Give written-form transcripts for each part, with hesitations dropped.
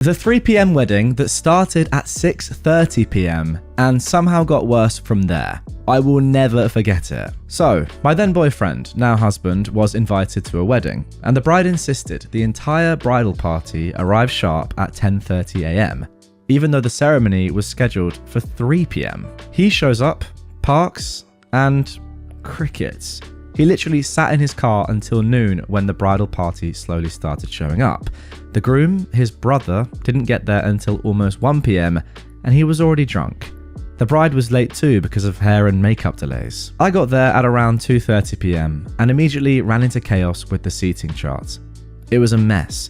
The 3 p.m. wedding that started at 6:30 p.m. and somehow got worse from there. I will never forget it. So, my then boyfriend, now husband, was invited to a wedding, and the bride insisted the entire bridal party arrive sharp at 10:30 a.m., even though the ceremony was scheduled for 3 p.m. He shows up, parks, and crickets. He literally sat in his car until noon when the bridal party slowly started showing up. The groom, his brother, didn't get there until almost 1 p.m. and he was already drunk. The bride was late too because of hair and makeup delays. I got there at around 2:30 p.m. and immediately ran into chaos with the seating chart. It was a mess.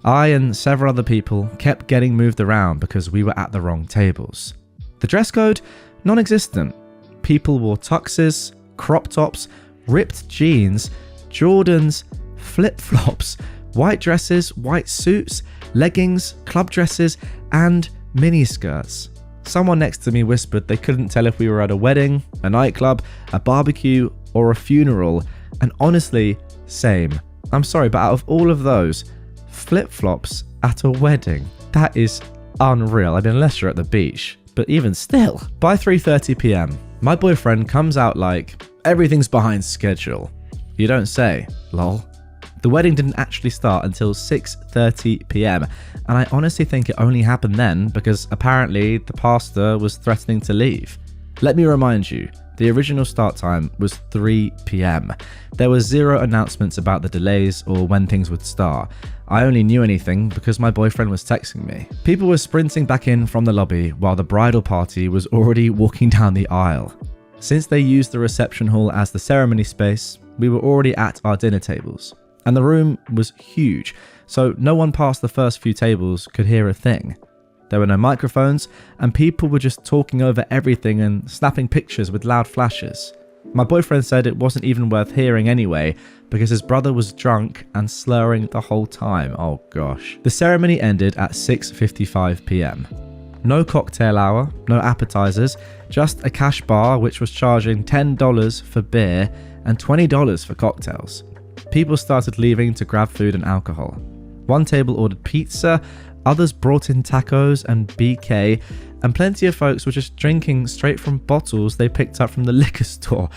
I and several other people kept getting moved around because we were at the wrong tables. The dress code? Non-existent. People wore tuxes, crop tops, ripped jeans, Jordans, flip-flops, white dresses, white suits, leggings, club dresses, and miniskirts. Someone next to me whispered they couldn't tell if we were at a wedding, a nightclub, a barbecue, or a funeral, and honestly, same. I'm sorry, but out of all of those, flip-flops at a wedding, that is unreal. I mean, unless you're at the beach, but even still. By 3:30 p.m, my boyfriend comes out like, everything's behind schedule. You don't say, lol. The wedding didn't actually start until 6:30 p.m, and I honestly think it only happened then because apparently the pastor was threatening to leave. Let me remind you, the original start time was 3 p.m. There were zero announcements about the delays or when things would start. I only knew anything because my boyfriend was texting me. People were sprinting back in from the lobby while the bridal party was already walking down the aisle. Since they used the reception hall as the ceremony space, we were already at our dinner tables. And the room was huge, so no one past the first few tables could hear a thing. There were no microphones, and people were just talking over everything and snapping pictures with loud flashes. My boyfriend said it wasn't even worth hearing anyway, because his brother was drunk and slurring the whole time. Oh gosh. The ceremony ended at 6:55 p.m. No cocktail hour, no appetizers, just a cash bar which was charging $10 for beer and $20 for cocktails. People started leaving to grab food and alcohol. One table ordered pizza, others brought in tacos and BK, and plenty of folks were just drinking straight from bottles they picked up from the liquor store.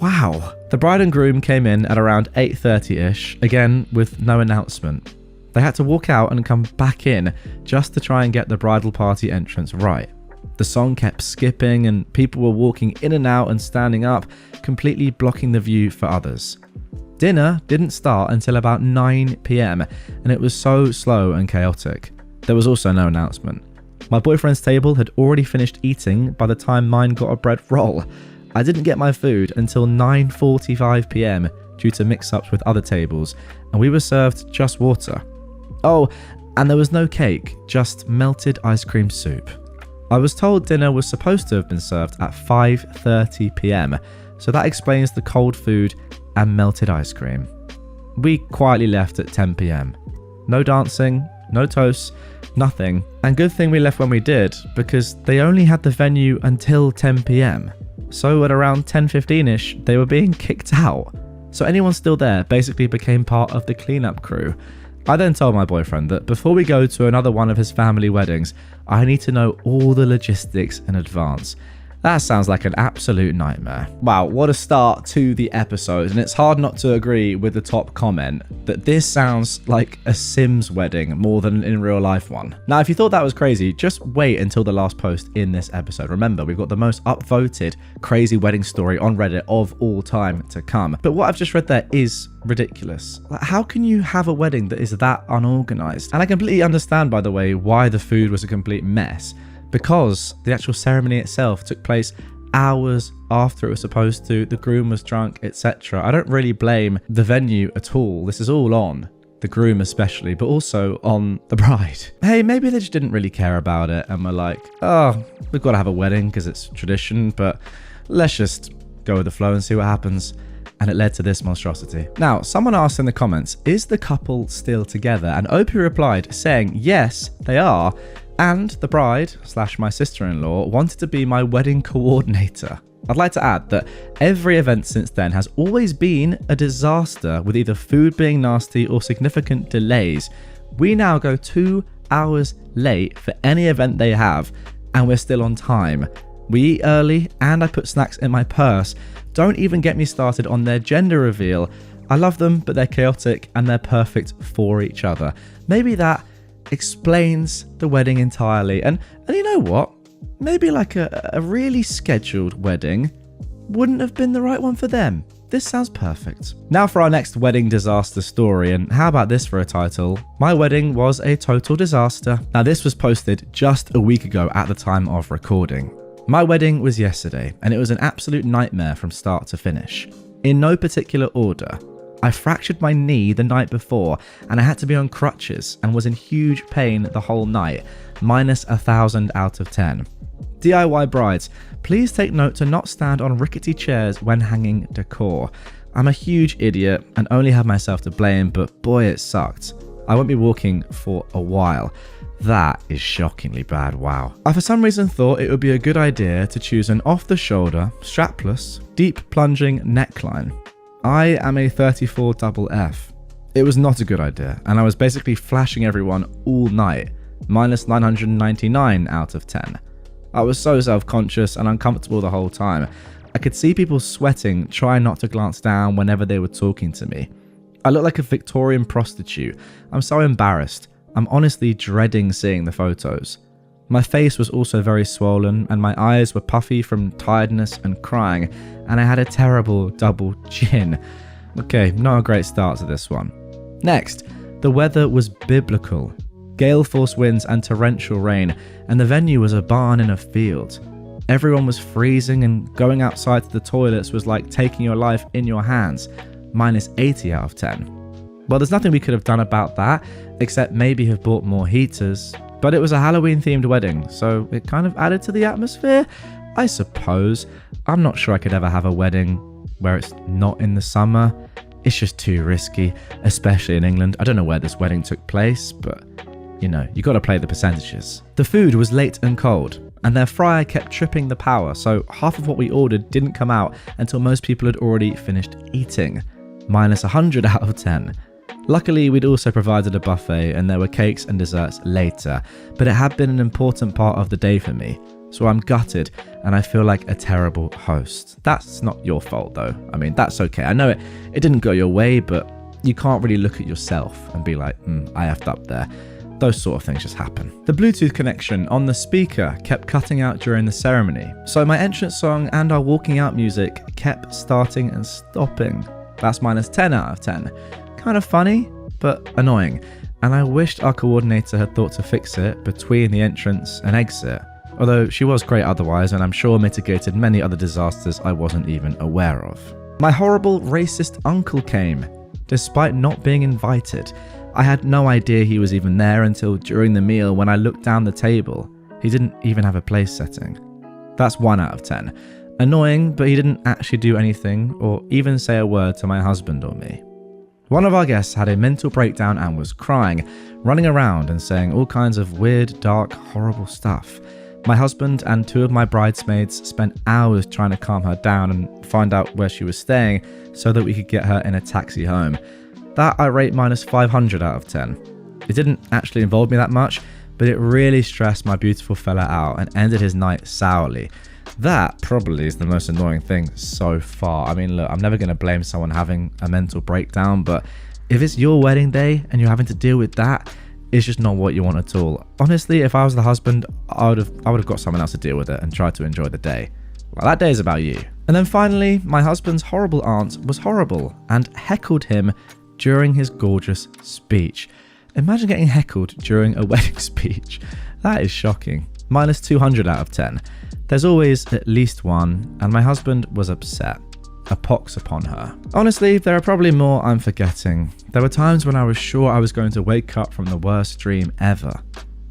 Wow. The bride and groom came in at around 8:30ish, again with no announcement. They had to walk out and come back in just to try and get the bridal party entrance right. The song kept skipping and people were walking in and out and standing up, completely blocking the view for others. Dinner didn't start until about 9 p.m. and it was so slow and chaotic. There was also no announcement. My boyfriend's table had already finished eating by the time mine got a bread roll. I didn't get my food until 9:45 p.m. due to mix-ups with other tables, and we were served just water. Oh, and there was no cake, just melted ice cream soup. I was told dinner was supposed to have been served at 5:30 p.m, so that explains the cold food and melted ice cream. We quietly left at 10 p.m. No dancing, no toasts, nothing. And good thing we left when we did, because they only had the venue until 10 p.m. So at around 10:15ish, they were being kicked out. So anyone still there basically became part of the cleanup crew. I then told my boyfriend that before we go to another one of his family weddings, I need to know all the logistics in advance. That sounds like an absolute nightmare. Wow, what a start to the episode, and it's hard not to agree with the top comment that this sounds like a Sims wedding more than an in real life one. Now, if you thought that was crazy, just wait until the last post in this episode. Remember, we've got the most upvoted crazy wedding story on Reddit of all time to come. But what I've just read there is ridiculous. Like, how can you have a wedding that is that unorganized? And I completely understand, by the way, why the food was a complete mess. Because the actual ceremony itself took place hours after it was supposed to, the groom was drunk, etc. I don't really blame the venue at all. This is all on the groom especially, but also on the bride. Hey, maybe they just didn't really care about it and were like, oh, we've got to have a wedding because it's tradition, but let's just go with the flow and see what happens. And it led to this monstrosity. Now, someone asked in the comments, is the couple still together? And Opie replied saying, yes, they are. And the bride / my sister-in-law wanted to be my wedding coordinator. I'd like to add that every event since then has always been a disaster with either food being nasty or significant delays. We now go 2 hours late for any event they have, and we're still on time. We eat early, and I put snacks in my purse. Don't even get me started on their gender reveal. I love them, but they're chaotic, and they're perfect for each other. Maybe that explains the wedding entirely. And you know what? Maybe like a really scheduled wedding wouldn't have been the right one for them. This sounds perfect. Now for our next wedding disaster story, and how about this for a title? My wedding was a total disaster. Now this was posted just a week ago at the time of recording. My wedding was yesterday, and it was an absolute nightmare from start to finish. In no particular order. I fractured my knee the night before, and I had to be on crutches and was in huge pain the whole night, minus 1,000 out of 10. DIY brides, please take note to not stand on rickety chairs when hanging decor. I'm a huge idiot and only have myself to blame, but boy it sucked. I won't be walking for a while. That is shockingly bad, wow. I for some reason thought it would be a good idea to choose an off-the-shoulder, strapless, deep plunging neckline. I am a 34 double F. It was not a good idea, and I was basically flashing everyone all night, minus 999 out of 10. I was so self-conscious and uncomfortable the whole time. I could see people sweating, trying not to glance down whenever they were talking to me. I looked like a Victorian prostitute. I'm so embarrassed. I'm honestly dreading seeing the photos. My face was also very swollen, and my eyes were puffy from tiredness and crying, and I had a terrible double chin. Okay, not a great start to this one. Next, the weather was biblical. Gale force winds and torrential rain, and the venue was a barn in a field. Everyone was freezing, and going outside to the toilets was like taking your life in your hands, minus 80 out of 10. Well, there's nothing we could have done about that, except maybe have bought more heaters, but it was a Halloween themed wedding, so it kind of added to the atmosphere, I suppose. I'm not sure I could ever have a wedding where it's not in the summer. It's just too risky, especially in England. I don't know where this wedding took place, but you know, you got to play the percentages. The food was late and cold, and their fryer kept tripping the power, so half of what we ordered didn't come out until most people had already finished eating, minus 100 out of 10. Luckily, we'd also provided a buffet, and there were cakes and desserts later, but it had been an important part of the day for me, so I'm gutted, and I feel like a terrible host. That's not your fault though. I mean, that's okay. I know it didn't go your way, but you can't really look at yourself and be like, I effed up there. Those sort of things just happen. The Bluetooth connection on the speaker kept cutting out during the ceremony, so my entrance song and our walking out music kept starting and stopping. That's minus 10 out of 10. Kind of funny, but annoying, and I wished our coordinator had thought to fix it between the entrance and exit, although she was great otherwise, and I'm sure mitigated many other disasters I wasn't even aware of. My horrible racist uncle came, despite not being invited. I had no idea he was even there until during the meal when I looked down the table. He didn't even have a place setting. That's 1 out of 10. Annoying, but he didn't actually do anything or even say a word to my husband or me. One of our guests had a mental breakdown and was crying, running around and saying all kinds of weird, dark, horrible stuff. My husband and 2 of my bridesmaids spent hours trying to calm her down and find out where she was staying so that we could get her in a taxi home. That I rate minus 500 out of 10. It didn't actually involve me that much, but it really stressed my beautiful fella out and ended his night sourly. That probably is the most annoying thing so far. I mean, look, I'm never going to blame someone having a mental breakdown, but if it's your wedding day and you're having to deal with that, it's just not what you want at all. Honestly, if I was the husband, I would have got someone else to deal with it and tried to enjoy the day. Well, that day is about you. And then finally, my husband's horrible aunt was horrible and heckled him during his gorgeous speech. Imagine getting heckled during a wedding speech. That is shocking. Minus 200 out of 10. There's always at least one, and my husband was upset. A pox upon her. Honestly, there are probably more I'm forgetting. There were times when I was sure I was going to wake up from the worst dream ever.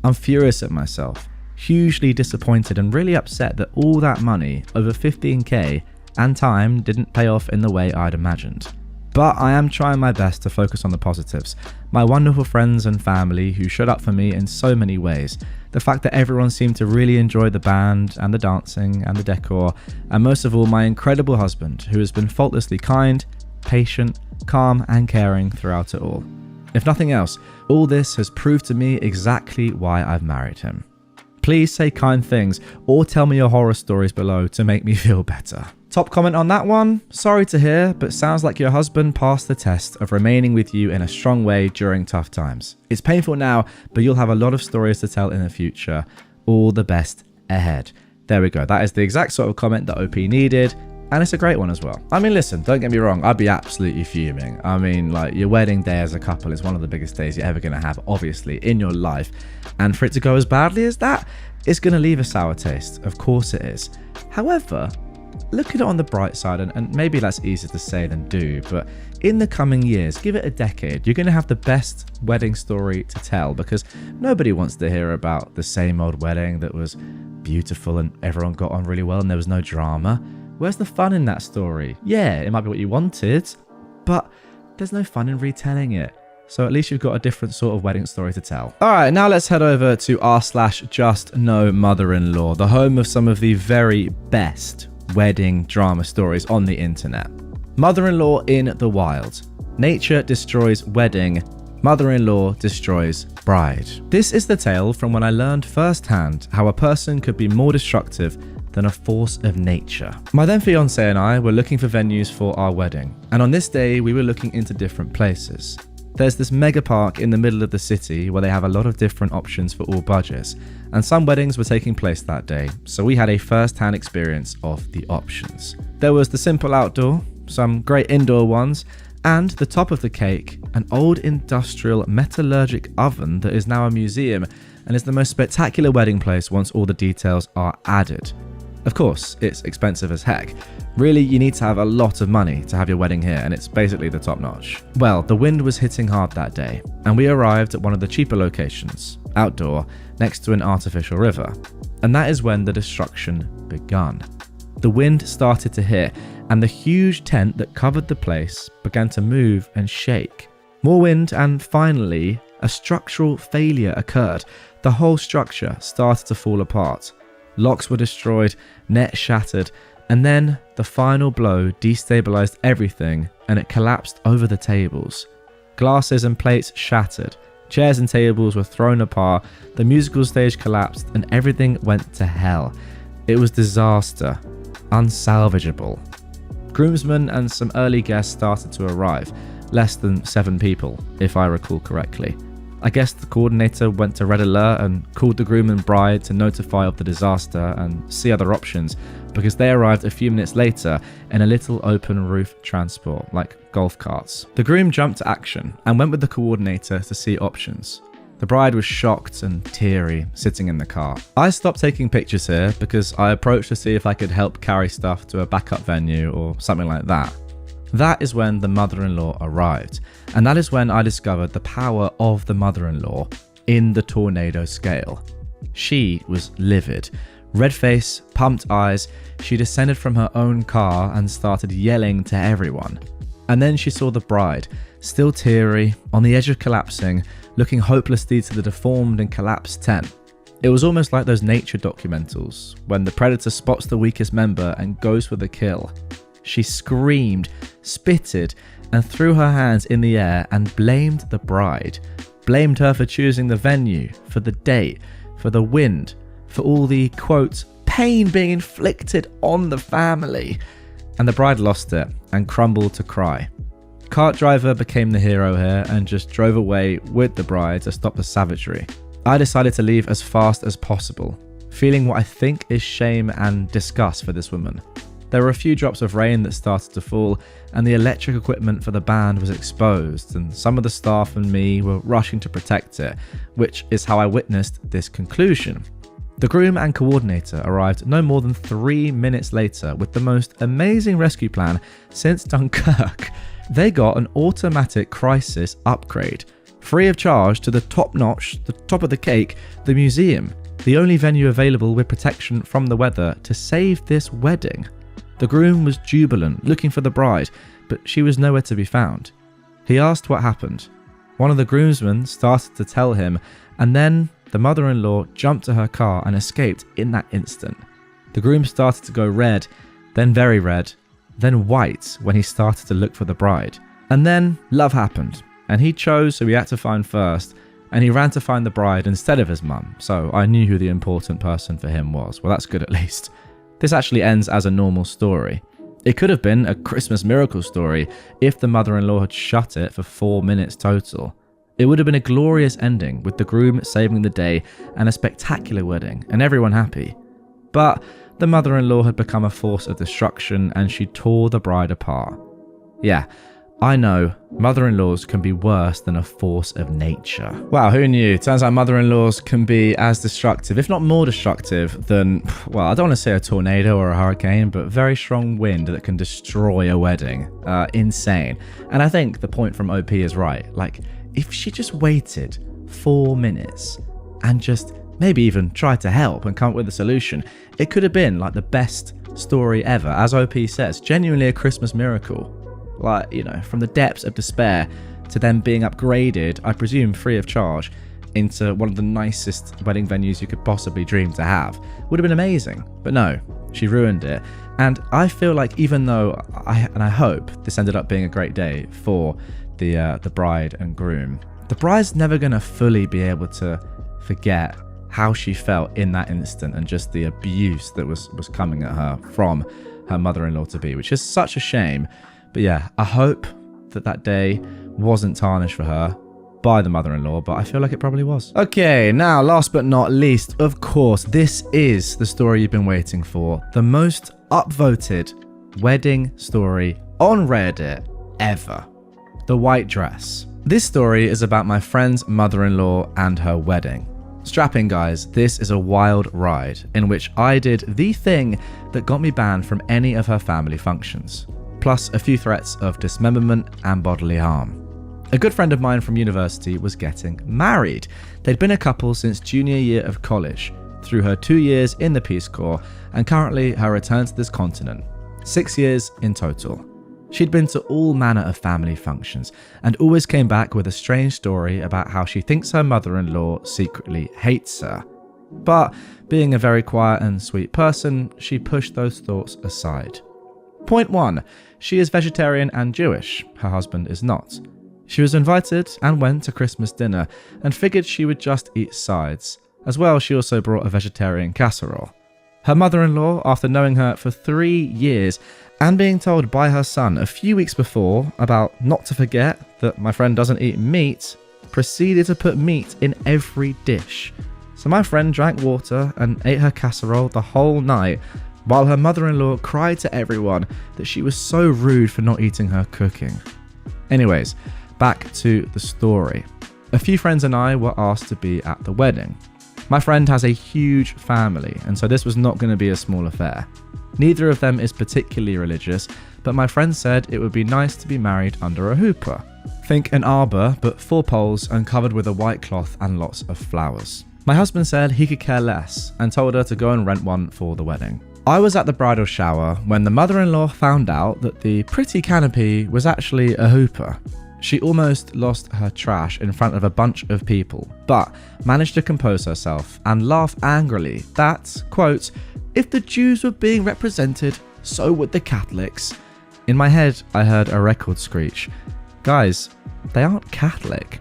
I'm furious at myself, hugely disappointed and really upset that all that money, over 15k, and time didn't pay off in the way I'd imagined. But I am trying my best to focus on the positives. My wonderful friends and family who showed up for me in so many ways. The fact that everyone seemed to really enjoy the band and the dancing and the decor. And most of all, my incredible husband who has been faultlessly kind, patient, calm and caring throughout it all. If nothing else, all this has proved to me exactly why I've married him. Please say kind things or tell me your horror stories below to make me feel better. Top comment on that one? Sorry to hear, but sounds like your husband passed the test of remaining with you in a strong way during tough times. It's painful now, but you'll have a lot of stories to tell in the future. All the best ahead. There we go. That is the exact sort of comment that OP needed. And it's a great one as well. I mean, listen, don't get me wrong. I'd be absolutely fuming. I mean, like, your wedding day as a couple is one of the biggest days you're ever going to have, obviously, in your life. And for it to go as badly as that, it's going to leave a sour taste. Of course it is. However, look at it on the bright side, and maybe that's easier to say than do, but in the coming years, give it a decade, you're going to have the best wedding story to tell, because nobody wants to hear about the same old wedding that was beautiful and everyone got on really well and there was no drama. Where's the fun in that story? Yeah, it might be what you wanted, but there's no fun in retelling it. So at least you've got a different sort of wedding story to tell. All right, now let's head over to r/justknowmother-in-law, the home of some of the very best wedding drama stories on the internet. Mother-in-law in the wild. Nature destroys wedding. Mother-in-law destroys bride. This is the tale from when I learned firsthand how a person could be more destructive than a force of nature. My then fiance and I were looking for venues for our wedding, and on this day we were looking into different places. There's this mega park in the middle of the city where they have a lot of different options for all budgets, and some weddings were taking place that day, so we had a first-hand experience of the options. There was the simple outdoor, some great indoor ones, and the top of the cake, an old industrial metallurgic oven that is now a museum and is the most spectacular wedding place once all the details are added. Of course, it's expensive as heck. Really, you need to have a lot of money to have your wedding here, and it's basically the top notch. Well, the wind was hitting hard that day, and we arrived at one of the cheaper locations, outdoor, next to an artificial river. And that is when the destruction begun. The wind started to hit, and the huge tent that covered the place began to move and shake. More wind, and finally, a structural failure occurred. The whole structure started to fall apart. Locks were destroyed, nets shattered, and then the final blow destabilized everything and it collapsed over the tables. Glasses and plates shattered, chairs and tables were thrown apart, the musical stage collapsed, and everything went to hell. It was disaster, unsalvageable. Groomsmen and some early guests started to arrive, less than 7 people, if I recall correctly. I guess the coordinator went to Red Alert and called the groom and bride to notify of the disaster and see other options, because they arrived a few minutes later in a little open roof transport, like golf carts. The groom jumped to action and went with the coordinator to see options. The bride was shocked and teary, sitting in the car. I stopped taking pictures here because I approached to see if I could help carry stuff to a backup venue or something like that. That is when the mother-in-law arrived, and that is when I discovered the power of the mother-in-law in the tornado scale. She was livid. Red face, pumped eyes, she descended from her own car and started yelling to everyone. And then she saw the bride, still teary, on the edge of collapsing, looking hopelessly to the deformed and collapsed tent. It was almost like those nature documentals, when the predator spots the weakest member and goes for the kill. She screamed, spitted, and threw her hands in the air and blamed the bride. Blamed her for choosing the venue, for the date, for the wind, for all the, quote, pain being inflicted on the family. And the bride lost it and crumbled to cry. Cart driver became the hero here and just drove away with the bride to stop the savagery. I decided to leave as fast as possible, feeling what I think is shame and disgust for this woman. There were a few drops of rain that started to fall, and the electric equipment for the band was exposed, and some of the staff and me were rushing to protect it, which is how I witnessed this conclusion. The groom and coordinator arrived no more than 3 minutes later with the most amazing rescue plan since Dunkirk. They got an automatic crisis upgrade, free of charge, to the top notch, the top of the cake, the museum, the only venue available with protection from the weather to save this wedding. The groom was jubilant, looking for the bride, but she was nowhere to be found. He asked what happened. One of the groomsmen started to tell him, and then the mother-in-law jumped to her car and escaped in that instant. The groom started to go red, then very red, then white when he started to look for the bride. And then love happened. and he chose who he had to find first, and he ran to find the bride instead of his mum, so I knew who the important person for him was. Well, that's good at least. This actually ends as a normal story. It could have been a Christmas miracle story if the mother-in-law had shut it for 4 minutes total. It would have been a glorious ending, with the groom saving the day and a spectacular wedding, and everyone happy. But the mother-in-law had become a force of destruction, and she tore the bride apart. Yeah, I know, mother-in-laws can be worse than a force of nature. Wow, who knew? Turns out mother-in-laws can be as destructive, if not more destructive, than, well, I don't want to say a tornado or a hurricane, but very strong wind that can destroy a wedding. Insane. And I think the point from OP is right. Like, if she just waited 4 minutes and just maybe even tried to help and come up with a solution, it could have been like the best story ever. As OP says, genuinely a Christmas miracle. Like, you know, from the depths of despair to them being upgraded, I presume free of charge, into one of the nicest wedding venues you could possibly dream to have. Would have been amazing. But no, she ruined it. And I feel like, even though I hope this ended up being a great day for the bride and groom, the bride's never going to fully be able to forget how she felt in that instant and just the abuse that was coming at her from her mother-in-law to be, which is such a shame. But yeah, I hope that day wasn't tarnished for her by the mother-in-law, but I feel like it probably was. Okay, now last but not least, of course, this is the story you've been waiting for. The most upvoted wedding story on Reddit ever. The white dress. This story is about my friend's mother-in-law and her wedding. Strap in, guys, this is a wild ride in which I did the thing that got me banned from any of her family functions, plus a few threats of dismemberment and bodily harm. A good friend of mine from university was getting married. They'd been a couple since junior year of college, through her 2 years in the Peace Corps, and currently her return to this continent. 6 years in total. She'd been to all manner of family functions, and always came back with a strange story about how she thinks her mother-in-law secretly hates her. But being a very quiet and sweet person, she pushed those thoughts aside. Point 1. She is vegetarian and Jewish. Her husband is not. She was invited and went to Christmas dinner and figured she would just eat sides. As well, she also brought a vegetarian casserole. Her mother-in-law, after knowing her for 3 years and being told by her son a few weeks before about not to forget that my friend doesn't eat meat, proceeded to put meat in every dish. So my friend drank water and ate her casserole the whole night, while her mother-in-law cried to everyone that she was so rude for not eating her cooking. Anyways, back to the story. A few friends and I were asked to be at the wedding. My friend has a huge family, and so this was not going to be a small affair. Neither of them is particularly religious, but my friend said it would be nice to be married under a hoopah. Think an arbor, but 4 poles and covered with a white cloth and lots of flowers. My husband said he could care less and told her to go and rent one for the wedding. I was at the bridal shower when the mother-in-law found out that the pretty canopy was actually a hoopah. She almost lost her trash in front of a bunch of people, but managed to compose herself and laugh angrily that, quote, if the Jews were being represented, so would the Catholics. In my head, I heard a record screech. Guys, they aren't Catholic.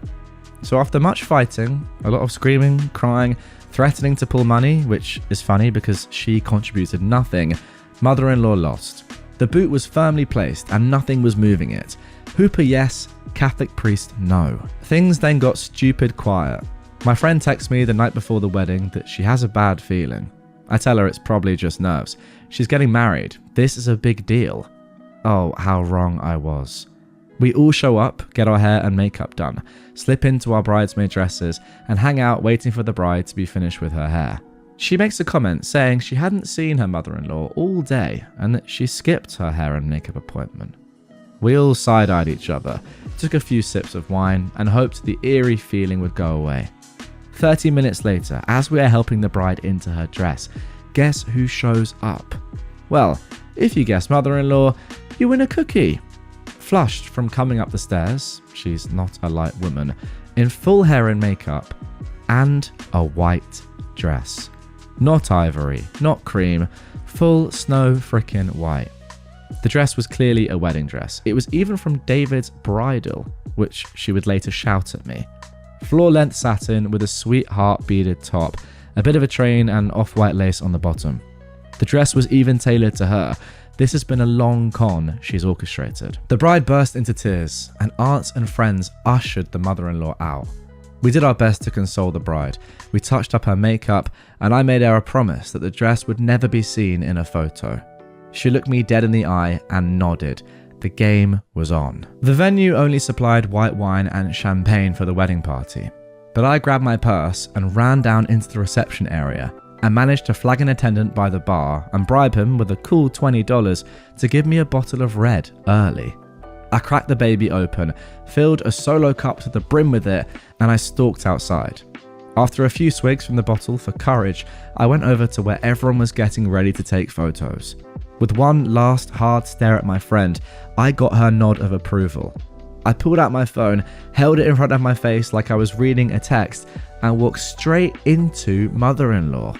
So after much fighting, a lot of screaming, crying, threatening to pull money, which is funny because she contributed nothing, mother-in-law lost. The boot was firmly placed and nothing was moving it. Hoopah yes, Catholic priest no. Things then got stupid quiet. My friend texts me the night before the wedding that she has a bad feeling. I tell her it's probably just nerves. She's getting married. This is a big deal. Oh, how wrong I was. We all show up, get our hair and makeup done, slip into our bridesmaid dresses, and hang out waiting for the bride to be finished with her hair. She makes a comment saying she hadn't seen her mother-in-law all day and that she skipped her hair and makeup appointment. We all side-eyed each other, took a few sips of wine, and hoped the eerie feeling would go away. 30 minutes later, as we are helping the bride into her dress, guess who shows up? Well, if you guess mother-in-law, you win a cookie. Flushed from coming up the stairs, she's not a light woman, in full hair and makeup, and a white dress. Not ivory, not cream, full snow frickin' white. The dress was clearly a wedding dress. It was even from David's bridal, which she would later shout at me. Floor-length satin with a sweetheart beaded top, a bit of a train and off-white lace on the bottom. The dress was even tailored to her. This has been a long con she's orchestrated. The bride burst into tears, and aunts and friends ushered the mother-in-law out. We did our best to console the bride. We touched up her makeup, and I made her a promise that the dress would never be seen in a photo. She looked me dead in the eye and nodded. The game was on. The venue only supplied white wine and champagne for the wedding party, but I grabbed my purse and ran down into the reception area and managed to flag an attendant by the bar and bribe him with a cool $20 to give me a bottle of red early. I cracked the baby open, filled a solo cup to the brim with it, and I stalked outside. After a few swigs from the bottle for courage, I went over to where everyone was getting ready to take photos. With one last hard stare at my friend, I got her nod of approval. I pulled out my phone, held it in front of my face like I was reading a text, and walked straight into mother-in-law.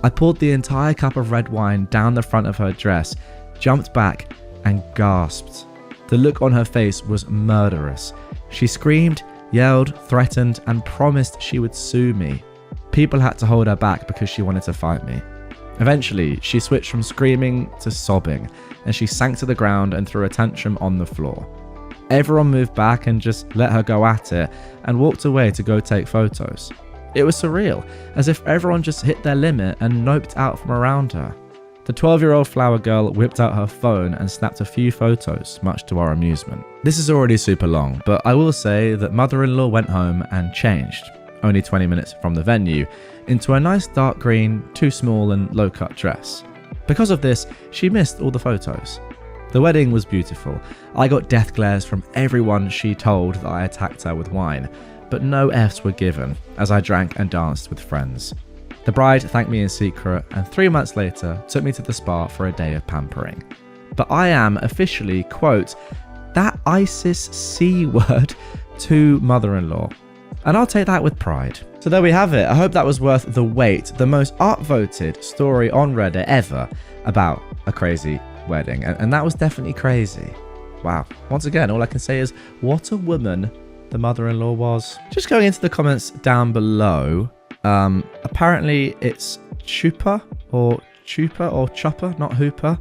I poured the entire cup of red wine down the front of her dress, jumped back, and gasped. The look on her face was murderous. She screamed, yelled, threatened, and promised she would sue me. People had to hold her back because she wanted to fight me. Eventually, she switched from screaming to sobbing, and she sank to the ground and threw a tantrum on the floor. Everyone moved back and just let her go at it and walked away to go take photos. It was surreal, as if everyone just hit their limit and noped out from around her. The 12-year-old flower girl whipped out her phone and snapped a few photos, much to our amusement. This is already super long, but I will say that mother-in-law went home and changed, only 20 minutes from the venue, into a nice dark green, too small and low-cut dress. Because of this, she missed all the photos. The wedding was beautiful. I got death glares from everyone she told that I attacked her with wine, but no Fs were given as I drank and danced with friends. The bride thanked me in secret and 3 months later took me to the spa for a day of pampering. But I am officially, quote, that ISIS C word to mother-in-law. And I'll take that with pride. So there we have it. I hope that was worth the wait. The most upvoted story on Reddit ever about a crazy wedding. And that was definitely crazy. Wow. Once again, all I can say is what a woman the mother-in-law was. Just going into the comments down below. Apparently it's chupa or chopper, not hooper,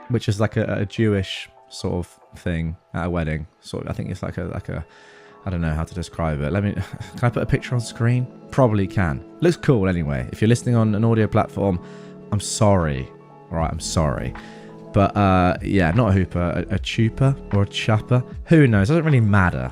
which is like a Jewish sort of thing at a wedding. Sort of, I think it's like a I don't know how to describe it. Can I put a picture on screen? Probably can. Looks cool anyway. If you're listening on an audio platform, I'm sorry. All right, I'm sorry. But yeah, not a hooper, a chupa or a chopper. Who knows? Doesn't really matter.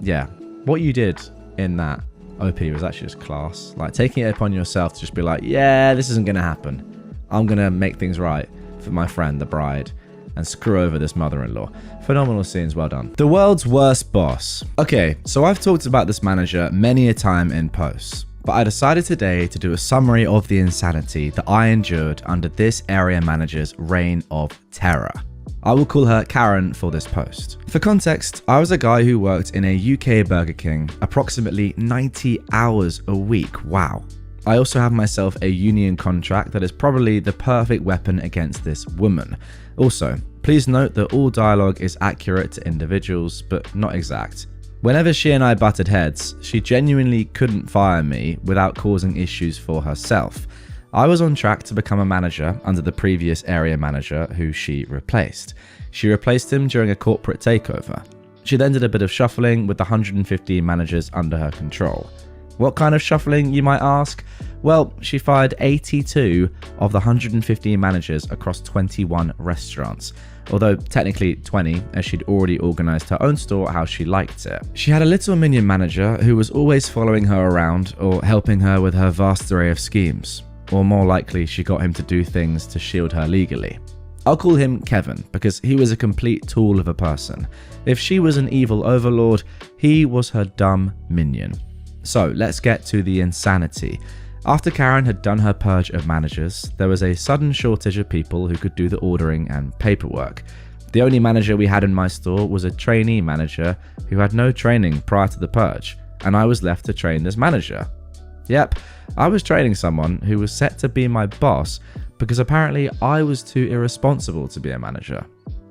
Yeah, what you did in that OP was actually just class. Like taking it upon yourself to just be like, yeah, this isn't going to happen. I'm going to make things right for my friend, the bride, and screw over this mother-in-law. Phenomenal scenes, well done. The world's worst boss. Okay, so I've talked about this manager many a time in posts, but I decided today to do a summary of the insanity that I endured under this area manager's reign of terror. I will call her Karen for this post. For context, I was a guy who worked in a UK Burger King approximately 90 hours a week. Wow. I also have myself a union contract that is probably the perfect weapon against this woman. Also, please note that all dialogue is accurate to individuals, but not exact. Whenever she and I butted heads, she genuinely couldn't fire me without causing issues for herself. I was on track to become a manager under the previous area manager who she replaced. She replaced him during a corporate takeover. She then did a bit of shuffling with the 115 managers under her control. What kind of shuffling, you might ask? Well, she fired 82 of the 115 managers across 21 restaurants, although technically 20 as she'd already organised her own store how she liked it. She had a little minion manager who was always following her around or helping her with her vast array of schemes, or more likely she got him to do things to shield her legally. I'll call him Kevin because he was a complete tool of a person. If she was an evil overlord, he was her dumb minion. So let's get to the insanity. After Karen had done her purge of managers, there was a sudden shortage of people who could do the ordering and paperwork. The only manager we had in my store was a trainee manager who had no training prior to the purge, and I was left to train this manager. Yep, I was training someone who was set to be my boss, because apparently I was too irresponsible to be a manager.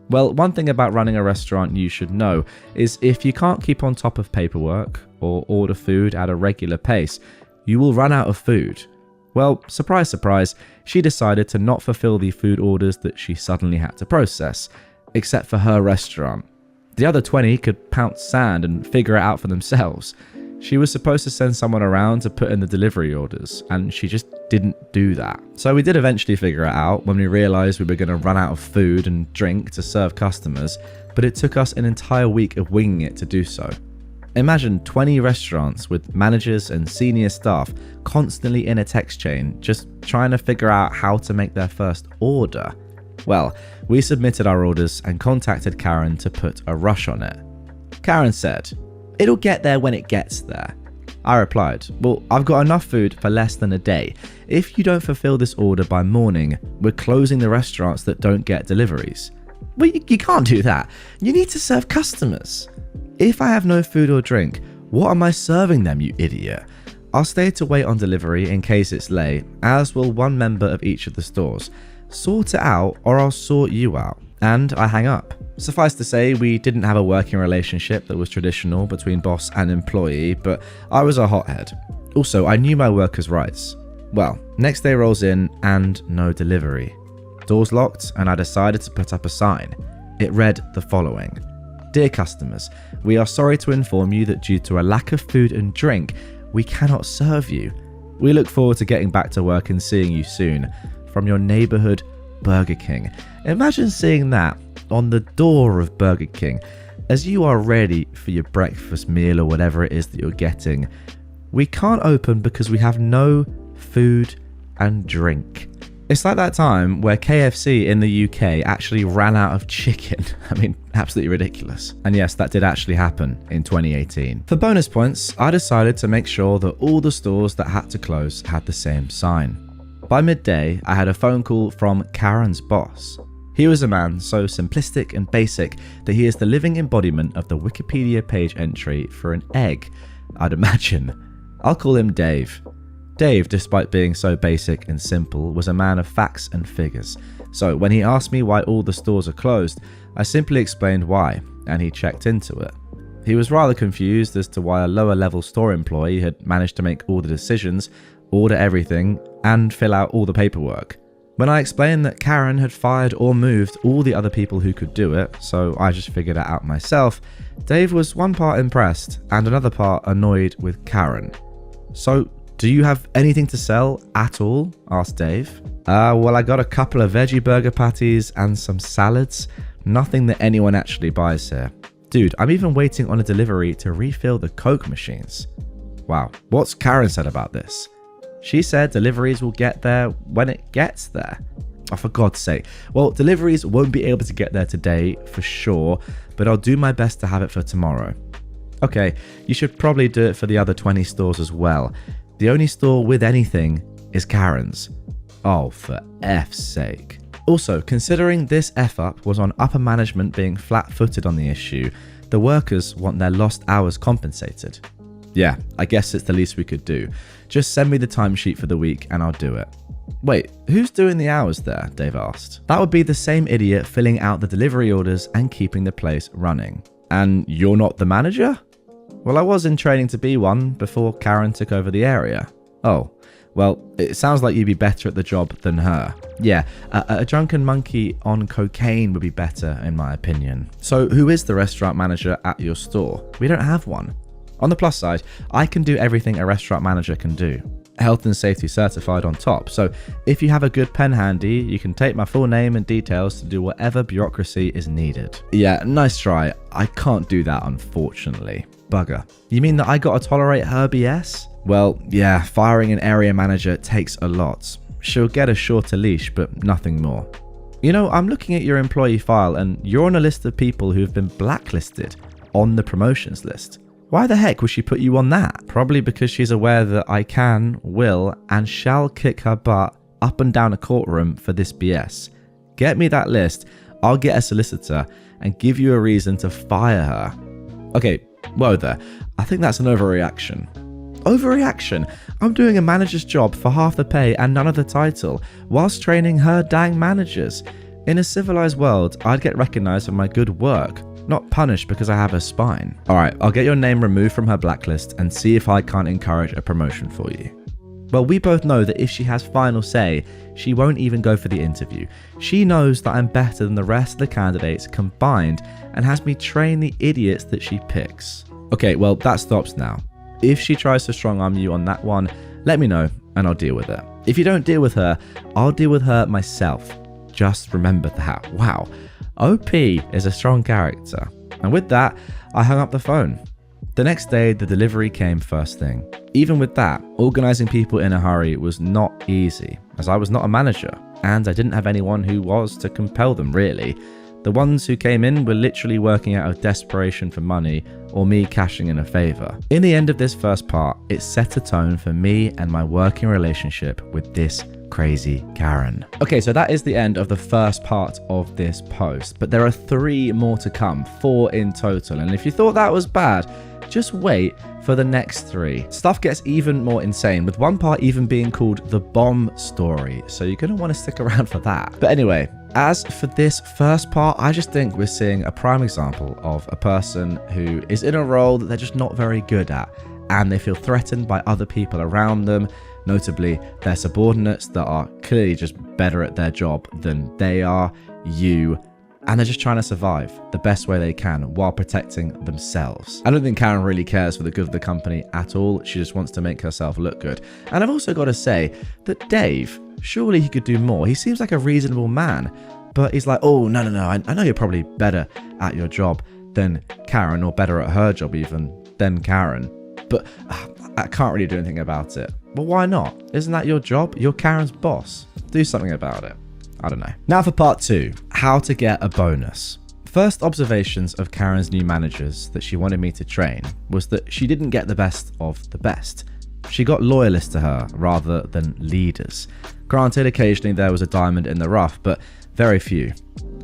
Well, one thing about running a restaurant you should know is if you can't keep on top of paperwork or order food at a regular pace, you will run out of food. Well, surprise, surprise, she decided to not fulfill the food orders that she suddenly had to process, except for her restaurant. The other 20 could pounce sand and figure it out for themselves. She was supposed to send someone around to put in the delivery orders, and she just didn't do that. So we did eventually figure it out when we realised we were going to run out of food and drink to serve customers, but it took us an entire week of winging it to do so. Imagine 20 restaurants with managers and senior staff constantly in a text chain, just trying to figure out how to make their first order. Well, we submitted our orders and contacted Karen to put a rush on it. Karen said, "It'll get there when it gets there." I replied, "Well, I've got enough food for less than a day. If you don't fulfill this order by morning, we're closing the restaurants that don't get deliveries." "Well, you can't do that. You need to serve customers." "If I have no food or drink, what am I serving them, you idiot? I'll stay to wait on delivery in case it's late, as will one member of each of the stores. Sort it out or I'll sort you out." And I hang up. Suffice to say, we didn't have a working relationship that was traditional between boss and employee, but I was a hothead. Also, I knew my workers' rights. Well, next day rolls in and no delivery. Doors locked, and I decided to put up a sign. It read the following: "Dear customers, we are sorry to inform you that due to a lack of food and drink, we cannot serve you. We look forward to getting back to work and seeing you soon. From your neighborhood Burger King." Imagine seeing that on the door of Burger King as you are ready for your breakfast meal or whatever it is that you're getting. "We can't open because we have no food and drink." It's like that time where KFC in the UK actually ran out of chicken. I mean, absolutely ridiculous. And yes, that did actually happen in 2018. For bonus points, I decided to make sure that all the stores that had to close had the same sign. By midday, I had a phone call from Karen's boss. He was a man so simplistic and basic that he is the living embodiment of the Wikipedia page entry for an egg, I'd imagine. I'll call him Dave. Dave, despite being so basic and simple, was a man of facts and figures. So when he asked me why all the stores are closed, I simply explained why, and he checked into it. He was rather confused as to why a lower level store employee had managed to make all the decisions, order everything, and fill out all the paperwork. When I explained that Karen had fired or moved all the other people who could do it, so I just figured it out myself, Dave was one part impressed and another part annoyed with Karen. "So, do you have anything to sell at all?" asked Dave. Well, I got a couple of veggie burger patties and some salads. Nothing that anyone actually buys here. Dude, I'm even waiting on a delivery to refill the Coke machines." Wow, what's Karen said about this? She said deliveries will get there when it gets there. Oh, for God's sake. Well, deliveries won't be able to get there today for sure, but I'll do my best to have it for tomorrow. Okay, you should probably do it for the other 20 stores as well. The only store with anything is Karen's. Oh, for F's sake. Also, considering this F-up was on upper management being flat-footed on the issue, the workers want their lost hours compensated. Yeah, I guess it's the least we could do. Just send me the timesheet for the week and I'll do it. "Wait, who's doing the hours there?" Dave asked. "That would be the same idiot filling out the delivery orders and keeping the place running." "And you're not the manager?" "Well, I was in training to be one before Karen took over the area." "Oh, well, it sounds like you'd be better at the job than her." "Yeah, a drunken monkey on cocaine would be better in my opinion." "So who is the restaurant manager at your store?" "We don't have one." On the plus side, I can do everything a restaurant manager can do. Health and safety certified on top, so if you have a good pen handy, you can take my full name and details to do whatever bureaucracy is needed. "Yeah, nice try. I can't do that unfortunately." "Bugger. You mean that I gotta tolerate her BS?" "Well, yeah, firing an area manager takes a lot. She'll get a shorter leash, but nothing more." "You know, I'm looking at your employee file and you're on a list of people who've been blacklisted on the promotions list. Why the heck would she put you on that?" "Probably because she's aware that I can, will, and shall kick her butt up and down a courtroom for this BS. Get me that list, I'll get a solicitor, and give you a reason to fire her." Okay, whoa there. I think that's an overreaction. Overreaction. I'm doing a manager's job for half the pay and none of the title, whilst training her dang managers. In a civilized world, I'd get recognized for my good work, not punished because I have a spine. Alright, I'll get your name removed from her blacklist and see if I can't encourage a promotion for you. Well, we both know that if she has final say, she won't even go for the interview. She knows that I'm better than the rest of the candidates combined and has me train the idiots that she picks. Okay, well, that stops now. If she tries to strong arm you on that one, let me know and I'll deal with it. If you don't deal with her, I'll deal with her myself. Just remember that. Wow, OP is a strong character. And with that, I hung up the phone. The next day, the delivery came first thing. Even with that, organising people in a hurry was not easy, as I was not a manager, and I didn't have anyone who was to compel them really. The ones who came in were literally working out of desperation for money or me cashing in a favour. In the end of this first part, it set a tone for me and my working relationship with this crazy Karen. Okay, so that is the end of the first part of this post, but there are 3 more to come, 4 in total, and if you thought that was bad, just wait for the next 3. Stuff gets even more insane, with one part even being called the bomb story, so you're going to want to stick around for that. But anyway, as for this first part, I just think we're seeing a prime example of a person who is in a role that they're just not very good at, and they feel threatened by other people around them, notably their subordinates that are clearly just better at their job than they are, and they're just trying to survive the best way they can while protecting themselves. I don't think Karen really cares for the good of the company at all. She just wants to make herself look good. And I've also got to say that Dave, surely he could do more. He seems like a reasonable man, but he's like, oh, no, I know you're probably better at your job than Karen, or better at her job even than Karen, but I can't really do anything about it. Well, why not? Isn't that your job? You're Karen's boss. Do something about it. I don't know. Now for part 2, how to get a bonus. First observations of Karen's new managers that she wanted me to train was that she didn't get the best of the best. She got loyalists to her rather than leaders. Granted, occasionally there was a diamond in the rough, but very few.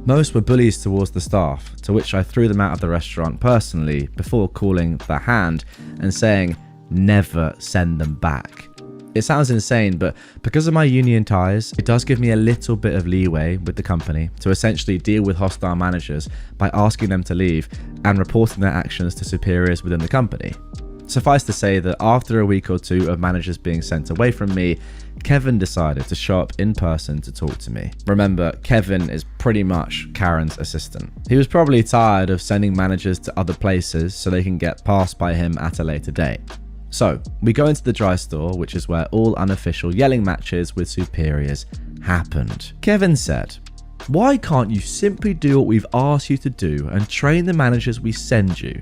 Most were bullies towards the staff, to which I threw them out of the restaurant personally before calling the hand and saying, never send them back. It sounds insane, but because of my union ties, it does give me a little bit of leeway with the company to essentially deal with hostile managers by asking them to leave and reporting their actions to superiors within the company. Suffice to say that after a week or 2 of managers being sent away from me, Kevin decided to show up in person to talk to me. Remember, Kevin is pretty much Karen's assistant. He was probably tired of sending managers to other places so they can get passed by him at a later date. So, we go into the dry store, which is where all unofficial yelling matches with superiors happened. Kevin said, "Why can't you simply do what we've asked you to do and train the managers we send you?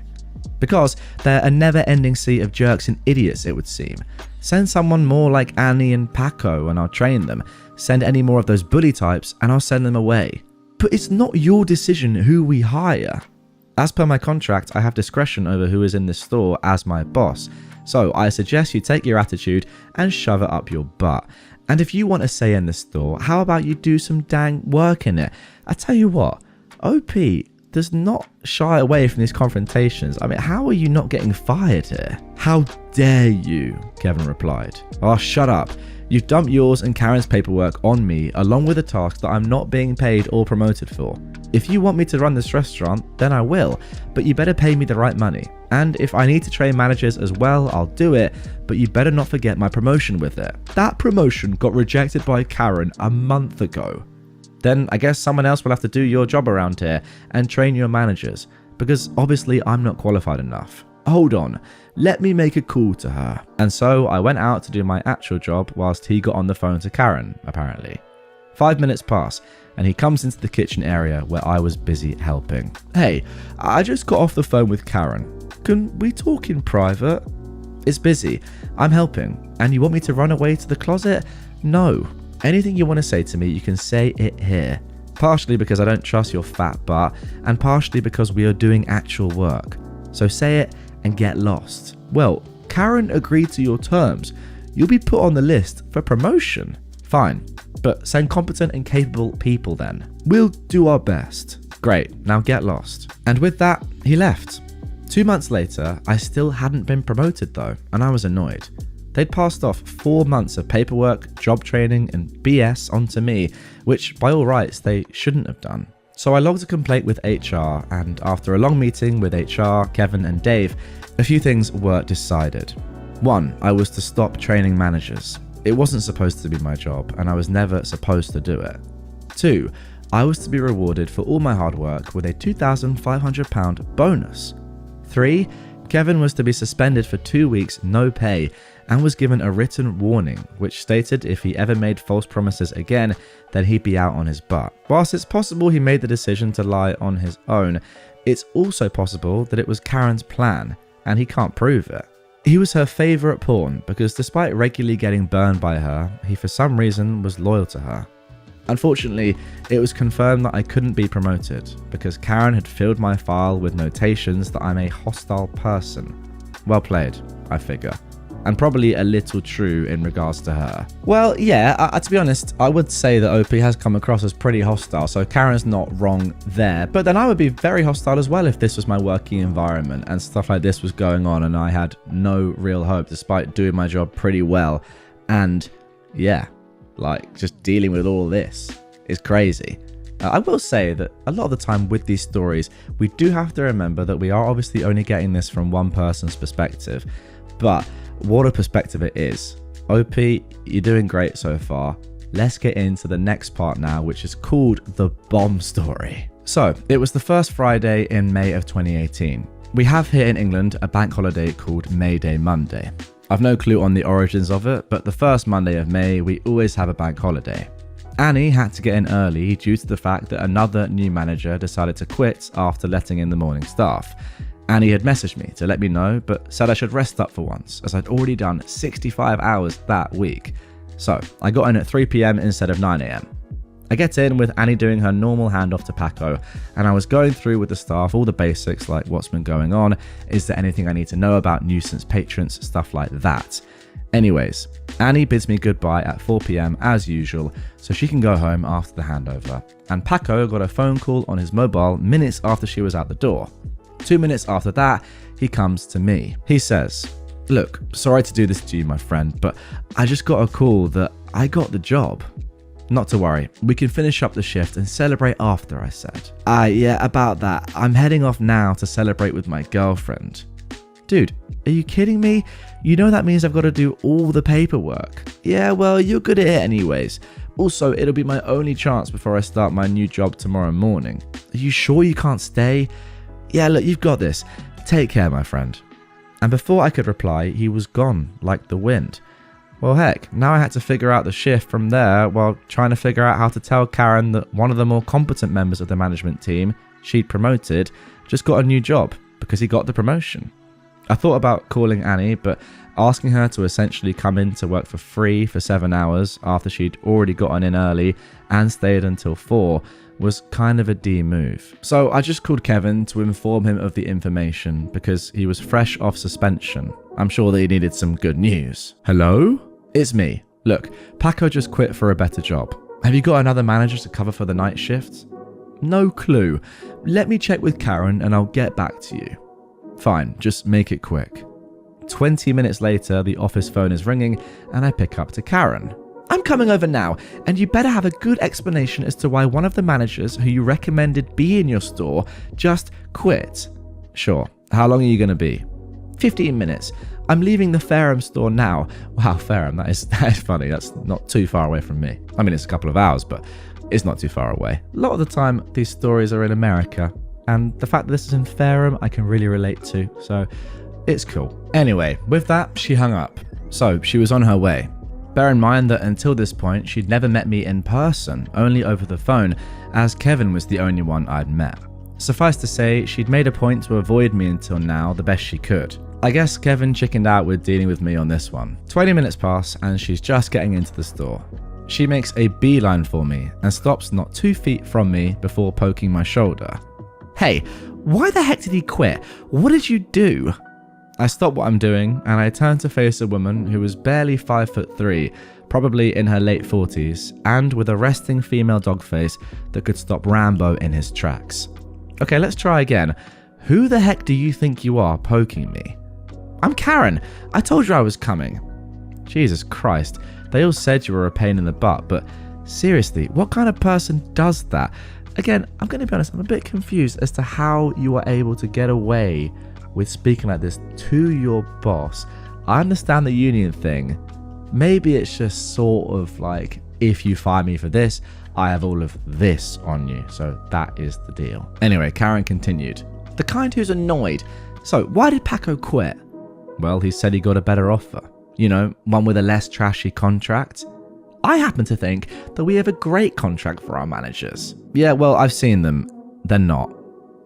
Because they're a never-ending sea of jerks and idiots, it would seem. Send someone more like Annie and Paco and I'll train them. Send any more of those bully types and I'll send them away. But it's not your decision who we hire. As per my contract, I have discretion over who is in this store as my boss. So I suggest you take your attitude and shove it up your butt. And if you want a say in the store, how about you do some dang work in it? I tell you what, OP does not shy away from these confrontations. I mean, how are you not getting fired here?" "How dare you," Kevin replied. "Oh, shut up. You've dumped yours and Karen's paperwork on me along with a task that I'm not being paid or promoted for. If you want me to run this restaurant, then I will, but you better pay me the right money. And if I need to train managers as well, I'll do it, but you better not forget my promotion with it. That promotion got rejected by Karen a month ago. Then I guess someone else will have to do your job around here and train your managers, because obviously I'm not qualified enough. Hold on, let me make a call to her." And so I went out to do my actual job whilst he got on the phone to Karen, apparently. 5 minutes pass, and he comes into the kitchen area where I was busy helping. "Hey, I just got off the phone with Karen. Can we talk in private?" "It's busy. I'm helping. And you want me to run away to the closet?" "No. Anything you want to say to me, you can say it here. Partially because I don't trust your fat butt, and partially because we are doing actual work. So say it and get lost." "Well, Karen agreed to your terms. You'll be put on the list for promotion." "Fine, but send competent and capable people then." "We'll do our best." "Great, now get lost." And with that, he left. 2 months later, I still hadn't been promoted though, and I was annoyed. They'd passed off 4 months of paperwork, job training, and BS onto me, which by all rights they shouldn't have done. So I logged a complaint with HR, and after a long meeting with HR, Kevin, and Dave, a few things were decided. 1, I was to stop training managers. It wasn't supposed to be my job, and I was never supposed to do it. 2, I was to be rewarded for all my hard work with a £2,500 bonus. 3, Kevin was to be suspended for 2 weeks, no pay, and was given a written warning which stated if he ever made false promises again, then he'd be out on his butt. Whilst it's possible he made the decision to lie on his own, it's also possible that it was Karen's plan, and he can't prove it. He was her favourite pawn because despite regularly getting burned by her, he for some reason was loyal to her. Unfortunately, it was confirmed that I couldn't be promoted because Karen had filled my file with notations that I'm a hostile person. Well played, I figure. And probably a little true in regards to her. Well, yeah, to be honest, I would say that OP has come across as pretty hostile, so Karen's not wrong there. But then I would be very hostile as well if this was my working environment and stuff like this was going on and I had no real hope despite doing my job pretty well. And yeah, like just dealing with all this is crazy. I will say that a lot of the time with these stories, we do have to remember that we are obviously only getting this from one person's perspective. But what a perspective it is. OP, you're doing great so far. Let's get into the next part now, which is called the bomb story. So, it was the first Friday in May of 2018. We have here in England a bank holiday called May Day Monday. I've no clue on the origins of it, but the first Monday of May, we always have a bank holiday. Annie had to get in early due to the fact that another new manager decided to quit after letting in the morning staff. Annie had messaged me to let me know, but said I should rest up for once, as I'd already done 65 hours that week. So I got in at 3 PM instead of 9 AM. I get in with Annie doing her normal handoff to Paco, and I was going through with the staff all the basics like what's been going on, is there anything I need to know about nuisance patrons, stuff like that. Anyways, Annie bids me goodbye at 4 PM as usual, so she can go home after the handover. And Paco got a phone call on his mobile minutes after she was out the door. 2 minutes after that, he comes to me. He says, "Look, sorry to do this to you, my friend, but I just got a call that I got the job." "Not to worry, we can finish up the shift and celebrate after," I said. Yeah, about that. I'm heading off now to celebrate with my girlfriend." "Dude, are you kidding me? You know that means I've got to do all the paperwork." "Yeah, well, you're good at it anyways. Also, it'll be my only chance before I start my new job tomorrow morning." "Are you sure you can't stay?" "Yeah, look, you've got this. Take care, my friend." And before I could reply, he was gone like the wind. Well, heck, now I had to figure out the shift from there while trying to figure out how to tell Karen that one of the more competent members of the management team she'd promoted just got a new job because he got the promotion. I thought about calling Annie, but asking her to essentially come in to work for free for 7 hours after she'd already gotten in early and stayed until 4 was kind of a D move. So I just called Kevin to inform him of the information because he was fresh off suspension. I'm sure that he needed some good news. "Hello? It's me. Look, Paco just quit for a better job. Have you got another manager to cover for the night shift?" "No clue. Let me check with Karen and I'll get back to you." "Fine, just make it quick." 20 minutes later, the office phone is ringing and I pick up to Karen. "I'm coming over now, and you better have a good explanation as to why one of the managers who you recommended be in your store just quit." "Sure. How long are you going to be?" 15 minutes. I'm leaving the Fareham store now." Wow, Fareham, that is funny. That's not too far away from me. I mean, it's a couple of hours, but it's not too far away. A lot of the time, these stories are in America, and the fact that this is in Fareham, I can really relate to, so it's cool. Anyway, with that, she hung up. So she was on her way. Bear in mind that until this point, she'd never met me in person, only over the phone, as Kevin was the only one I'd met. Suffice to say, she'd made a point to avoid me until now the best she could. I guess Kevin chickened out with dealing with me on this one. 20 minutes pass and she's just getting into the store. She makes a beeline for me and stops not 2 feet from me before poking my shoulder. "Hey, why the heck did he quit? What did you do?" I stop what I'm doing and I turn to face a woman who was barely 5'3", probably in her late 40s, and with a resting female dog face that could stop Rambo in his tracks. Okay, let's try again. Who the heck do you think you are poking me? I'm Karen. I told you I was coming. Jesus Christ. They all said you were a pain in the butt, but seriously, what kind of person does that? Again, I'm going to be honest, I'm a bit confused as to how you are able to get away with speaking like this to your boss. I understand the union thing. Maybe it's just sort of like, if you fire me for this, I have all of this on you. So that is the deal. Anyway, Karen continued. The kind who's annoyed. So why did Paco quit? Well, he said he got a better offer. You know, one with a less trashy contract. I happen to think that we have a great contract for our managers. Yeah, well, I've seen them. They're not.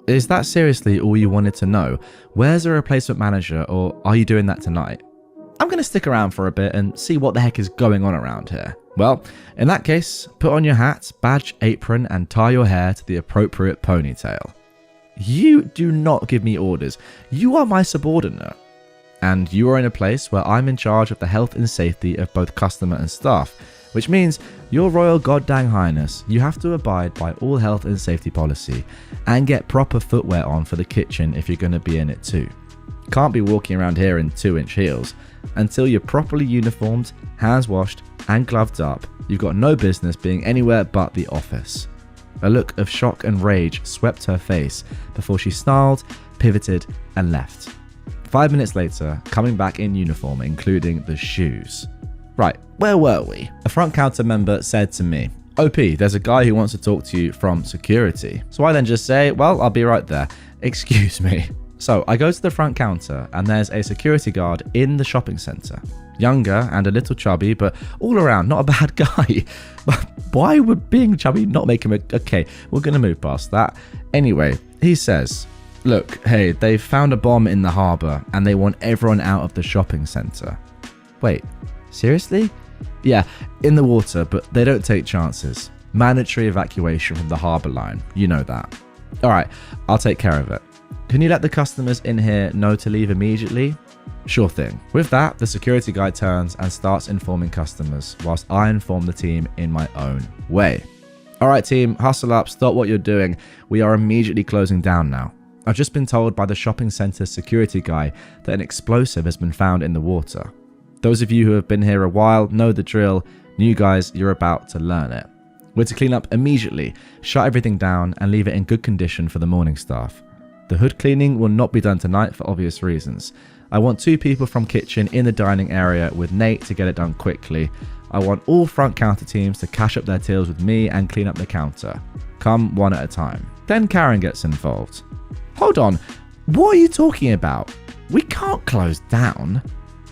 Is that seriously all you wanted to know? Where's a replacement manager, or are you doing that tonight? I'm going to stick around for a bit and see what the heck is going on around here. Well, in that case, put on your hat, badge, apron, and tie your hair to the appropriate ponytail. You do not give me orders. You are my subordinate. And you are in a place where I'm in charge of the health and safety of both customer and staff, which means, Your Royal Goddang Highness, you have to abide by all health and safety policy and get proper footwear on for the kitchen if you're going to be in it too. Can't be walking around here in 2-inch heels. Until you're properly uniformed, hands washed and gloved up, you've got no business being anywhere but the office. A look of shock and rage swept her face before she snarled, pivoted and left. 5 minutes later, coming back in uniform, including the shoes. Right, where were we? A front counter member said to me, OP, there's a guy who wants to talk to you from security. So I then just say, well, I'll be right there. Excuse me. So I go to the front counter and there's a security guard in the shopping centre. Younger and a little chubby, but all around not a bad guy. Why would being chubby not make him okay, we're going to move past that. Anyway, he says, look, hey, they've found a bomb in the harbour and they want everyone out of the shopping centre. Wait, seriously? Yeah, in the water, but they don't take chances. Mandatory evacuation from the harbour line. You know that. Alright, I'll take care of it. Can you let the customers in here know to leave immediately? Sure thing. With that, the security guy turns and starts informing customers, whilst I inform the team in my own way. Alright team, hustle up, stop what you're doing. We are immediately closing down now. I've just been told by the shopping centre security guy that an explosive has been found in the water. Those of you who have been here a while know the drill. New guys, you're about to learn it. We're to clean up immediately, shut everything down and leave it in good condition for the morning staff. The hood cleaning will not be done tonight for obvious reasons. I want 2 people from kitchen in the dining area with Nate to get it done quickly. I want all front counter teams to cash up their tills with me and clean up the counter. Come one at a time. Then Karen gets involved. Hold on, what are you talking about? We can't close down.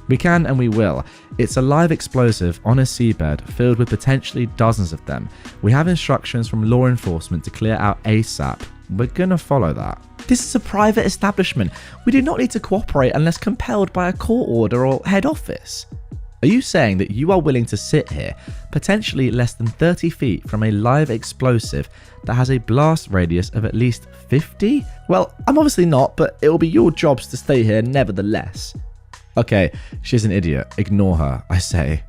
We can and we will. It's a live explosive on a seabed filled with potentially dozens of them. We have instructions from law enforcement to clear out ASAP. We're gonna follow that. This is a private establishment. We do not need to cooperate unless compelled by a court order or head office. Are you saying that you are willing to sit here, potentially less than 30 feet from a live explosive that has a blast radius of at least 50? Well, I'm obviously not, but it will be your jobs to stay here nevertheless. Okay, she's an idiot. Ignore her, I say.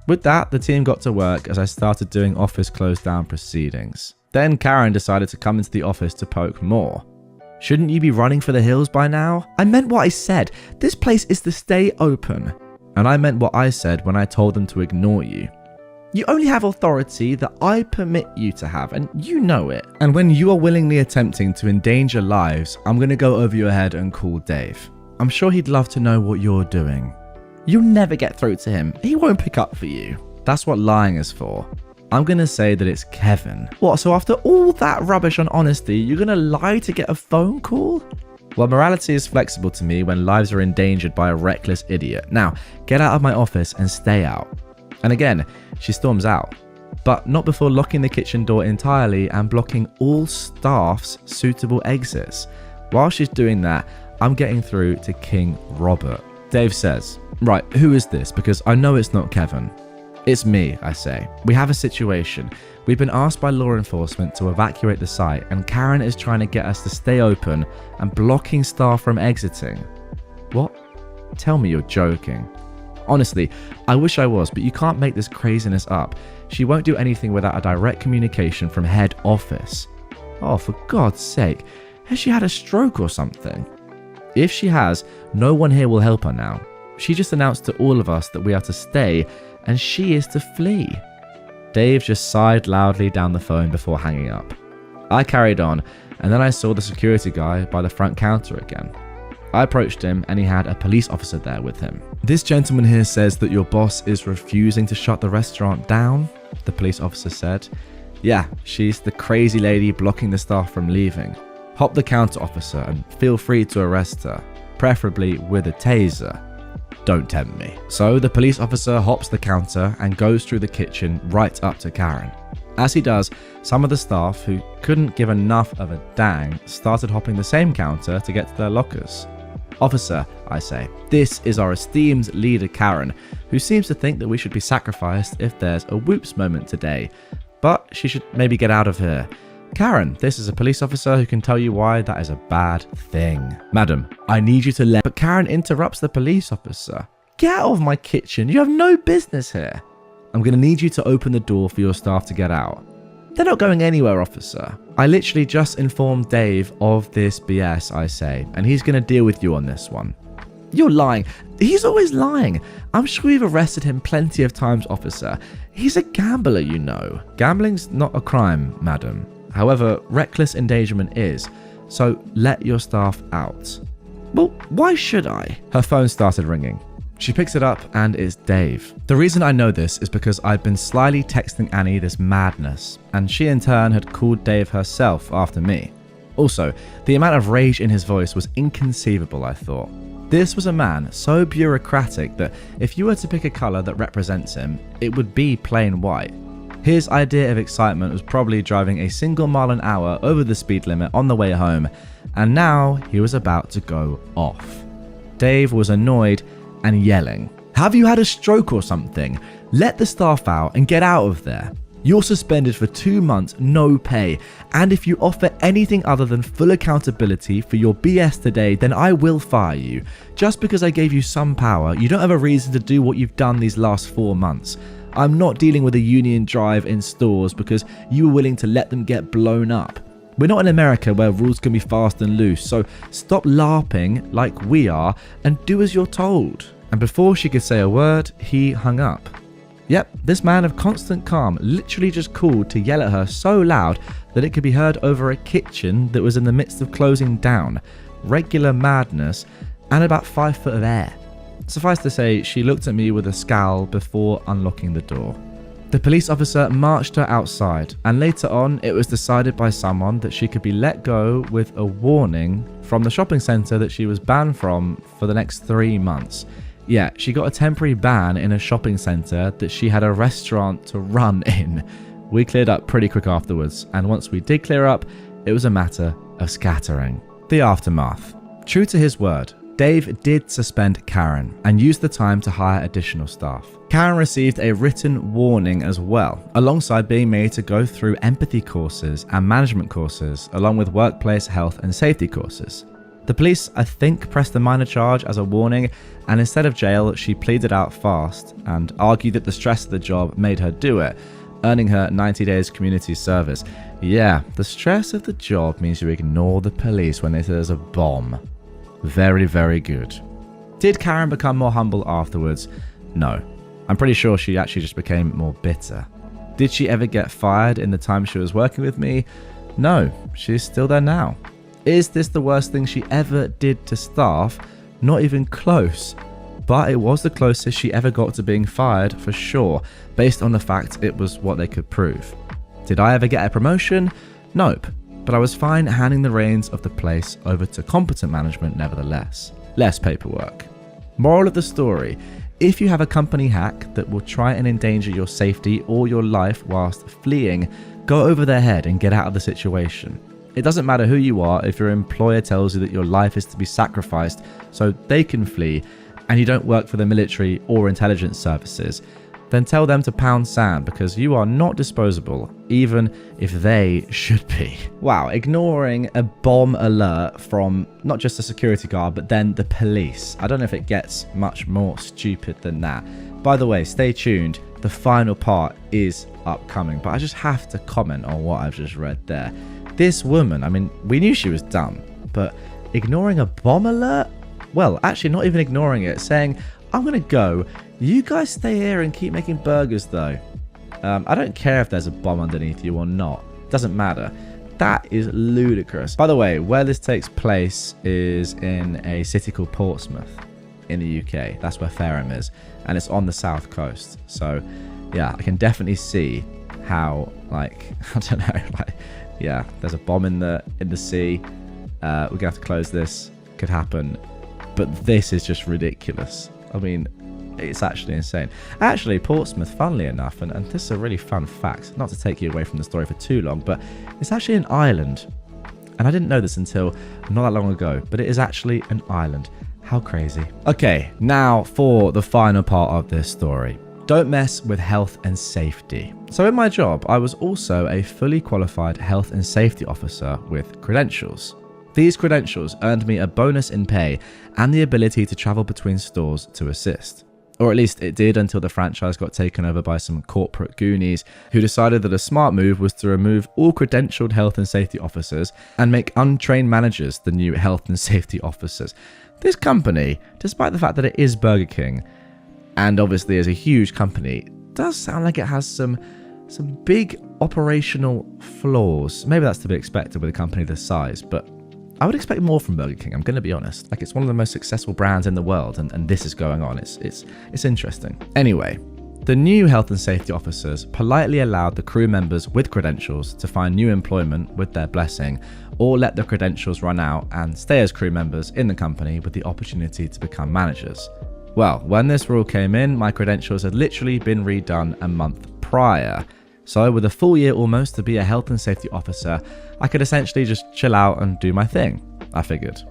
With that, the team got to work as I started doing office close down proceedings. Then Karen decided to come into the office to poke more. Shouldn't you be running for the hills by now? I meant what I said. This place is to stay open. And I meant what I said when I told them to ignore you. You only have authority that I permit you to have, and you know it. And when you are willingly attempting to endanger lives, I'm going to go over your head and call Dave. I'm sure he'd love to know what you're doing. You'll never get through to him. He won't pick up for you. That's what lying is for. I'm going to say that it's Kevin. What, so after all that rubbish on honesty, you're going to lie to get a phone call? Well, morality is flexible to me when lives are endangered by a reckless idiot. Now, get out of my office and stay out. And again, she storms out. But not before locking the kitchen door entirely and blocking all staff's suitable exits. While she's doing that, I'm getting through to King Robert. Dave says, right, who is this? Because I know it's not Kevin. It's me, I say. We have a situation. We've been asked by law enforcement to evacuate the site and Karen is trying to get us to stay open and blocking staff from exiting. What? Tell me you're joking. Honestly, I wish I was, but you can't make this craziness up. She won't do anything without a direct communication from head office. Oh, for God's sake. Has she had a stroke or something? If she has, no one here will help her now. She just announced to all of us that we are to stay and she is to flee. Dave just sighed loudly down the phone before hanging up. I carried on, and then I saw the security guy by the front counter again. I approached him and he had a police officer there with him. This gentleman here says that your boss is refusing to shut the restaurant down, the police officer said. Yeah, she's the crazy lady blocking the staff from leaving. Hop the counter, officer, and feel free to arrest her, preferably with a taser. Don't tempt me. So the police officer hops the counter and goes through the kitchen right up to Karen. As he does, some of the staff who couldn't give enough of a dang started hopping the same counter to get to their lockers. Officer, I say, this is our esteemed leader Karen, who seems to think that we should be sacrificed if there's a whoops moment today, but she should maybe get out of here. Karen, this is a police officer who can tell you why that is a bad thing. Madam, I need you to let... But Karen interrupts the police officer. Get out of my kitchen. You have no business here. I'm going to need you to open the door for your staff to get out. They're not going anywhere, officer. I literally just informed Dave of this BS, I say, and he's going to deal with you on this one. You're lying. He's always lying. I'm sure you've arrested him plenty of times, officer. He's a gambler, you know. Gambling's not a crime, madam. However, reckless endangerment is, so let your staff out. Well, why should I? Her phone started ringing. She picks it up and it's Dave. The reason I know this is because I'd been slyly texting Annie this madness, and she in turn had called Dave herself after me. Also, the amount of rage in his voice was inconceivable, I thought. This was a man so bureaucratic that if you were to pick a colour that represents him, it would be plain white. His idea of excitement was probably driving a single mile an hour over the speed limit on the way home, and now he was about to go off. Dave was annoyed and yelling, "Have you had a stroke or something? Let the staff out and get out of there. You're suspended for 2 months, no pay, and if you offer anything other than full accountability for your BS today, then I will fire you. Just because I gave you some power, you don't have a reason to do what you've done these last 4 months. I'm not dealing with a union drive in stores because you were willing to let them get blown up. We're not in America where rules can be fast and loose, so stop LARPing like we are and do as you're told." And before she could say a word, he hung up. Yep, this man of constant calm literally just called to yell at her so loud that it could be heard over a kitchen that was in the midst of closing down. Regular madness and about 5 foot of air. Suffice to say, she looked at me with a scowl before unlocking the door. The police officer marched her outside, and later on it was decided by someone that she could be let go with a warning from the shopping centre that she was banned from for the next 3 months. Yeah, she got a temporary ban in a shopping centre that she had a restaurant to run in. We cleared up pretty quick afterwards, and once we did clear up, it was a matter of scattering. The aftermath. True to his word, Dave did suspend Karen and used the time to hire additional staff. Karen received a written warning as well, alongside being made to go through empathy courses and management courses, along with workplace health and safety courses. The police, I think, pressed a minor charge as a warning, and instead of jail, she pleaded out fast and argued that the stress of the job made her do it, earning her 90 days community service. Yeah, the stress of the job means you ignore the police when they say there's a bomb. Very, very good. Did Karen become more humble afterwards? No. I'm pretty sure she actually just became more bitter. Did she ever get fired in the time she was working with me? No, she's still there now. Is this the worst thing she ever did to staff? Not even close. But it was the closest she ever got to being fired for sure, based on the fact it was what they could prove. Did I ever get a promotion? Nope. But I was fine handing the reins of the place over to competent management nevertheless. Less paperwork. Moral of the story: if you have a company hack that will try and endanger your safety or your life whilst fleeing, go over their head and get out of the situation. It doesn't matter who you are if your employer tells you that your life is to be sacrificed so they can flee and you don't work for the military or intelligence services. Then tell them to pound sand because you are not disposable, even if they should be. Wow, ignoring a bomb alert from not just a security guard, but then the police. I don't know if it gets much more stupid than that. By the way, stay tuned. The final part is upcoming, but I just have to comment on what I've just read there. This woman, I mean, we knew she was dumb, but ignoring a bomb alert? Well, actually not even ignoring it, saying, I'm going to go. You guys stay here and keep making burgers though. I don't care if there's a bomb underneath you or not. Doesn't matter. That is ludicrous. By the way, where this takes place is in a city called Portsmouth in the UK. That's where Fareham is. And it's on the south coast. So, yeah, I can definitely see how, like, I don't know, like, yeah, there's a bomb in the sea. We're going to have to close this. Could happen. But this is just ridiculous. I mean, it's actually insane. Actually, Portsmouth, funnily enough, and this is a really fun fact, not to take you away from the story for too long, but it's actually an island. And I didn't know this until not that long ago, but it is actually an island. How crazy. Okay, now for the final part of this story. Don't mess with health and safety. So in my job, I was also a fully qualified health and safety officer with credentials. These credentials earned me a bonus in pay and the ability to travel between stores to assist. Or at least it did until the franchise got taken over by some corporate goonies who decided that a smart move was to remove all credentialed health and safety officers and make untrained managers the new health and safety officers. This company, despite the fact that it is Burger King, and obviously is a huge company, does sound like it has some big operational flaws. Maybe that's to be expected with a company this size, but I would expect more from Burger King, I'm going to be honest. Like, it's one of the most successful brands in the world, and this is going on. It's interesting. Anyway, the new health and safety officers politely allowed the crew members with credentials to find new employment with their blessing, or let their credentials run out and stay as crew members in the company with the opportunity to become managers. Well, when this rule came in, my credentials had literally been redone a month prior. So with a full year almost to be a health and safety officer, I could essentially just chill out and do my thing, I figured.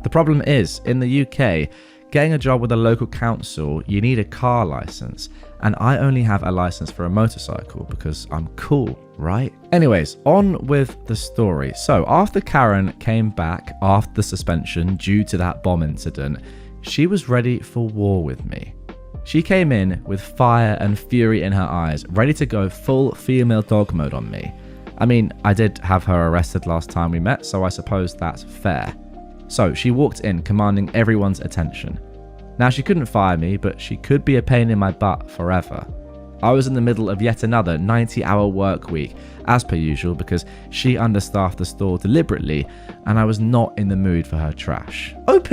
The problem is, in the UK, getting a job with a local council, you need a car license, and I only have a license for a motorcycle because I'm cool, right? Anyways, on with the story. So after Karen came back after the suspension due to that bomb incident, she was ready for war with me. She came in with fire and fury in her eyes, ready to go full female dog mode on me. I mean, I did have her arrested last time we met, so I suppose that's fair. So she walked in, commanding everyone's attention. Now, she couldn't fire me, but she could be a pain in my butt forever. I was in the middle of yet another 90-hour work week, as per usual, because she understaffed the store deliberately, and I was not in the mood for her trash. OP,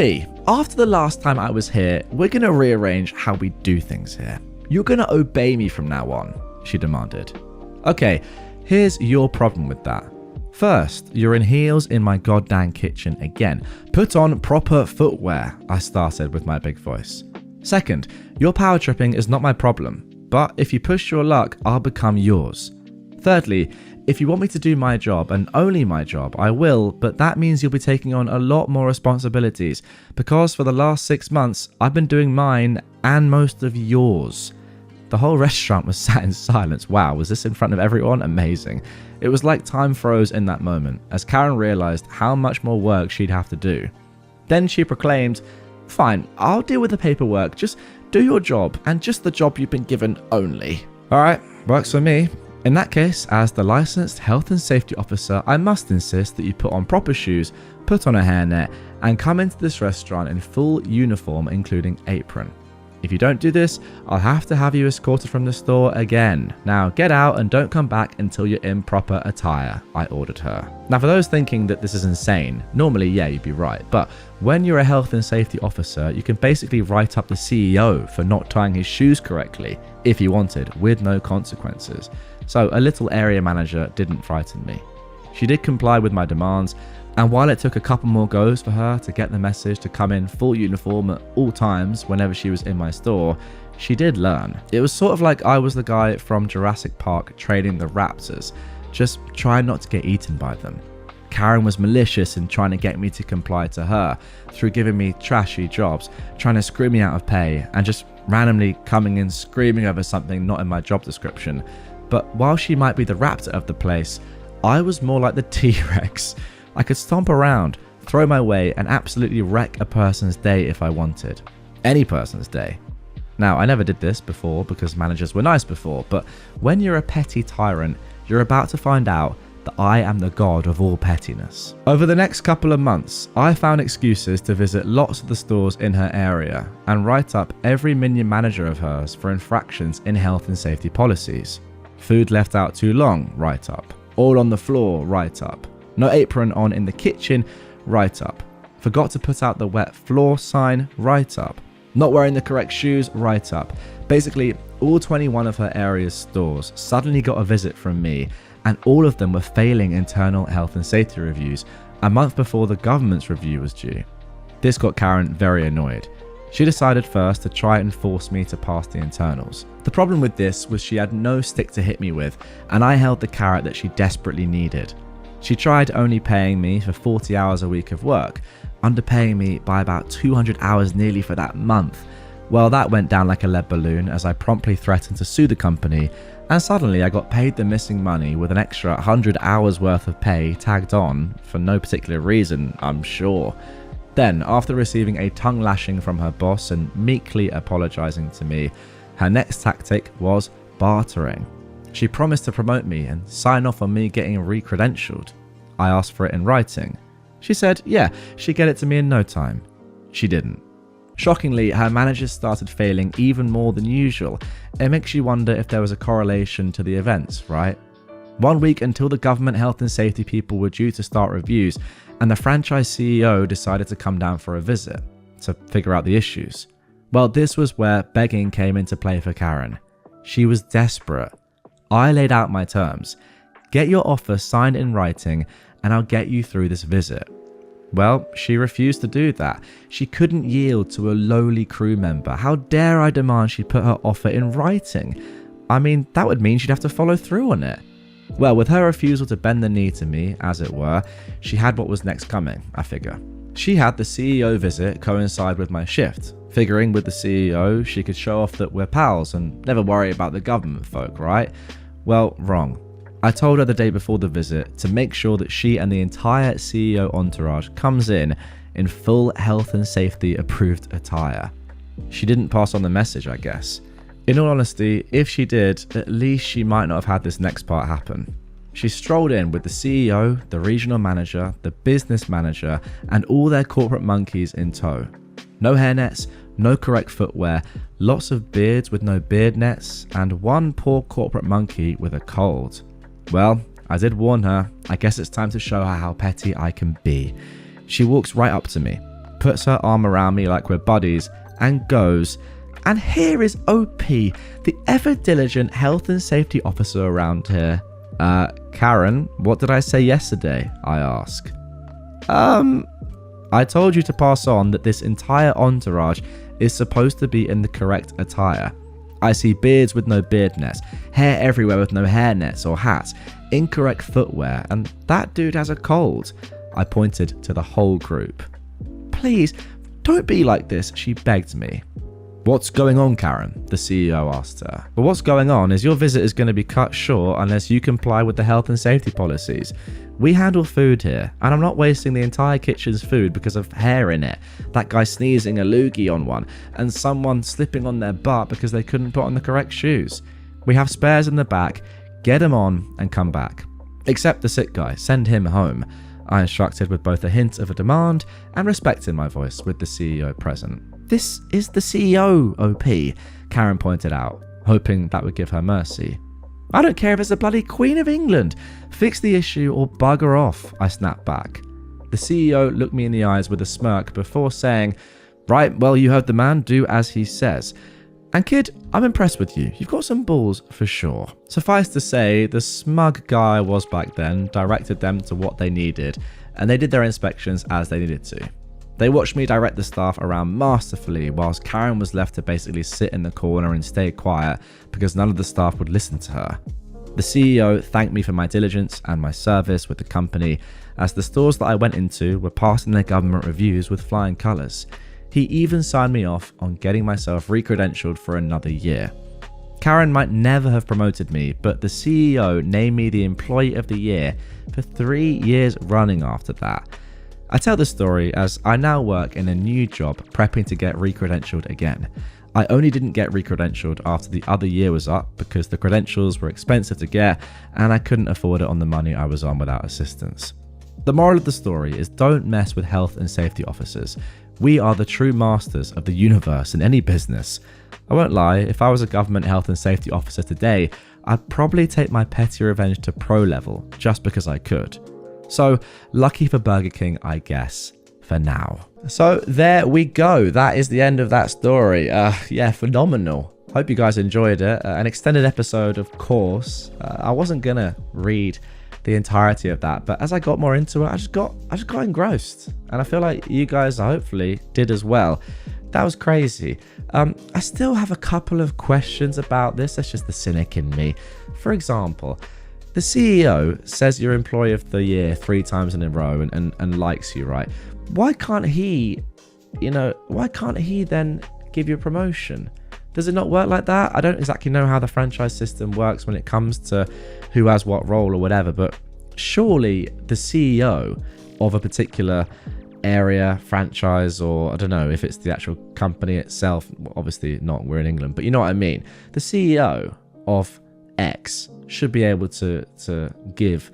after the last time I was here, we're going to rearrange how we do things here. You're going to obey me from now on, she demanded. Okay, here's your problem with that. First, you're in heels in my goddamn kitchen again. Put on proper footwear, I started with my big voice. Second, your power tripping is not my problem, but if you push your luck, I'll become yours. Thirdly, if you want me to do my job and only my job, I will, but that means you'll be taking on a lot more responsibilities because for the last 6 months, I've been doing mine and most of yours. The whole restaurant was sat in silence. Wow, was this in front of everyone? Amazing. It was like time froze in that moment as Karen realized how much more work she'd have to do. Then she proclaimed, "Fine, I'll deal with the paperwork. Just do your job and just the job you've been given only." Alright, works for me. In that case, as the licensed health and safety officer, I must insist that you put on proper shoes, put on a hairnet, and come into this restaurant in full uniform, including apron. If you don't do this, I'll have to have you escorted from the store again. Now get out and don't come back until you're in proper attire, I ordered her. Now for those thinking that this is insane, normally yeah, you'd be right, but when you're a health and safety officer, you can basically write up the CEO for not tying his shoes correctly, if you wanted, with no consequences. So a little area manager didn't frighten me. She did comply with my demands, and while it took a couple more goes for her to get the message to come in full uniform at all times whenever she was in my store, she did learn. It was sort of like I was the guy from Jurassic Park training the raptors, just trying not to get eaten by them. Karen was malicious in trying to get me to comply to her through giving me trashy jobs, trying to screw me out of pay, and just randomly coming in screaming over something not in my job description. But while she might be the raptor of the place, I was more like the T-Rex. I could stomp around, throw my way, and absolutely wreck a person's day if I wanted. Any person's day. Now, I never did this before because managers were nice before, but when you're a petty tyrant, you're about to find out that I am the god of all pettiness. Over the next couple of months, I found excuses to visit lots of the stores in her area and write up every minion manager of hers for infractions in health and safety policies. Food left out too long, write up. All on the floor, write up. No apron on in the kitchen, write up. Forgot to put out the wet floor sign, write up. Not wearing the correct shoes, write up. Basically, all 21 of her area's stores suddenly got a visit from me, and all of them were failing internal health and safety reviews a month before the government's review was due. This got Karen very annoyed. She decided first to try and force me to pass the internals. The problem with this was she had no stick to hit me with, and I held the carrot that she desperately needed. She tried only paying me for 40 hours a week of work, underpaying me by about 200 hours nearly for that month. Well, that went down like a lead balloon as I promptly threatened to sue the company, and suddenly I got paid the missing money with an extra 100 hours worth of pay tagged on for no particular reason, I'm sure. Then, after receiving a tongue lashing from her boss and meekly apologising to me, her next tactic was bartering. She promised to promote me and sign off on me getting re-credentialed. I asked for it in writing. She said, yeah, she'd get it to me in no time. She didn't. Shockingly, her managers started failing even more than usual. It makes you wonder if there was a correlation to the events, right? 1 week until the government health and safety people were due to start reviews, and the franchise CEO decided to come down for a visit to figure out the issues. Well, this was where begging came into play for Karen. She was desperate. I laid out my terms. Get your offer signed in writing and I'll get you through this visit. Well, she refused to do that. She couldn't yield to a lowly crew member. How dare I demand she put her offer in writing? I mean, that would mean she'd have to follow through on it. Well, with her refusal to bend the knee to me, as it were, she had what was next coming, I figure. She had the CEO visit coincide with my shift, figuring with the CEO she could show off that we're pals and never worry about the government folk, right? Well, wrong. I told her the day before the visit to make sure that she and the entire CEO entourage comes in full health and safety approved attire. She didn't pass on the message, I guess. In all honesty, if she did, at least she might not have had this next part happen. She strolled in with the CEO, the regional manager, the business manager, and all their corporate monkeys in tow. No hairnets, no correct footwear, lots of beards with no beard nets, and one poor corporate monkey with a cold. Well, I did warn her. I guess it's time to show her how petty I can be. She walks right up to me, puts her arm around me like we're buddies, and goes, "And here is OP, the ever-diligent health and safety officer around here." Karen, what did I say yesterday? I ask. I told you to pass on that this entire entourage is supposed to be in the correct attire. I see beards with no beard nets, hair everywhere with no hair nets or hats, incorrect footwear, and that dude has a cold. I pointed to the whole group. "Please, don't be like this," she begged me. "What's going on, Karen?" the CEO asked her. "Well, what's going on is your visit is going to be cut short unless you comply with the health and safety policies. We handle food here, and I'm not wasting the entire kitchen's food because of hair in it, that guy sneezing a loogie on one, and someone slipping on their butt because they couldn't put on the correct shoes. We have spares in the back. Get them on and come back. Except the sick guy, send him home," I instructed with both a hint of a demand and respect in my voice with the CEO present. "This is the CEO, OP," Karen pointed out, hoping that would give her mercy. "I don't care if it's the bloody Queen of England. Fix the issue or bugger off," I snapped back. The CEO looked me in the eyes with a smirk before saying, "Right, well, you heard the man, do as he says. And kid, I'm impressed with you. You've got some balls for sure." Suffice to say, the smug guy I was back then directed them to what they needed, and they did their inspections as they needed to. They watched me direct the staff around masterfully, whilst Karen was left to basically sit in the corner and stay quiet because none of the staff would listen to her. The CEO thanked me for my diligence and my service with the company, as the stores that I went into were passing their government reviews with flying colours. He even signed me off on getting myself re-credentialed for another year. Karen might never have promoted me, but the CEO named me the Employee of the Year for 3 years running after that. I tell this story as I now work in a new job prepping to get re-credentialed again. I only didn't get re-credentialed after the other year was up because the credentials were expensive to get and I couldn't afford it on the money I was on without assistance. The moral of the story is don't mess with health and safety officers. We are the true masters of the universe in any business. I won't lie, if I was a government health and safety officer today, I'd probably take my petty revenge to pro level just because I could. So lucky for Burger King, I guess, for now. So there we go. That is the end of that story. Yeah, phenomenal. Hope you guys enjoyed it. An extended episode, of course. I wasn't gonna read the entirety of that, but as I got more into it, I just got engrossed, and I feel like you guys hopefully did as well. That was crazy. I still have a couple of questions about this. That's just the cynic in me. For example, the CEO says you're Employee of the Year 3 times in a row and likes you, right? Why can't he then give you a promotion? Does it not work like that? I don't exactly know how the franchise system works when it comes to who has what role or whatever, but surely the CEO of a particular area, franchise, or I don't know if it's the actual company itself, obviously not, we're in England, but you know what I mean. The CEO of X should be able to give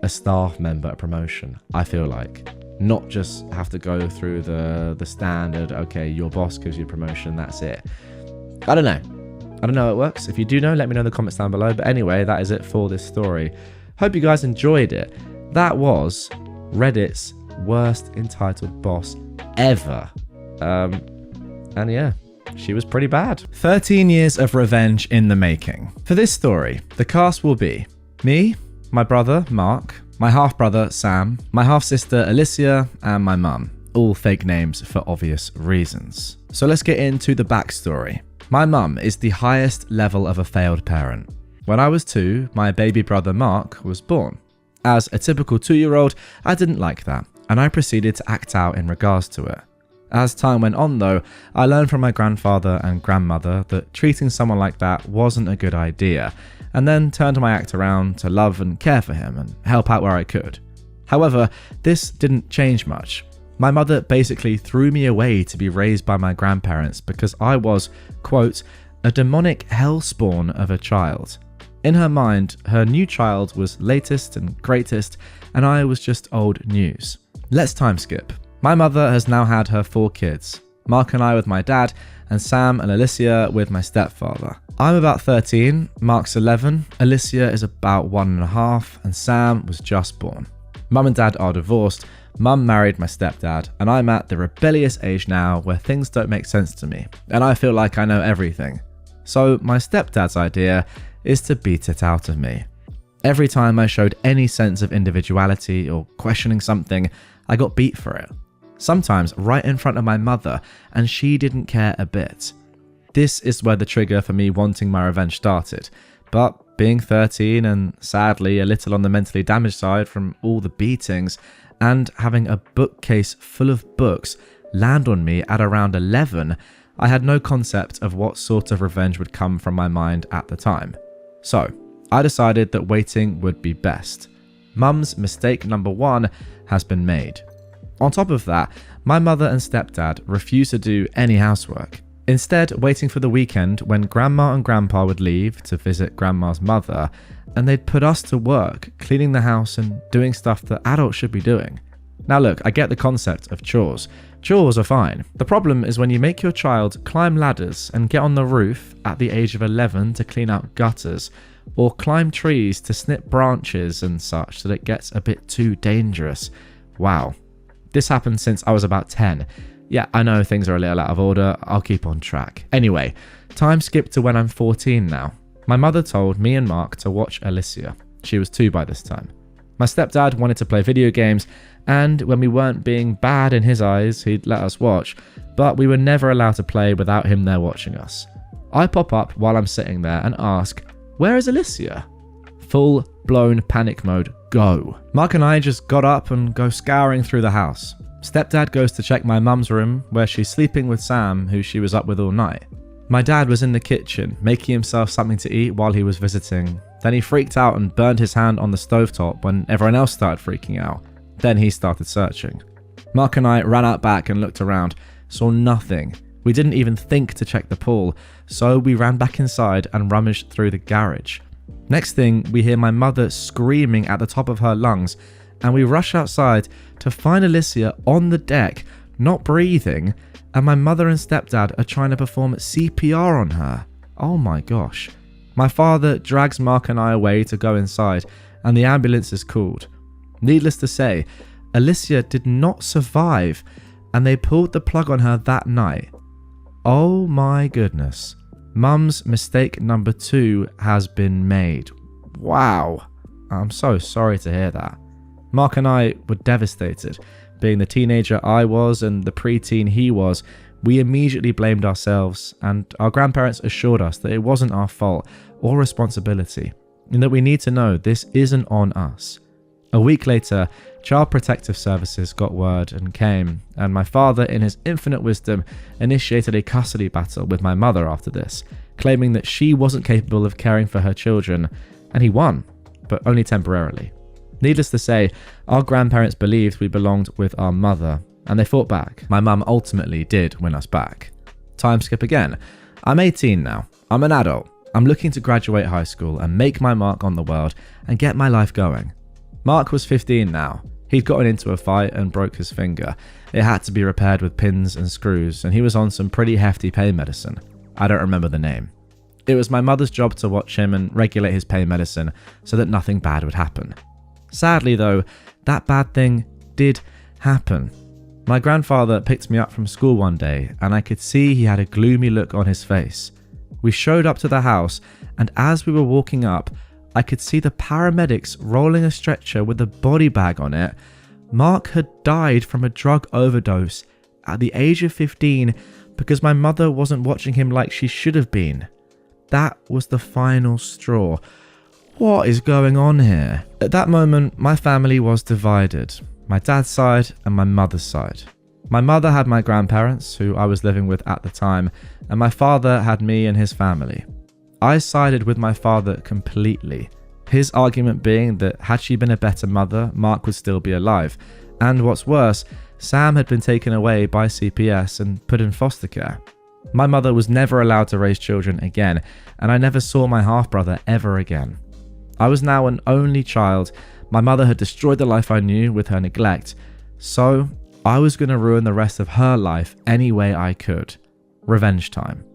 a staff member a promotion, I feel like. Not just have to go through the standard, okay, your boss gives you a promotion, that's it. I don't know how it works. If you do know, let me know in the comments down below. But anyway, that is it for this story. Hope you guys enjoyed it. That was Reddit's worst entitled boss ever. And yeah, she was pretty bad. 13 years of revenge in the making. For this story, the cast will be me, my brother, Mark, my half-brother, Sam, my half-sister, Alicia, and my mum. All fake names for obvious reasons. So let's get into the backstory. My mum is the highest level of a failed parent. When I was 2, my baby brother Mark was born. As a typical 2-year-old, I didn't like that, and I proceeded to act out in regards to it. As time went on though, I learned from my grandfather and grandmother that treating someone like that wasn't a good idea, and then turned my act around to love and care for him and help out where I could. However, this didn't change much. My mother basically threw me away to be raised by my grandparents because I was, quote, a demonic hellspawn of a child. In her mind, her new child was latest and greatest, and I was just old news. Let's time skip. My mother has now had her 4 kids. Mark and I with my dad, and Sam and Alicia with my stepfather. I'm about 13, Mark's 11, Alicia is about 1.5, and Sam was just born. Mum and dad are divorced, Mum married my stepdad, and I'm at the rebellious age now where things don't make sense to me, and I feel like I know everything. So my stepdad's idea is to beat it out of me. Every time I showed any sense of individuality or questioning something, I got beat for it. Sometimes right in front of my mother, and she didn't care a bit. This is where the trigger for me wanting my revenge started, but being 13 and sadly a little on the mentally damaged side from all the beatings, and having a bookcase full of books land on me at around 11, I had no concept of what sort of revenge would come from my mind at the time. So I decided that waiting would be best. Mum's mistake number 1 has been made. On top of that, my mother and stepdad refused to do any housework. Instead, waiting for the weekend when grandma and grandpa would leave to visit grandma's mother, and they'd put us to work cleaning the house and doing stuff that adults should be doing. Now look, I get the concept of chores. Chores are fine. The problem is when you make your child climb ladders and get on the roof at the age of 11 to clean out gutters, or climb trees to snip branches and such that it gets a bit too dangerous. Wow. This happened since I was about 10. Yeah, I know things are a little out of order, I'll keep on track. Anyway, time skip to when I'm 14 now. My mother told me and Mark to watch Alicia. She was 2 by this time. My stepdad wanted to play video games, and when we weren't being bad in his eyes, he'd let us watch, but we were never allowed to play without him there watching us. I pop up while I'm sitting there and ask, "Where is Alicia?" Full-blown panic mode, go. Mark and I just got up and go scouring through the house. Stepdad goes to check my mum's room, where she's sleeping with Sam, who she was up with all night. My dad was in the kitchen, making himself something to eat while he was visiting. Then he freaked out and burned his hand on the stovetop when everyone else started freaking out. Then he started searching. Mark and I ran out back and looked around, saw nothing, We didn't even think to check the pool, so we ran back inside and rummaged through the garage. Next thing, we hear my mother screaming at the top of her lungs, and we rush outside to find Alicia on the deck, not breathing, and my mother and stepdad are trying to perform CPR on her. Oh my gosh. My father drags Mark and I away to go inside, and the ambulance is called. Needless to say, Alicia did not survive, and they pulled the plug on her that night. Oh my goodness. Mum's mistake number 2 has been made. Wow. I'm so sorry to hear that. Mark and I were devastated. Being the teenager I was and the preteen he was, we immediately blamed ourselves, and our grandparents assured us that it wasn't our fault or responsibility, and that we need to know this isn't on us. A week later, Child Protective Services got word and came, and my father, in his infinite wisdom, initiated a custody battle with my mother after this, claiming that she wasn't capable of caring for her children, and he won, but only temporarily. Needless to say, our grandparents believed we belonged with our mother, and they fought back. My mum ultimately did win us back. Time skip again. I'm 18 now. I'm an adult. I'm looking to graduate high school and make my mark on the world and get my life going. Mark was 15 now. He'd gotten into a fight and broke his finger. It had to be repaired with pins and screws, and he was on some pretty hefty pain medicine. I don't remember the name. It was my mother's job to watch him and regulate his pain medicine so that nothing bad would happen. Sadly though, that bad thing did happen. My grandfather picked me up from school one day, and I could see he had a gloomy look on his face. We showed up to the house, and as we were walking up, I could see the paramedics rolling a stretcher with a body bag on it. Mark had died from a drug overdose at the age of 15 because my mother wasn't watching him like she should have been. That was the final straw. What is going on here? At that moment, my family was divided. My dad's side and my mother's side. My mother had my grandparents, who I was living with at the time, and my father had me and his family. I sided with my father completely, his argument being that had she been a better mother, Mark would still be alive, and what's worse, Sam had been taken away by CPS and put in foster care. My mother was never allowed to raise children again, and I never saw my half-brother ever again. I was now an only child. My mother had destroyed the life I knew with her neglect, so I was going to ruin the rest of her life any way I could. Revenge time.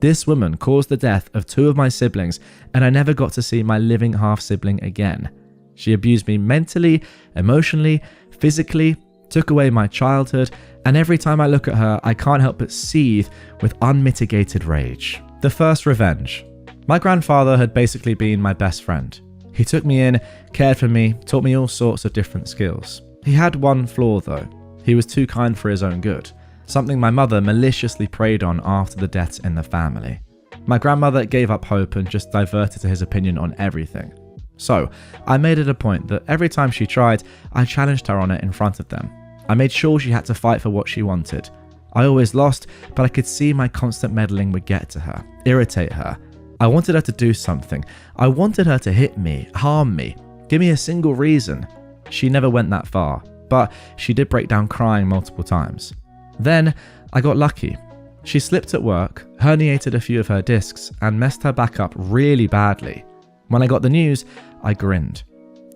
This woman caused the death of 2 of my siblings, and I never got to see my living half-sibling again. She abused me mentally, emotionally, physically, took away my childhood, and every time I look at her, I can't help but seethe with unmitigated rage. The first revenge. My grandfather had basically been my best friend. He took me in, cared for me, taught me all sorts of different skills. He had one flaw though. He was too kind for his own good. Something my mother maliciously preyed on after the deaths in the family. My grandmother gave up hope and just diverted to his opinion on everything. So, I made it a point that every time she tried, I challenged her on it in front of them. I made sure she had to fight for what she wanted. I always lost, but I could see my constant meddling would get to her, irritate her. I wanted her to do something. I wanted her to hit me, harm me, give me a single reason. She never went that far, but she did break down crying multiple times. Then, I got lucky. She slipped at work, herniated a few of her discs, and messed her back up really badly. When I got the news, I grinned.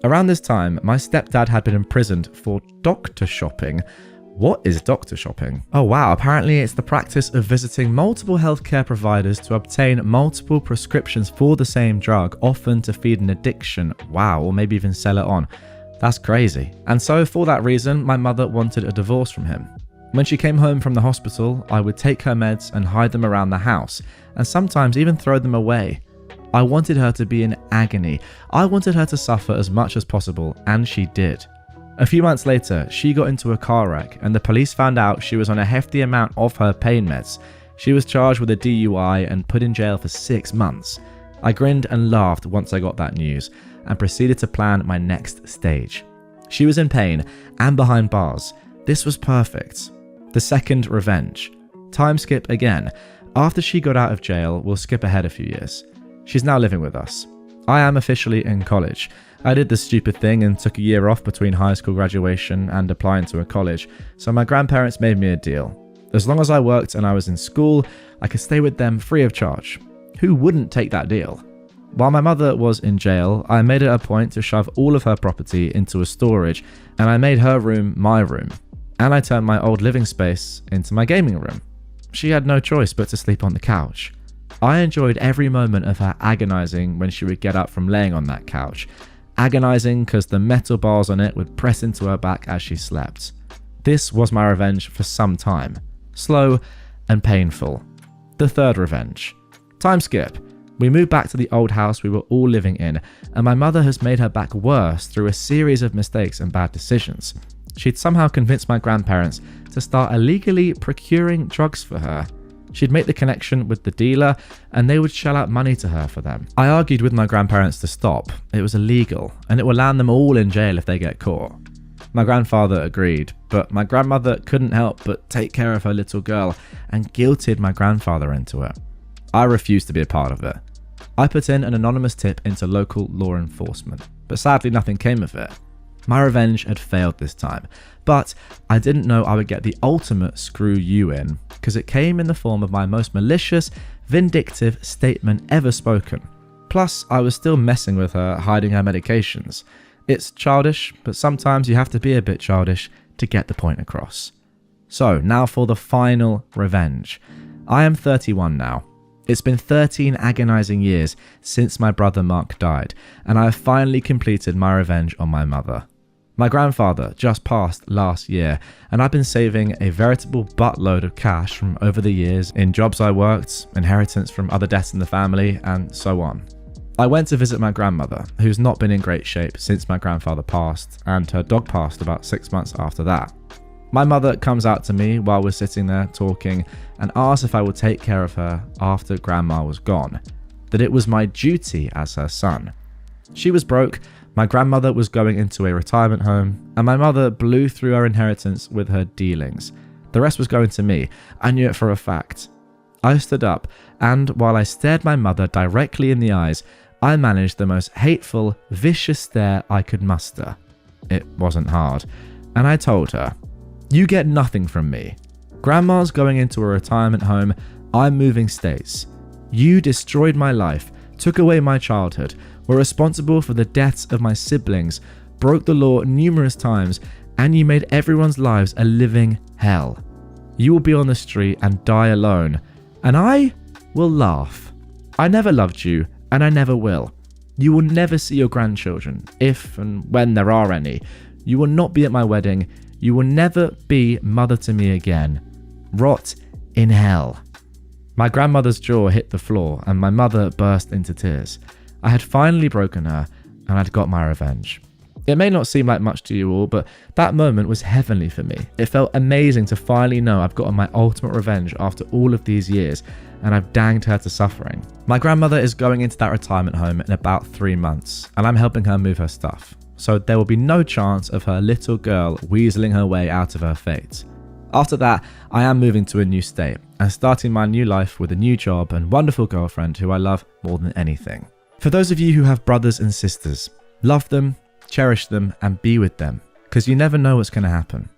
Around this time, my stepdad had been imprisoned for doctor shopping. What is doctor shopping? Oh wow, apparently it's the practice of visiting multiple healthcare providers to obtain multiple prescriptions for the same drug, often to feed an addiction. Wow, or maybe even sell it on. That's crazy. And so for that reason, my mother wanted a divorce from him. When she came home from the hospital, I would take her meds and hide them around the house, and sometimes even throw them away. I wanted her to be in agony. I wanted her to suffer as much as possible, and she did. A few months later, she got into a car wreck, and the police found out she was on a hefty amount of her pain meds. She was charged with a DUI and put in jail for 6 months. I grinned and laughed once I got that news, and proceeded to plan my next stage. She was in pain and behind bars. This was perfect. The second revenge. Time skip again. After she got out of jail, we'll skip ahead a few years. She's now living with us. I am officially in college. I did the stupid thing and took a year off between high school graduation and applying to a college, so my grandparents made me a deal. As long as I worked and I was in school, I could stay with them free of charge. Who wouldn't take that deal? While my mother was in jail, I made it a point to shove all of her property into a storage, and I made her room my room. And I turned my old living space into my gaming room. She had no choice but to sleep on the couch. I enjoyed every moment of her agonizing when she would get up from laying on that couch. Agonizing because the metal bars on it would press into her back as she slept. This was my revenge for some time. Slow and painful. The third revenge. Time skip. We moved back to the old house we were all living in, and my mother has made her back worse through a series of mistakes and bad decisions. She'd somehow convinced my grandparents to start illegally procuring drugs for her. She'd make the connection with the dealer, and they would shell out money to her for them. I argued with my grandparents to stop. It was illegal, and it will land them all in jail if they get caught. My grandfather agreed, but my grandmother couldn't help but take care of her little girl and guilted my grandfather into it. I refused to be a part of it. I put in an anonymous tip into local law enforcement, but sadly nothing came of it. My revenge had failed this time, but I didn't know I would get the ultimate screw you in, because it came in the form of my most malicious, vindictive statement ever spoken. Plus, I was still messing with her, hiding her medications. It's childish, but sometimes you have to be a bit childish to get the point across. So, now for the final revenge. I am 31 now. It's been 13 agonizing years since my brother Mark died, and I have finally completed my revenge on my mother. My grandfather just passed last year, and I've been saving a veritable buttload of cash from over the years in jobs I worked, inheritance from other deaths in the family, and so on. I went to visit my grandmother, who's not been in great shape since my grandfather passed, and her dog passed about 6 months after that. My mother comes out to me while we're sitting there talking and asks if I would take care of her after grandma was gone, that it was my duty as her son. She was broke, my grandmother was going into a retirement home, and my mother blew through her inheritance with her dealings. The rest was going to me. I knew it for a fact. I stood up, and while I stared my mother directly in the eyes, I managed the most hateful, vicious stare I could muster. It wasn't hard, and I told her, "You get nothing from me. Grandma's going into a retirement home, I'm moving states. You destroyed my life, took away my childhood, were responsible for the deaths of my siblings, broke the law numerous times, and you made everyone's lives a living hell. You will be on the street and die alone, and I will laugh. I never loved you, and I never will. You will never see your grandchildren, if and when there are any. You will not be at my wedding. You will never be mother to me again. Rot in hell." My grandmother's jaw hit the floor, and my mother burst into tears. I had finally broken her, and I'd got my revenge. It may not seem like much to you all, but that moment was heavenly for me. It felt amazing to finally know I've gotten my ultimate revenge after all of these years, and I've danged her to suffering. My grandmother is going into that retirement home in about 3 months, and I'm helping her move her stuff. So there will be no chance of her little girl weaseling her way out of her fate. After that, I am moving to a new state and starting my new life with a new job and wonderful girlfriend who I love more than anything. For those of you who have brothers and sisters, love them, cherish them, and be with them, because you never know what's going to happen.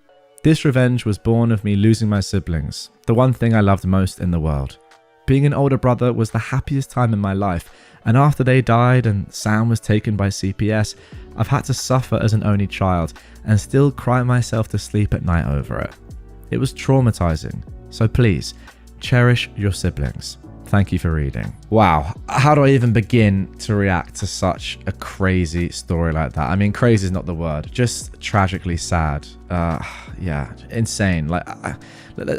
This revenge was born of me losing my siblings, the one thing I loved most in the world. Being an older brother was the happiest time in my life, and after they died and Sam was taken by CPS, I've had to suffer as an only child and still cry myself to sleep at night over it. It was traumatizing, so please, cherish your siblings. Thank you for reading. Wow, how do I even begin to react to such a crazy story like that? I mean, crazy is not the word, just tragically sad. Yeah, insane. Like,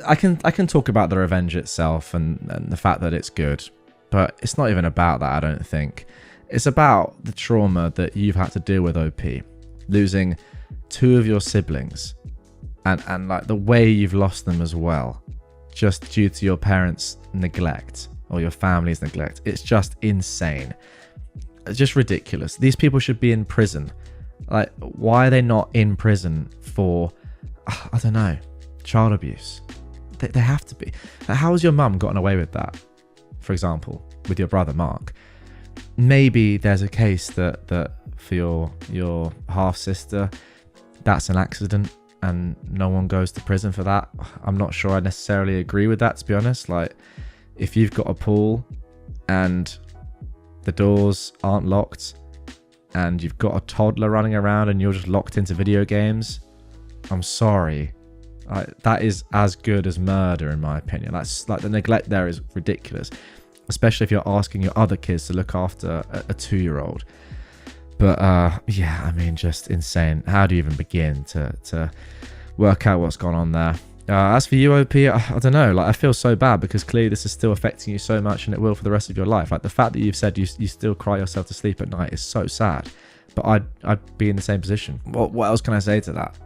I can talk about the revenge itself and the fact that it's good, but it's not even about that, I don't think. It's about the trauma that you've had to deal with, OP. Losing 2 of your siblings and like the way you've lost them as well, just due to your parents' neglect or your family's neglect. It's just insane. It's just ridiculous. These people should be in prison. Like, why are they not in prison for, I don't know, child abuse? They have to be. Like, how has your mum gotten away with that, for example, with your brother Mark? Maybe there's a case that for your half sister, that's an accident and no one goes to prison for that. I'm not sure I necessarily agree with that, to be honest. Like, if you've got a pool and the doors aren't locked and you've got a toddler running around and you're just locked into video games, I'm sorry. That is as good as murder, in my opinion. That's like, the neglect there is ridiculous, especially if you're asking your other kids to look after a 2-year-old. But yeah, I mean, just insane. How do you even begin to work out what's gone on there? As for you, OP, I don't know. Like, I feel so bad because clearly this is still affecting you so much, and it will for the rest of your life. Like, the fact that you've said you still cry yourself to sleep at night is so sad. But I'd be in the same position. What else can I say to that?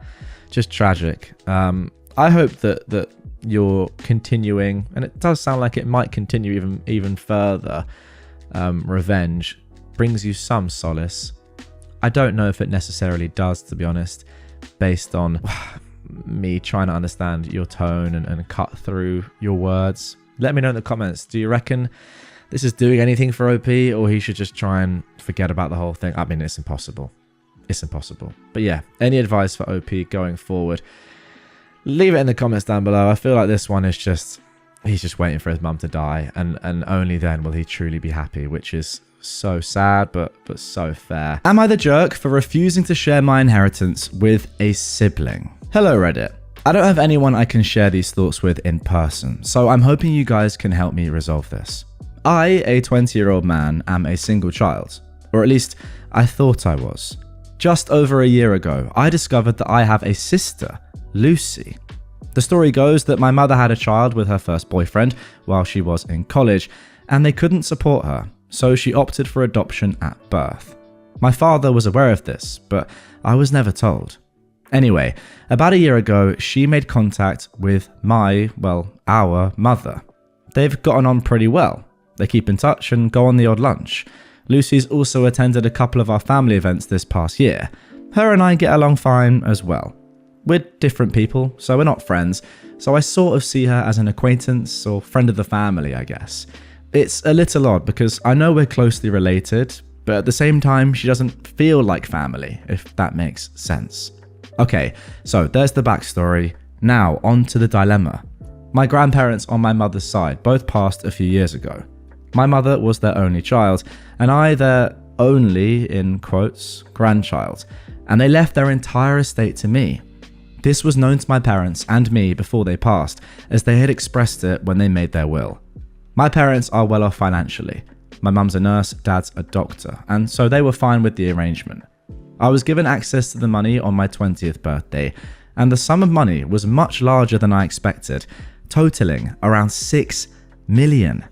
Just tragic. I hope that you're continuing, and it does sound like it might continue even further. Revenge brings you some solace. I don't know if it necessarily does, to be honest, based on me trying to understand your tone and cut through your words. Let me know in the comments. Do you reckon this is doing anything for OP, or he should just try and forget about the whole thing? I mean, it's impossible. It's impossible. But yeah, any advice for OP going forward? Leave it in the comments down below. I feel like this one is he's just waiting for his mum to die, and only then will he truly be happy, which is so sad, but so fair. Am I the jerk for refusing to share my inheritance with a sibling? Hello, Reddit. I don't have anyone I can share these thoughts with in person, so I'm hoping you guys can help me resolve this. I, a 20-year-old man, am a single child, or at least I thought I was. Just over a year ago, I discovered that I have a sister, Lucy. The story goes that my mother had a child with her first boyfriend while she was in college, and they couldn't support her, so she opted for adoption at birth. My father was aware of this, but I was never told. Anyway, about a year ago, she made contact with our mother. They've gotten on pretty well. They keep in touch and go on the odd lunch. Lucy's also attended a couple of our family events this past year. Her and I get along fine as well. We're different people, so we're not friends, so I sort of see her as an acquaintance or friend of the family, I guess. It's a little odd because I know we're closely related, but at the same time, she doesn't feel like family, if that makes sense. Okay, so there's the backstory. Now, on to the dilemma. My grandparents on my mother's side both passed a few years ago. My mother was their only child, and I their only, in quotes, grandchild, and they left their entire estate to me. This was known to my parents and me before they passed, as they had expressed it when they made their will. My parents are well off financially. My mum's a nurse, dad's a doctor, and so they were fine with the arrangement. I was given access to the money on my 20th birthday, and the sum of money was much larger than I expected, totaling around 6 million.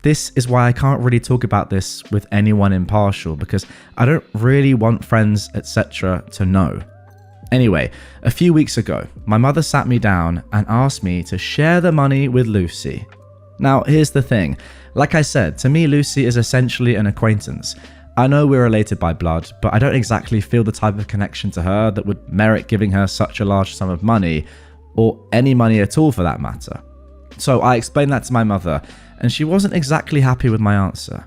This is why I can't really talk about this with anyone impartial, because I don't really want friends, etc. to know. Anyway, a few weeks ago, my mother sat me down and asked me to share the money with Lucy. Now, here's the thing. Like I said, to me, Lucy is essentially an acquaintance. I know we're related by blood, but I don't exactly feel the type of connection to her that would merit giving her such a large sum of money, or any money at all for that matter. So I explained that to my mother, and she wasn't exactly happy with my answer.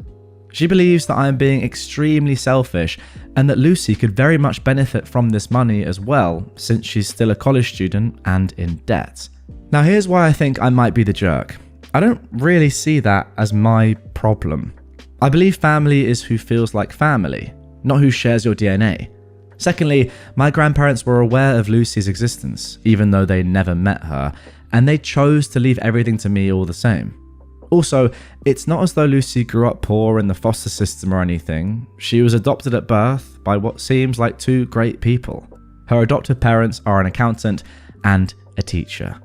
She believes that I am being extremely selfish, and that Lucy could very much benefit from this money as well, since she's still a college student and in debt. Now, here's why I think I might be the jerk. I don't really see that as my problem. I believe family is who feels like family, not who shares your DNA. Secondly, my grandparents were aware of Lucy's existence, even though they never met her, and they chose to leave everything to me all the same. Also, it's not as though Lucy grew up poor in the foster system or anything. She was adopted at birth by what seems like two great people. Her adoptive parents are an accountant and a teacher.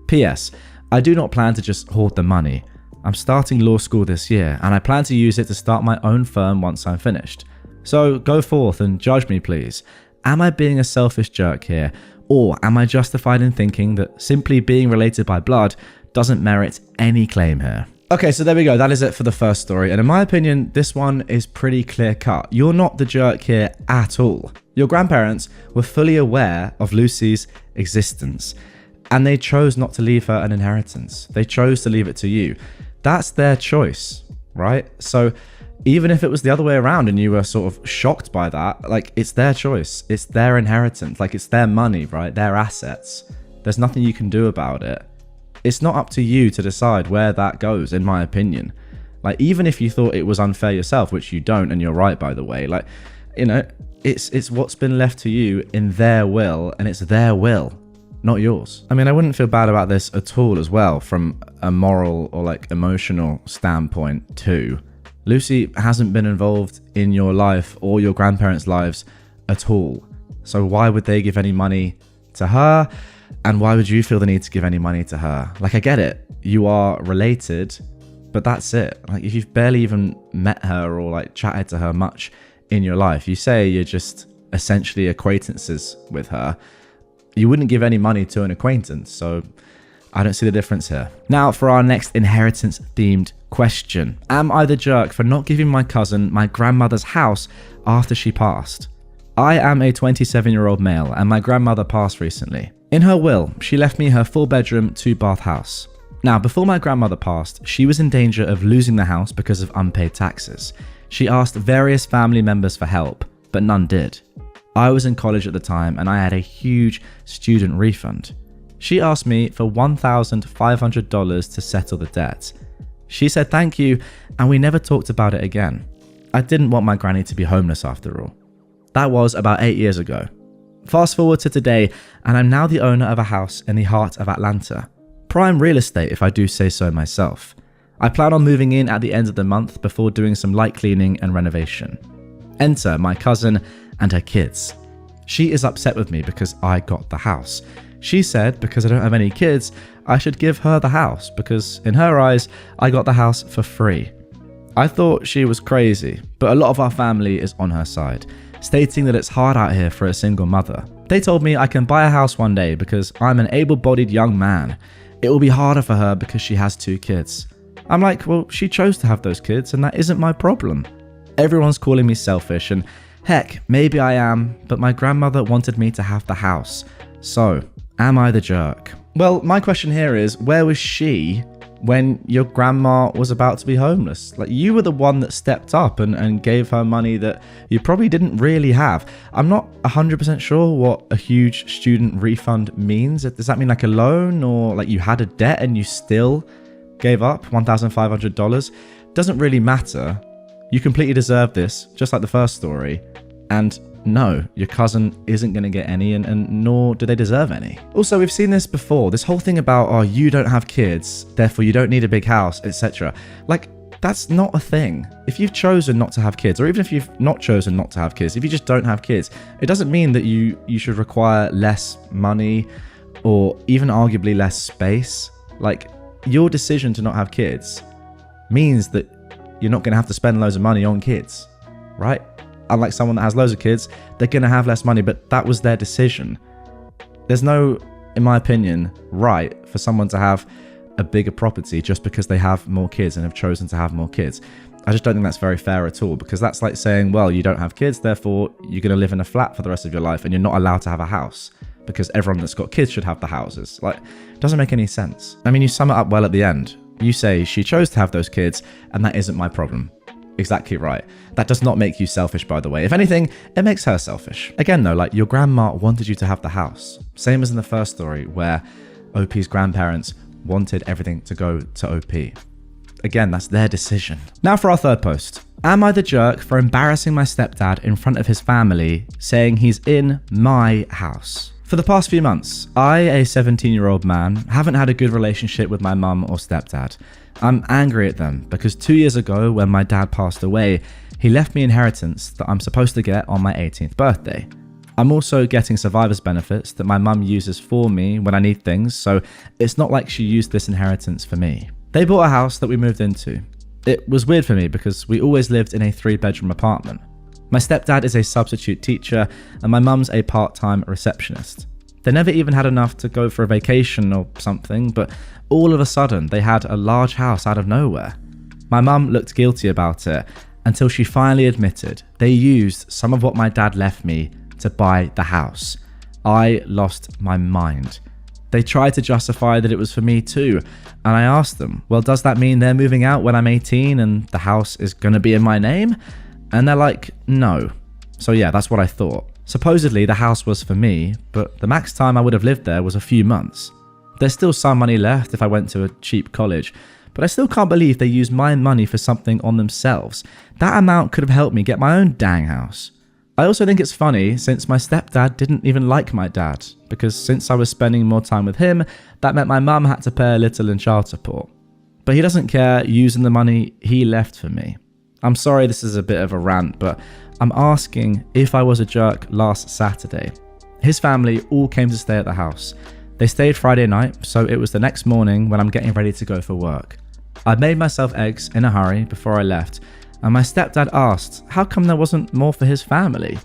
P.S. I do not plan to just hoard the money. I'm starting law school this year, and I plan to use it to start my own firm once I'm finished. So go forth and judge me, please. Am I being a selfish jerk here, or am I justified in thinking that simply being related by blood doesn't merit any claim here? Okay, so there we go. That is it for the first story, and in my opinion, this one is pretty clear cut. You're not the jerk here at all. Your grandparents were fully aware of Lucy's existence, and they chose not to leave her an inheritance. They chose to leave it to you. That's their choice, right? So Even if it was the other way around and you were sort of shocked by that, like, it's their choice. It's their inheritance. Like, it's their money, right? Their assets. There's nothing you can do about it. It's not up to you to decide where that goes, in my opinion. Like, even if you thought it was unfair yourself, which you don't, and you're right, by the way, like, you know, it's what's been left to you in their will, and it's their will, not yours. I mean, I wouldn't feel bad about this at all as well, from a moral or like emotional standpoint too. Lucy hasn't been involved in your life or your grandparents' lives at all. So why would they give any money to her? And why would you feel the need to give any money to her? Like, I get it. You are related, but that's it. Like, if you've barely even met her or like chatted to her much in your life, you say you're just essentially acquaintances with her, you wouldn't give any money to an acquaintance. So I don't see the difference here. Now for our next inheritance themed question. Am I the jerk for not giving my cousin my grandmother's house after she passed? I am a 27-year-old male and my grandmother passed recently. In her will, she left me her 4-bedroom, 2-bath house. Now, before my grandmother passed, she was in danger of losing the house because of unpaid taxes. She asked various family members for help, but none did. I was in college at the time and I had a huge student refund. She asked me for $1,500 to settle the debt. She said thank you, and we never talked about it again. I didn't want my granny to be homeless after all. That was about 8 years ago. Fast forward to today, and I'm now the owner of a house in the heart of Atlanta. Prime real estate, if I do say so myself. I plan on moving in at the end of the month before doing some light cleaning and renovation. Enter my cousin and her kids. She is upset with me because I got the house. She said because I don't have any kids, I should give her the house because in her eyes, I got the house for free. I thought she was crazy, but a lot of our family is on her side, stating that it's hard out here for a single mother. They told me I can buy a house one day because I'm an able-bodied young man. It will be harder for her because she has 2 kids. I'm like, well, she chose to have those kids and that isn't my problem. Everyone's calling me selfish and heck, maybe I am, but my grandmother wanted me to have the house. So, am I the jerk? Well, my question here is, where was she when your grandma was about to be homeless? Like, you were the one that stepped up and gave her money that you probably didn't really have. I'm not 100% sure what a huge student refund means. Does that mean like a loan, or like you had a debt and you still gave up $1,500? Doesn't really matter. You completely deserve this, just like the first story. And no, your cousin isn't going to get any, and nor do they deserve any. Also, we've seen this before. This whole thing about, oh, you don't have kids, therefore you don't need a big house, etc. Like, that's not a thing. If you've chosen not to have kids, or even if you've not chosen not to have kids, if you just don't have kids, it doesn't mean that you should require less money or even arguably less space. Like, your decision to not have kids means that you're not going to have to spend loads of money on kids, right? Unlike someone that has loads of kids, they're going to have less money, but that was their decision. There's no, in my opinion, right for someone to have a bigger property just because they have more kids and have chosen to have more kids. I just don't think that's very fair at all, because that's like saying, well, you don't have kids, therefore you're going to live in a flat for the rest of your life and you're not allowed to have a house because everyone that's got kids should have the houses. Like, it doesn't make any sense. I mean, you sum it up well at the end. You say she chose to have those kids and that isn't my problem. Exactly right. That does not make you selfish, by the way. If anything, it makes her selfish. Again though, like, your grandma wanted you to have the house. Same as in the first story where OP's grandparents wanted everything to go to OP. Again, that's their decision. Now for our third post. Am I the jerk for embarrassing my stepdad in front of his family, saying he's in my house? For the past few months, I, a 17-year-old man, haven't had a good relationship with my mum or stepdad. I'm angry at them because 2 years ago, when my dad passed away, he left me inheritance that I'm supposed to get on my 18th birthday. I'm also getting survivor's benefits that my mum uses for me when I need things, so it's not like she used this inheritance for me. They bought a house that we moved into. It was weird for me because we always lived in a 3-bedroom apartment. My stepdad is a substitute teacher and my mum's a part-time receptionist. They never even had enough to go for a vacation or something, but all of a sudden they had a large house out of nowhere. My mum looked guilty about it until she finally admitted they used some of what my dad left me to buy the house. I lost my mind. They tried to justify that it was for me too. And I asked them, well, does that mean they're moving out when I'm 18 and the house is going to be in my name? And they're like, no. So yeah, that's what I thought. Supposedly the house was for me, but the max time I would have lived there was a few months. There's still some money left if I went to a cheap college, but I still can't believe they used my money for something on themselves. That amount could have helped me get my own dang house. I also think it's funny since my stepdad didn't even like my dad, because since I was spending more time with him, that meant my mum had to pay a little in child support. But he doesn't care using the money he left for me. I'm sorry this is a bit of a rant, but I'm asking if I was a jerk last Saturday. His family all came to stay at the house. They stayed Friday night, so it was the next morning when I'm getting ready to go for work. I made myself eggs in a hurry before I left, and my stepdad asked how come there wasn't more for his family.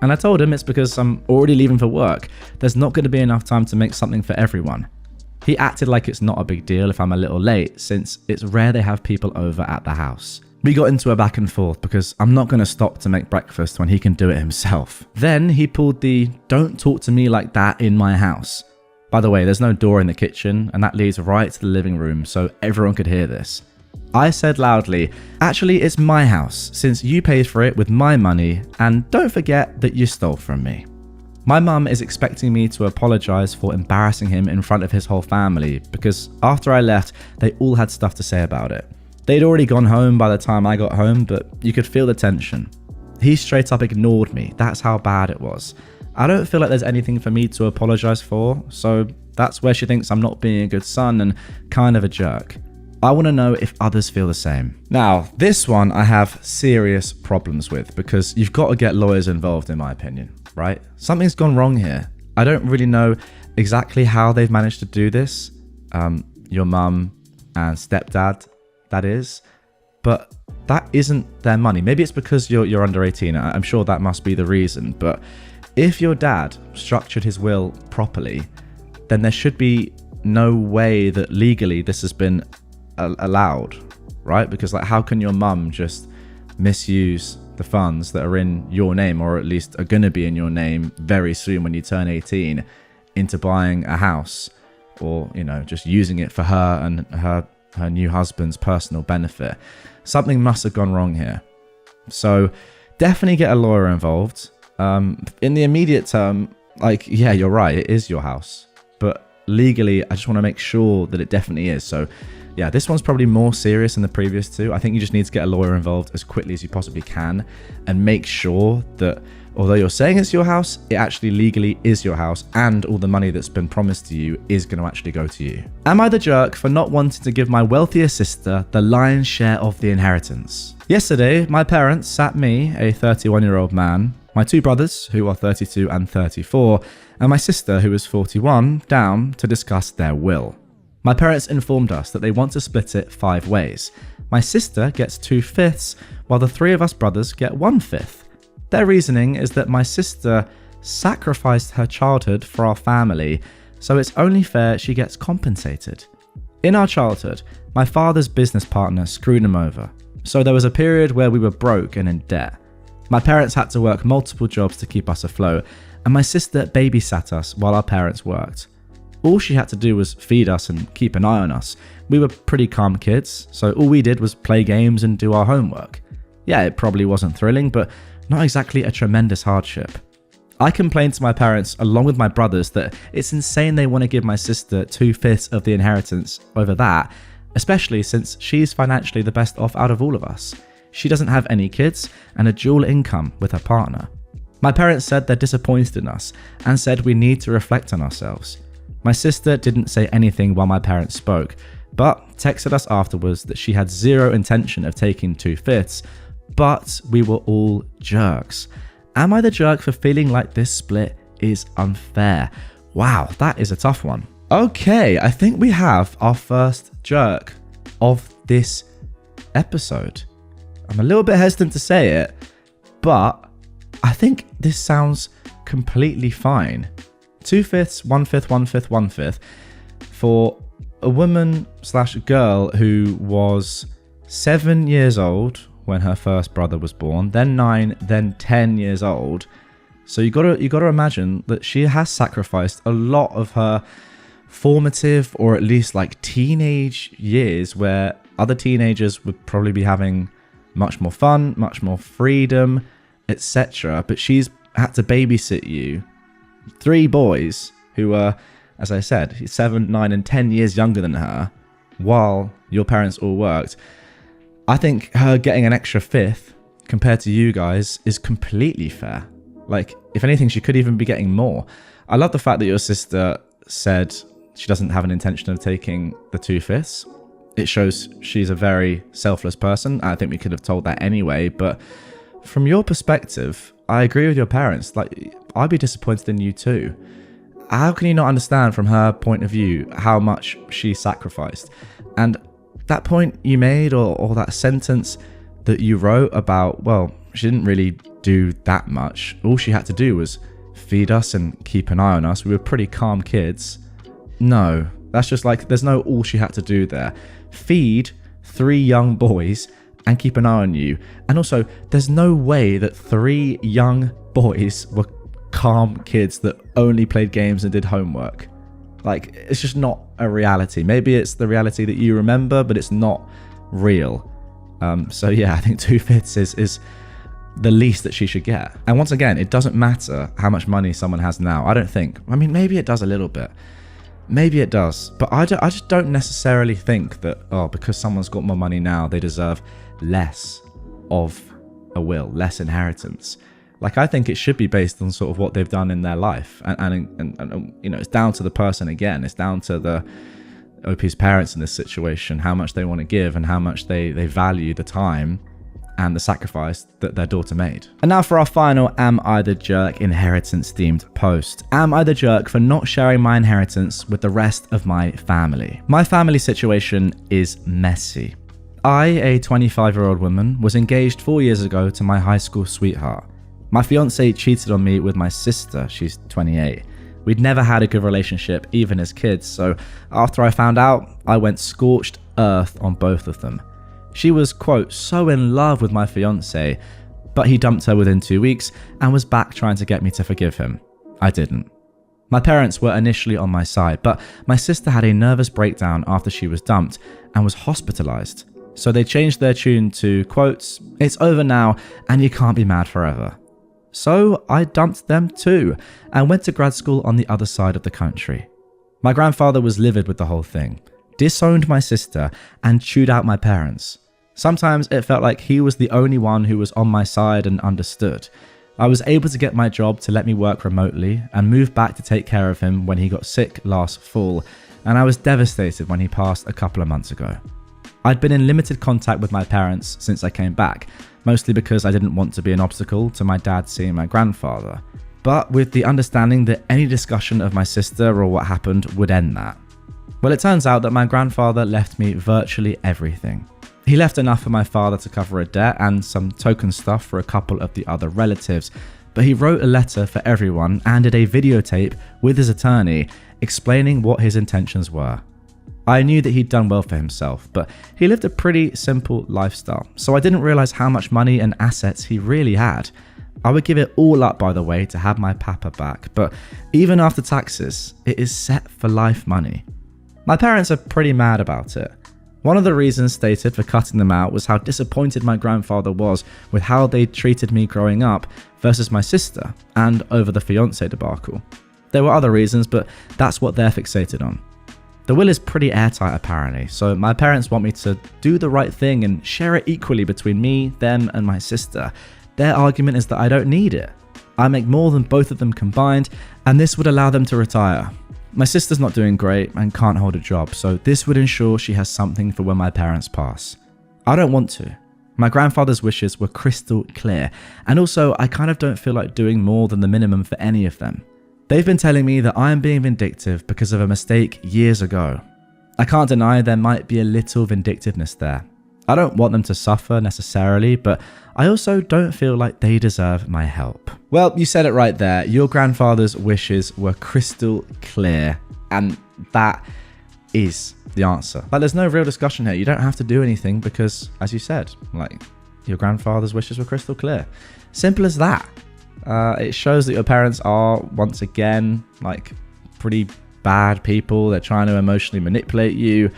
And I told him it's because I'm already leaving for work. There's not going to be enough time to make something for everyone. He acted like it's not a big deal if I'm a little late, since it's rare they have people over at the house. We got into a back and forth because I'm not going to stop to make breakfast when he can do it himself. Then he pulled the "don't talk to me like that in my house." By the way, there's no door in the kitchen, and that leads right to the living room, so everyone could hear this. I said loudly, actually it's my house, since you paid for it with my money, and don't forget that you stole from me. My mum is expecting me to apologise for embarrassing him in front of his whole family, because after I left, they all had stuff to say about it. They'd already gone home by the time I got home, but you could feel the tension. He straight up ignored me, that's how bad it was. I don't feel like there's anything for me to apologise for, so that's where she thinks I'm not being a good son and kind of a jerk. I want to know if others feel the same. Now, this one I have serious problems with because you've got to get lawyers involved in my opinion, right? Something's gone wrong here. I don't really know exactly how they've managed to do this. Your mum and stepdad, that is. But that isn't their money. Maybe it's because you're under 18. I'm sure that must be the reason. But if your dad structured his will properly, then there should be no way that legally this has been allowed, right? Because like, how can your mum just misuse the funds that are in your name, or at least are going to be in your name very soon when you turn 18, into buying a house, or, you know, just using it for her and her new husband's personal benefit? Something must have gone wrong here. So definitely get a lawyer involved. In the immediate term, like, yeah, you're right, it is your house, but legally I just want to make sure that it definitely is. So yeah, this one's probably more serious than the previous two. I think you just need to get a lawyer involved as quickly as you possibly can and make sure that although you're saying it's your house, it actually legally is your house, and all the money that's been promised to you is going to actually go to you. Am I the jerk for not wanting to give my wealthier sister the lion's share of the inheritance? Yesterday, my parents sat me, a 31-year-old man, my two brothers, who are 32 and 34, and my sister, who is 41, down to discuss their will. My parents informed us that they want to split it 5 ways. My sister gets 2/5, while the 3 of us brothers get 1/5. Their reasoning is that my sister sacrificed her childhood for our family, so it's only fair she gets compensated. In our childhood, my father's business partner screwed him over, so there was a period where we were broke and in debt. My parents had to work multiple jobs to keep us afloat, and my sister babysat us while our parents worked. All she had to do was feed us and keep an eye on us. We were pretty calm kids, so all we did was play games and do our homework. Yeah, it probably wasn't thrilling, but not exactly a tremendous hardship. I complained to my parents along with my brothers that it's insane they want to give my sister 2/5 of the inheritance over that, especially since she's financially the best off out of all of us. She doesn't have any kids and a dual income with her partner. My parents said they're disappointed in us and said we need to reflect on ourselves. My sister didn't say anything while my parents spoke, but texted us afterwards that she had zero intention of taking 2/5, but we were all jerks. Am I the jerk for feeling like this split is unfair? Wow, that is a tough one. Okay, I think we have our first jerk of this episode. I'm a little bit hesitant to say it, but I think this sounds completely fine. 2/5, 1/5, 1/5, 1/5 for a woman / girl who was 7 years old when her first brother was born, then 9, then 10 years old. So you got to imagine that she has sacrificed a lot of her formative or at least like teenage years where other teenagers would probably be having much more fun, much more freedom, etc. But she's had to babysit you, 3 boys who were, as I said, 7, 9 and 10 years younger than her, while your parents all worked. I think her getting an extra 5th compared to you guys is completely fair. Like, if anything, she could even be getting more. I love the fact that your sister said she doesn't have an intention of taking the 2/5. It shows she's a very selfless person. I think we could have told that anyway, but from your perspective, I agree with your parents. Like, I'd be disappointed in you too. How can you not understand from her point of view how much she sacrificed? And that point you made, or that sentence that you wrote about, well, she didn't really do that much. All she had to do was feed us and keep an eye on us. We were pretty calm kids. No, that's just like, there's no all she had to do there. Feed 3 young boys and keep an eye on you. And also, there's no way that 3 young boys were calm kids that only played games and did homework. Like, it's just not a reality. Maybe it's the reality that you remember, but it's not real. So yeah, I think 2/5 is the least that she should get. And once again, it doesn't matter how much money someone has now. I don't think. I mean, maybe it does a little bit. Maybe it does. But I just don't necessarily think that, oh, because someone's got more money now, they deserve less of a will, less inheritance. Like, I think it should be based on sort of what they've done in their life. And you know, it's down to the person again. It's down to the OP's parents in this situation, how much they want to give and how much they value the time and the sacrifice that their daughter made. And now for our final Am I the Jerk inheritance themed post. Am I the jerk for not sharing my inheritance with the rest of my family? My family situation is messy. I, a 25-year-old woman, was engaged 4 years ago to my high school sweetheart. My fiance cheated on me with my sister, she's 28. We'd never had a good relationship, even as kids, so after I found out, I went scorched earth on both of them. She was, quote, so in love with my fiance, but he dumped her within 2 weeks and was back trying to get me to forgive him. I didn't. My parents were initially on my side, but my sister had a nervous breakdown after she was dumped and was hospitalized. So they changed their tune to, quotes, it's over now and you can't be mad forever. So I dumped them too and went to grad school on the other side of the country. My grandfather was livid with the whole thing, disowned my sister and chewed out my parents. Sometimes it felt like he was the only one who was on my side and understood. I was able to get my job to let me work remotely and move back to take care of him when he got sick last fall, and I was devastated when he passed a couple of months ago. I'd been in limited contact with my parents since I came back, mostly because I didn't want to be an obstacle to my dad seeing my grandfather, but with the understanding that any discussion of my sister or what happened would end that. Well, it turns out that my grandfather left me virtually everything. He left enough for my father to cover a debt and some token stuff for a couple of the other relatives, but he wrote a letter for everyone and did a videotape with his attorney explaining what his intentions were. I knew that he'd done well for himself, but he lived a pretty simple lifestyle, so I didn't realize how much money and assets he really had. I would give it all up, by the way, to have my papa back, but even after taxes, it is set for life money. My parents are pretty mad about it. One of the reasons stated for cutting them out was how disappointed my grandfather was with how they treated me growing up versus my sister, and over the fiance debacle. There were other reasons, but that's what they're fixated on. The will is pretty airtight apparently, so my parents want me to do the right thing and share it equally between me, them and my sister. Their argument is that I don't need it. I make more than both of them combined, and this would allow them to retire. My sister's not doing great and can't hold a job, so this would ensure she has something for when my parents pass. I don't want to. My grandfather's wishes were crystal clear, and also I kind of don't feel like doing more than the minimum for any of them. They've been telling me that I am being vindictive because of a mistake years ago. I can't deny there might be a little vindictiveness there. I don't want them to suffer necessarily, but I also don't feel like they deserve my help. Well, you said it right there. Your grandfather's wishes were crystal clear, and that is the answer. Like, there's no real discussion here. You don't have to do anything because, as you said, like, your grandfather's wishes were crystal clear. Simple as that. It shows that your parents are, once again, like, pretty bad people. They're trying to emotionally manipulate you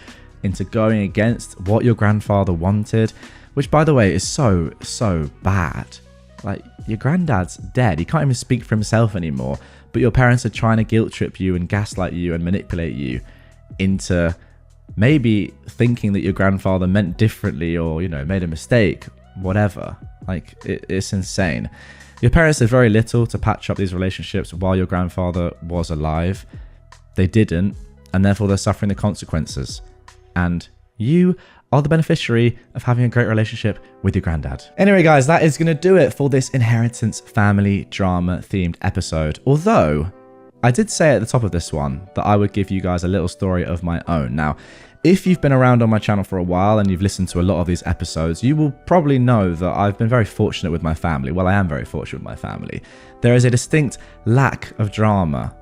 into going against what your grandfather wanted, which, by the way, is so bad. Like, your granddad's dead. He can't even speak for himself anymore, but your parents are trying to guilt trip you and gaslight you and manipulate you into maybe thinking that your grandfather meant differently or, made a mistake, whatever. Like, it's insane. Your parents did very little to patch up these relationships while your grandfather was alive. They didn't, and therefore they're suffering the consequences. And you are the beneficiary of having a great relationship with your granddad. Anyway, guys, that is going to do it for this inheritance family drama themed episode. Although, I did say at the top of this one that I would give you guys a little story of my own. Now, if you've been around on my channel for a while and you've listened to a lot of these episodes, you will probably know that I've been very fortunate with my family. Well, I am very fortunate with my family. There is a distinct lack of drama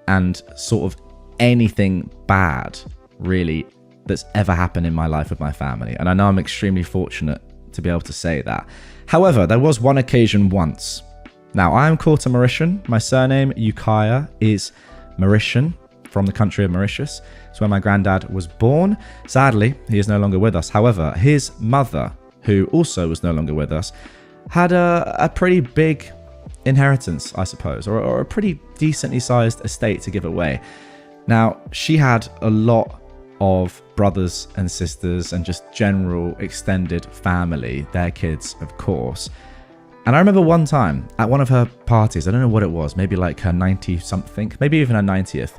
and sort of anything bad, really, that's ever happened in my life with my family. And I know I'm extremely fortunate to be able to say that. However, there was one occasion once. Now, I am called a Mauritian. My surname, Ukiah, is Mauritian, from the country of Mauritius. It's where my granddad was born. Sadly, he is no longer with us. However, his mother, who also was no longer with us, had a pretty big inheritance, I suppose, or a pretty decently sized estate to give away. Now, she had a lot of brothers and sisters and just general extended family, their kids, of course. And I remember one time at one of her parties, I don't know what it was, maybe like her 90-something, maybe even her 90th,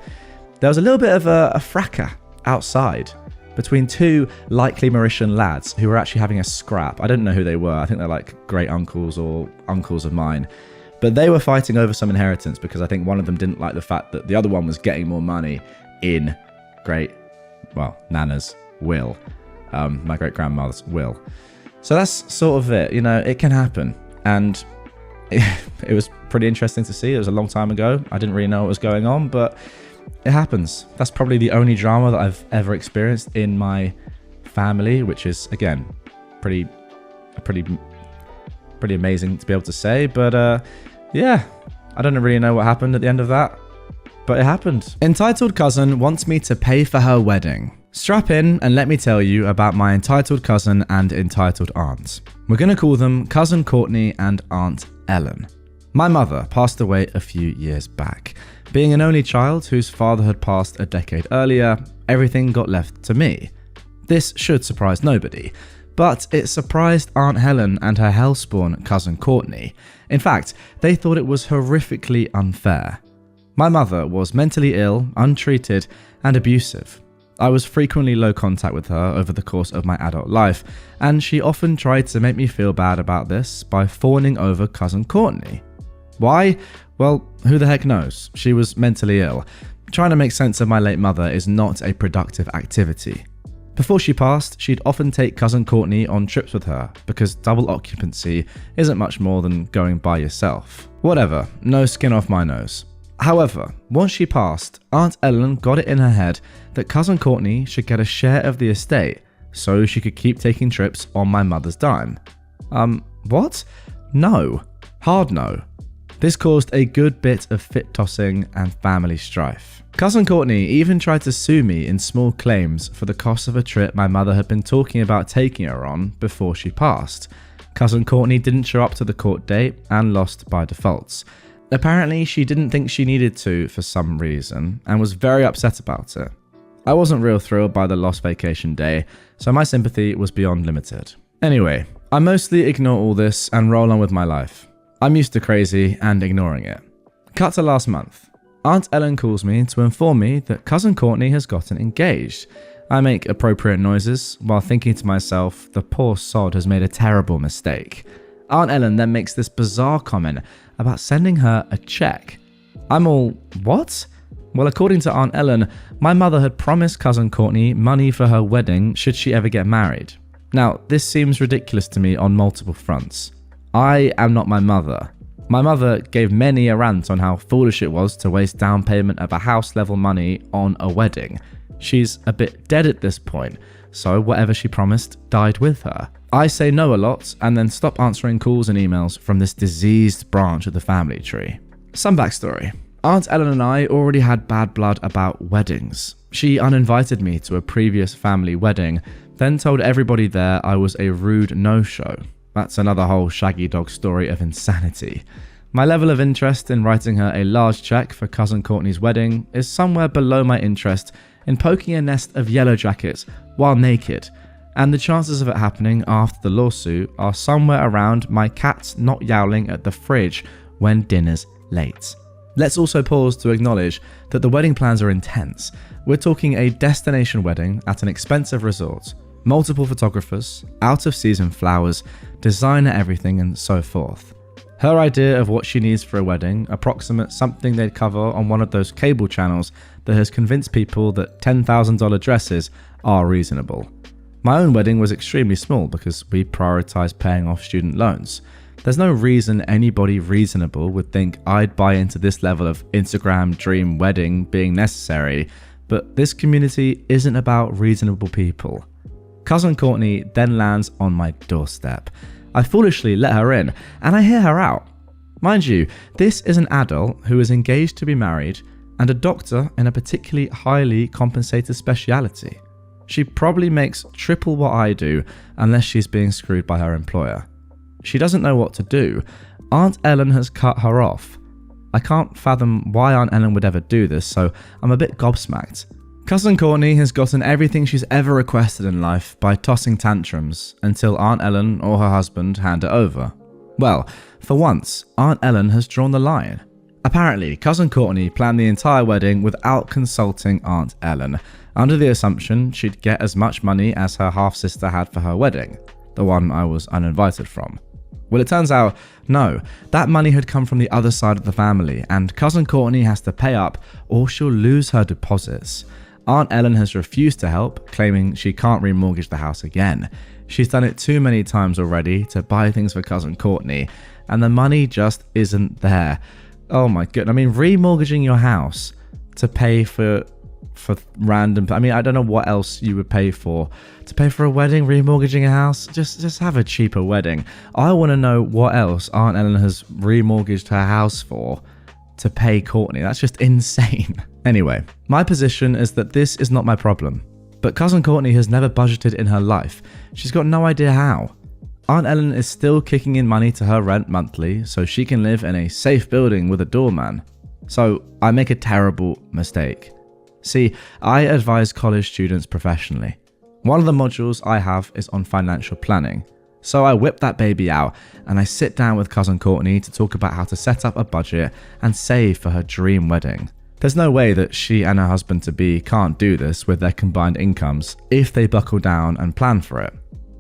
there was a little bit of a fracas outside between two likely Mauritian lads who were actually having a scrap. I didn't know who they were. I think they're like great uncles or uncles of mine. But they were fighting over some inheritance because I think one of them didn't like the fact that the other one was getting more money in Nana's will, my great-grandmother's will. So that's sort of it. It can happen. And it was pretty interesting to see. It was a long time ago. I didn't really know what was going on, but it happens. That's probably the only drama that I've ever experienced in my family, which is, again, pretty amazing to be able to say. But yeah, I don't really know what happened at the end of that, but it happened. Entitled cousin wants me to pay for her wedding. Strap in and let me tell you about my entitled cousin and entitled aunt. We're going to call them Cousin Courtney and Aunt Ellen. My mother passed away a few years back. Being an only child whose father had passed a decade earlier, everything got left to me. This should surprise nobody, but it surprised Aunt Helen and her hellspawn Cousin Courtney. In fact, they thought it was horrifically unfair. My mother was mentally ill, untreated, and abusive. I was frequently low contact with her over the course of my adult life, and she often tried to make me feel bad about this by fawning over Cousin Courtney. Why? Well, who the heck knows? She was mentally ill. Trying to make sense of my late mother is not a productive activity. Before she passed, she'd often take Cousin Courtney on trips with her, because double occupancy isn't much more than going by yourself. Whatever, no skin off my nose. However, once she passed, Aunt Ellen got it in her head that Cousin Courtney should get a share of the estate so she could keep taking trips on my mother's dime. What? No. Hard no. This caused a good bit of fit-tossing and family strife. Cousin Courtney even tried to sue me in small claims for the cost of a trip my mother had been talking about taking her on before she passed. Cousin Courtney didn't show up to the court date and lost by default. Apparently, she didn't think she needed to for some reason and was very upset about it. I wasn't real thrilled by the lost vacation day, so my sympathy was beyond limited. Anyway, I mostly ignore all this and roll on with my life. I'm used to crazy and ignoring it. Cut to last month. Aunt Ellen calls me to inform me that Cousin Courtney has gotten engaged. I make appropriate noises while thinking to myself, the poor sod has made a terrible mistake. Aunt Ellen then makes this bizarre comment about sending her a check. I'm all, what? Well, according to Aunt Ellen, my mother had promised Cousin Courtney money for her wedding should she ever get married. Now, this seems ridiculous to me on multiple fronts. I am not my mother. My mother gave many a rant on how foolish it was to waste down payment of a house level money on a wedding. She's a bit dead at this point, so whatever she promised died with her. I say no a lot and then stop answering calls and emails from this diseased branch of the family tree. Some backstory. Aunt Ellen and I already had bad blood about weddings. She uninvited me to a previous family wedding, then told everybody there I was a rude no-show. That's another whole shaggy dog story of insanity. My level of interest in writing her a large check for cousin Courtney's wedding is somewhere below my interest in poking a nest of yellow jackets while naked, and the chances of it happening after the lawsuit are somewhere around my cats not yowling at the fridge when dinner's late. Let's also pause to acknowledge that the wedding plans are intense. We're talking a destination wedding at an expensive resort, multiple photographers, out-of-season flowers, designer everything, and so forth. Her idea of what she needs for a wedding approximates something they'd cover on one of those cable channels that has convinced people that $10,000 dresses are reasonable. My own wedding was extremely small because we prioritized paying off student loans. There's no reason anybody reasonable would think I'd buy into this level of Instagram dream wedding being necessary, but this community isn't about reasonable people. Cousin Courtney then lands on my doorstep. I foolishly let her in, and I hear her out. Mind you, this is an adult who is engaged to be married and a doctor in a particularly highly compensated speciality. She probably makes triple what I do unless she's being screwed by her employer. She doesn't know what to do. Aunt Ellen has cut her off. I can't fathom why Aunt Ellen would ever do this, so I'm a bit gobsmacked. Cousin Courtney has gotten everything she's ever requested in life by tossing tantrums until Aunt Ellen or her husband hand it over. Well, for once, Aunt Ellen has drawn the line. Apparently, Cousin Courtney planned the entire wedding without consulting Aunt Ellen, under the assumption she'd get as much money as her half-sister had for her wedding, the one I was uninvited from. Well, it turns out, no, that money had come from the other side of the family, and Cousin Courtney has to pay up or she'll lose her deposits. Aunt Ellen has refused to help, claiming she can't remortgage the house again. She's done it too many times already to buy things for Cousin Courtney, and the money just isn't there. Oh my goodness, I mean, remortgaging your house to pay for random, I mean, I don't know what else you would pay for. To pay for a wedding, remortgaging a house, just have a cheaper wedding. I want to know what else Aunt Ellen has remortgaged her house for to pay Courtney. That's just insane. Anyway, my position is that this is not my problem. But Cousin Courtney has never budgeted in her life. She's got no idea how. Aunt Ellen is still kicking in money to her rent monthly so she can live in a safe building with a doorman. So I make a terrible mistake. See, I advise college students professionally. One of the modules I have is on financial planning. So I whip that baby out and I sit down with Cousin Courtney to talk about how to set up a budget and save for her dream wedding. There's no way that she and her husband-to-be can't do this with their combined incomes if they buckle down and plan for it.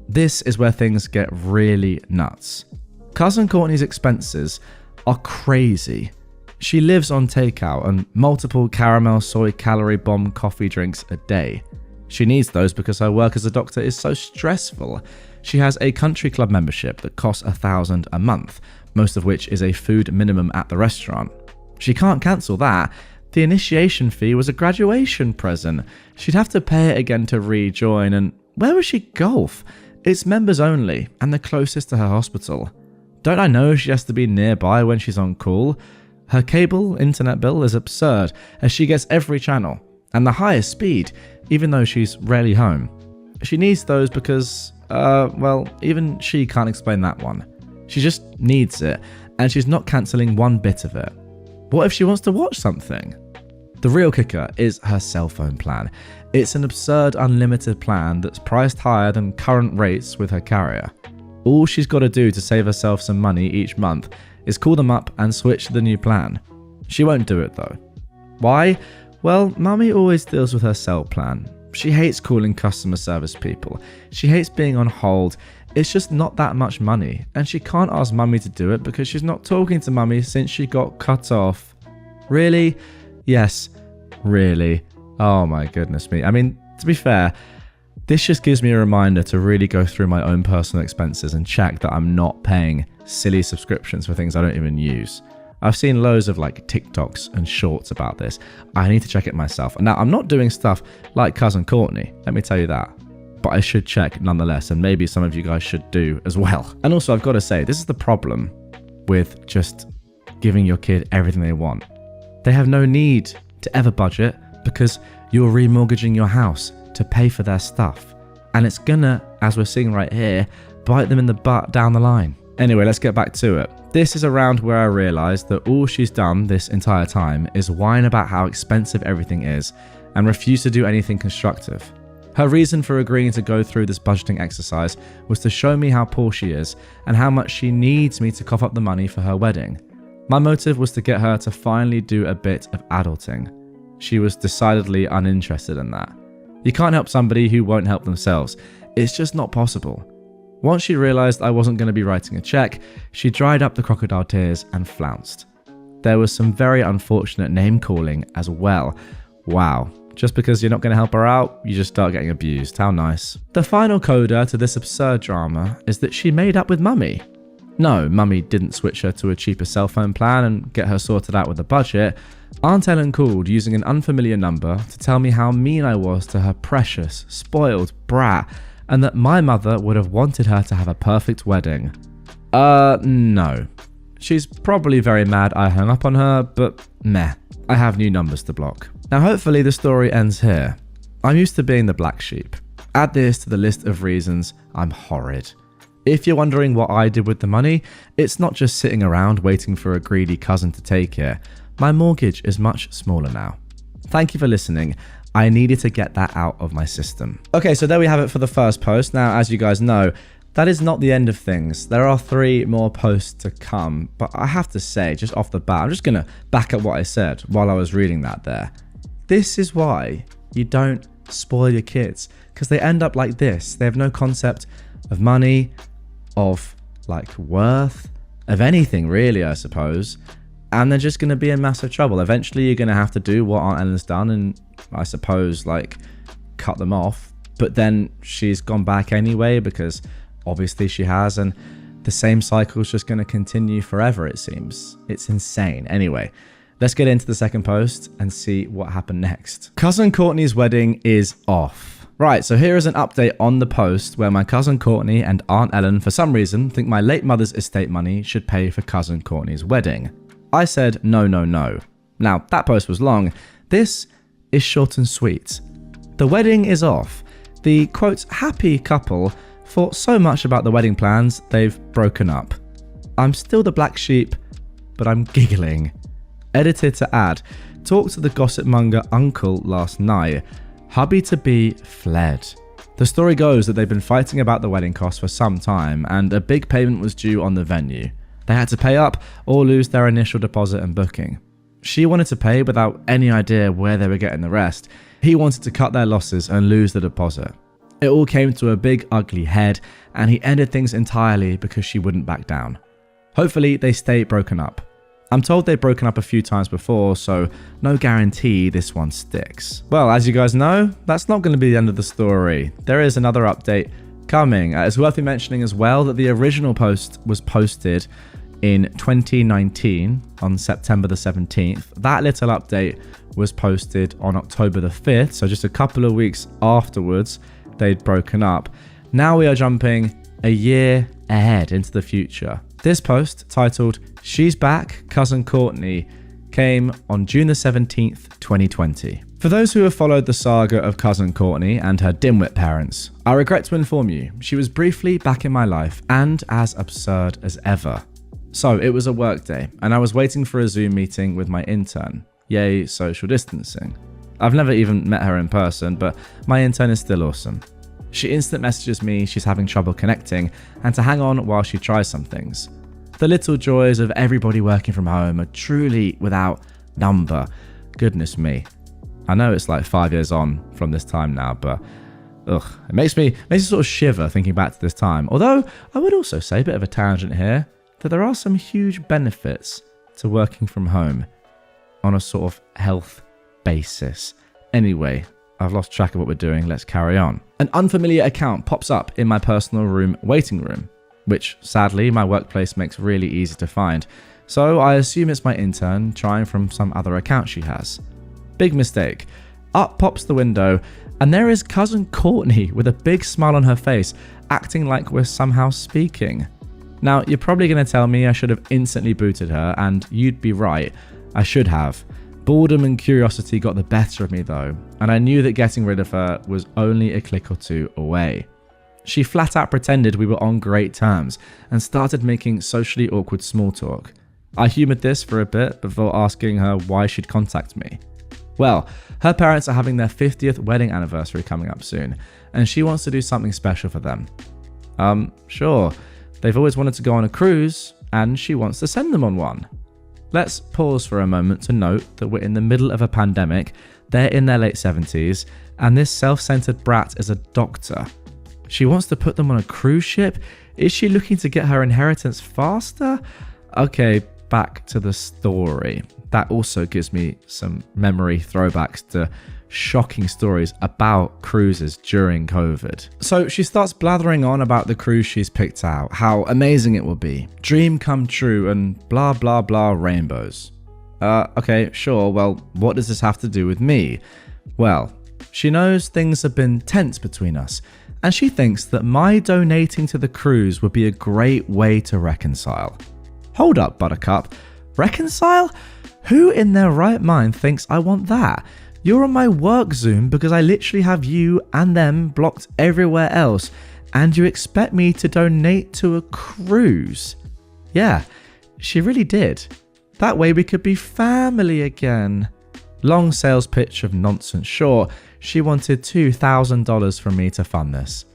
This is where things get really nuts. Cousin Courtney's expenses are crazy. She lives on takeout and multiple caramel soy calorie bomb coffee drinks a day. She needs those because her work as a doctor is so stressful. She has a country club membership that costs $1,000 a month, most of which is a food minimum at the restaurant. She can't cancel that. The initiation fee was a graduation present. She'd have to pay it again to rejoin, and where would she golf? It's members only, and the closest to her hospital. Don't I know she has to be nearby when she's on call? Her cable internet bill is absurd, as she gets every channel, and the highest speed, even though she's rarely home. She needs those because, well, even she can't explain that one. She just needs it, and she's not cancelling one bit of it. What if she wants to watch something? The real kicker is her cell phone plan. It's an absurd unlimited plan that's priced higher than current rates with her carrier. All she's got to do to save herself some money each month is call them up and switch to the new plan. She won't do it though. Why? Well, Mummy always deals with her cell plan. She hates calling customer service people. She hates being on hold. It's just not that much money, and she can't ask Mummy to do it because she's not talking to Mummy since she got cut off. Really? Yes, really. Oh my goodness me. I mean, to be fair, this just gives me a reminder to really go through my own personal expenses and check that I'm not paying silly subscriptions for things I don't even use. I've seen loads of like TikToks and shorts about this. I need to check it myself. Now, I'm not doing stuff like Cousin Courtney, let me tell you that. But I should check nonetheless, and maybe some of you guys should do as well. And also, I've got to say, this is the problem with just giving your kid everything they want. They have no need to ever budget because you're remortgaging your house to pay for their stuff. And it's gonna, as we're seeing right here, bite them in the butt down the line. Anyway, let's get back to it. This is around where I realised that all she's done this entire time is whine about how expensive everything is and refuse to do anything constructive. Her reason for agreeing to go through this budgeting exercise was to show me how poor she is and how much she needs me to cough up the money for her wedding. My motive was to get her to finally do a bit of adulting. She was decidedly uninterested in that. You can't help somebody who won't help themselves. It's just not possible. Once she realised I wasn't going to be writing a cheque, she dried up the crocodile tears and flounced. There was some very unfortunate name calling as well. Wow. Just because you're not going to help her out, you just start getting abused. How nice. The final coda to this absurd drama is that she made up with Mummy. No, Mummy didn't switch her to a cheaper cell phone plan and get her sorted out with a budget. Aunt Ellen called using an unfamiliar number to tell me how mean I was to her precious, spoiled brat, and that my mother would have wanted her to have a perfect wedding. No. She's probably very mad I hung up on her, but meh, I have new numbers to block. Now hopefully the story ends here. I'm used to being the black sheep. Add this to the list of reasons I'm horrid. If you're wondering what I did with the money, it's not just sitting around waiting for a greedy cousin to take it. My mortgage is much smaller now. Thank you for listening. I needed to get that out of my system. Okay, so there we have it for the first post. Now, as you guys know, that is not the end of things. There are 3 more posts to come, but I have to say, just off the bat, I'm just going to back up what I said while I was reading that there. This is why you don't spoil your kids, because they end up like this. They have no concept of money, of like worth, of anything really, I suppose. And they're just going to be in massive trouble. Eventually, you're going to have to do what Aunt Ellen's done and I suppose like cut them off. But then she's gone back anyway because obviously she has. And the same cycle is just going to continue forever, it seems. It's insane. Anyway, let's get into the second post and see what happened next. Cousin Courtney's wedding is off. Right, so here is an update on the post where my cousin Courtney and Aunt Ellen, for some reason, think my late mother's estate money should pay for cousin Courtney's wedding. I said no, no, no. Now, that post was long. This is short and sweet. The wedding is off. The, quote, happy couple thought so much about the wedding plans, they've broken up. I'm still the black sheep, but I'm giggling. Edited to add, talked to the gossip monger uncle last night. Hubby-to-be fled. The story goes that they've been fighting about the wedding costs for some time and a big payment was due on the venue. They had to pay up or lose their initial deposit and booking. She wanted to pay without any idea where they were getting the rest. He wanted to cut their losses and lose the deposit. It all came to a big ugly head and he ended things entirely because she wouldn't back down. Hopefully they stay broken up. I'm told they've broken up a few times before, so no guarantee this one sticks. Well, as you guys know, that's not going to be the end of the story. There is another update coming. It's worth me mentioning as well that the original post was posted in 2019 on September the 17th. That little update was posted on October the 5th, so just a couple of weeks afterwards, they'd broken up. Now we are jumping a year ahead into the future. This post, titled She's Back, Cousin Courtney, came on June the 17th, 2020. For those who have followed the saga of Cousin Courtney and her dimwit parents, I regret to inform you, she was briefly back in my life and as absurd as ever. So it was a work day and I was waiting for a Zoom meeting with my intern. Yay, social distancing. I've never even met her in person, but my intern is still awesome. She instant messages me she's having trouble connecting and to hang on while she tries some things. The little joys of everybody working from home are truly without number. Goodness me. I know it's like 5 years on from this time now, but it makes me sort of shiver thinking back to this time. Although I would also say, a bit of a tangent here, that there are some huge benefits to working from home on a sort of health basis. Anyway, I've lost track of what we're doing. Let's carry on. An unfamiliar account pops up in my personal room waiting room, which sadly my workplace makes really easy to find. So I assume it's my intern trying from some other account she has. Big mistake. Up pops the window and there is cousin Courtney with a big smile on her face, acting like we're somehow speaking. Now, you're probably going to tell me I should have instantly booted her, and you'd be right, I should have. Boredom and curiosity got the better of me though, and I knew that getting rid of her was only a click or two away. She flat out pretended we were on great terms and started making socially awkward small talk. I humoured this for a bit before asking her why she'd contact me. Well, her parents are having their 50th wedding anniversary coming up soon, and she wants to do something special for them. Sure. They've always wanted to go on a cruise, and she wants to send them on one. Let's pause for a moment to note that we're in the middle of a pandemic, they're in their late 70s, and this self-centered brat is a doctor. She wants to put them on a cruise ship? Is she looking to get her inheritance faster? Okay, back to the story. That also gives me some memory throwbacks to shocking stories about cruises during COVID. So she starts blathering on about the cruise she's picked out, how amazing it will be, dream come true, and blah blah blah rainbows. Okay, sure, well, what does this have to do with me? Well, she knows things have been tense between us, and she thinks that my donating to the cruise would be a great way to reconcile. Hold up, Buttercup. Reconcile? Who in their right mind thinks I want that? You're on my work Zoom because I literally have you and them blocked everywhere else, and you expect me to donate to a cruise? Yeah, she really did. That way we could be family again. Long sales pitch of nonsense. Sure, she wanted $2,000 from me to fund this.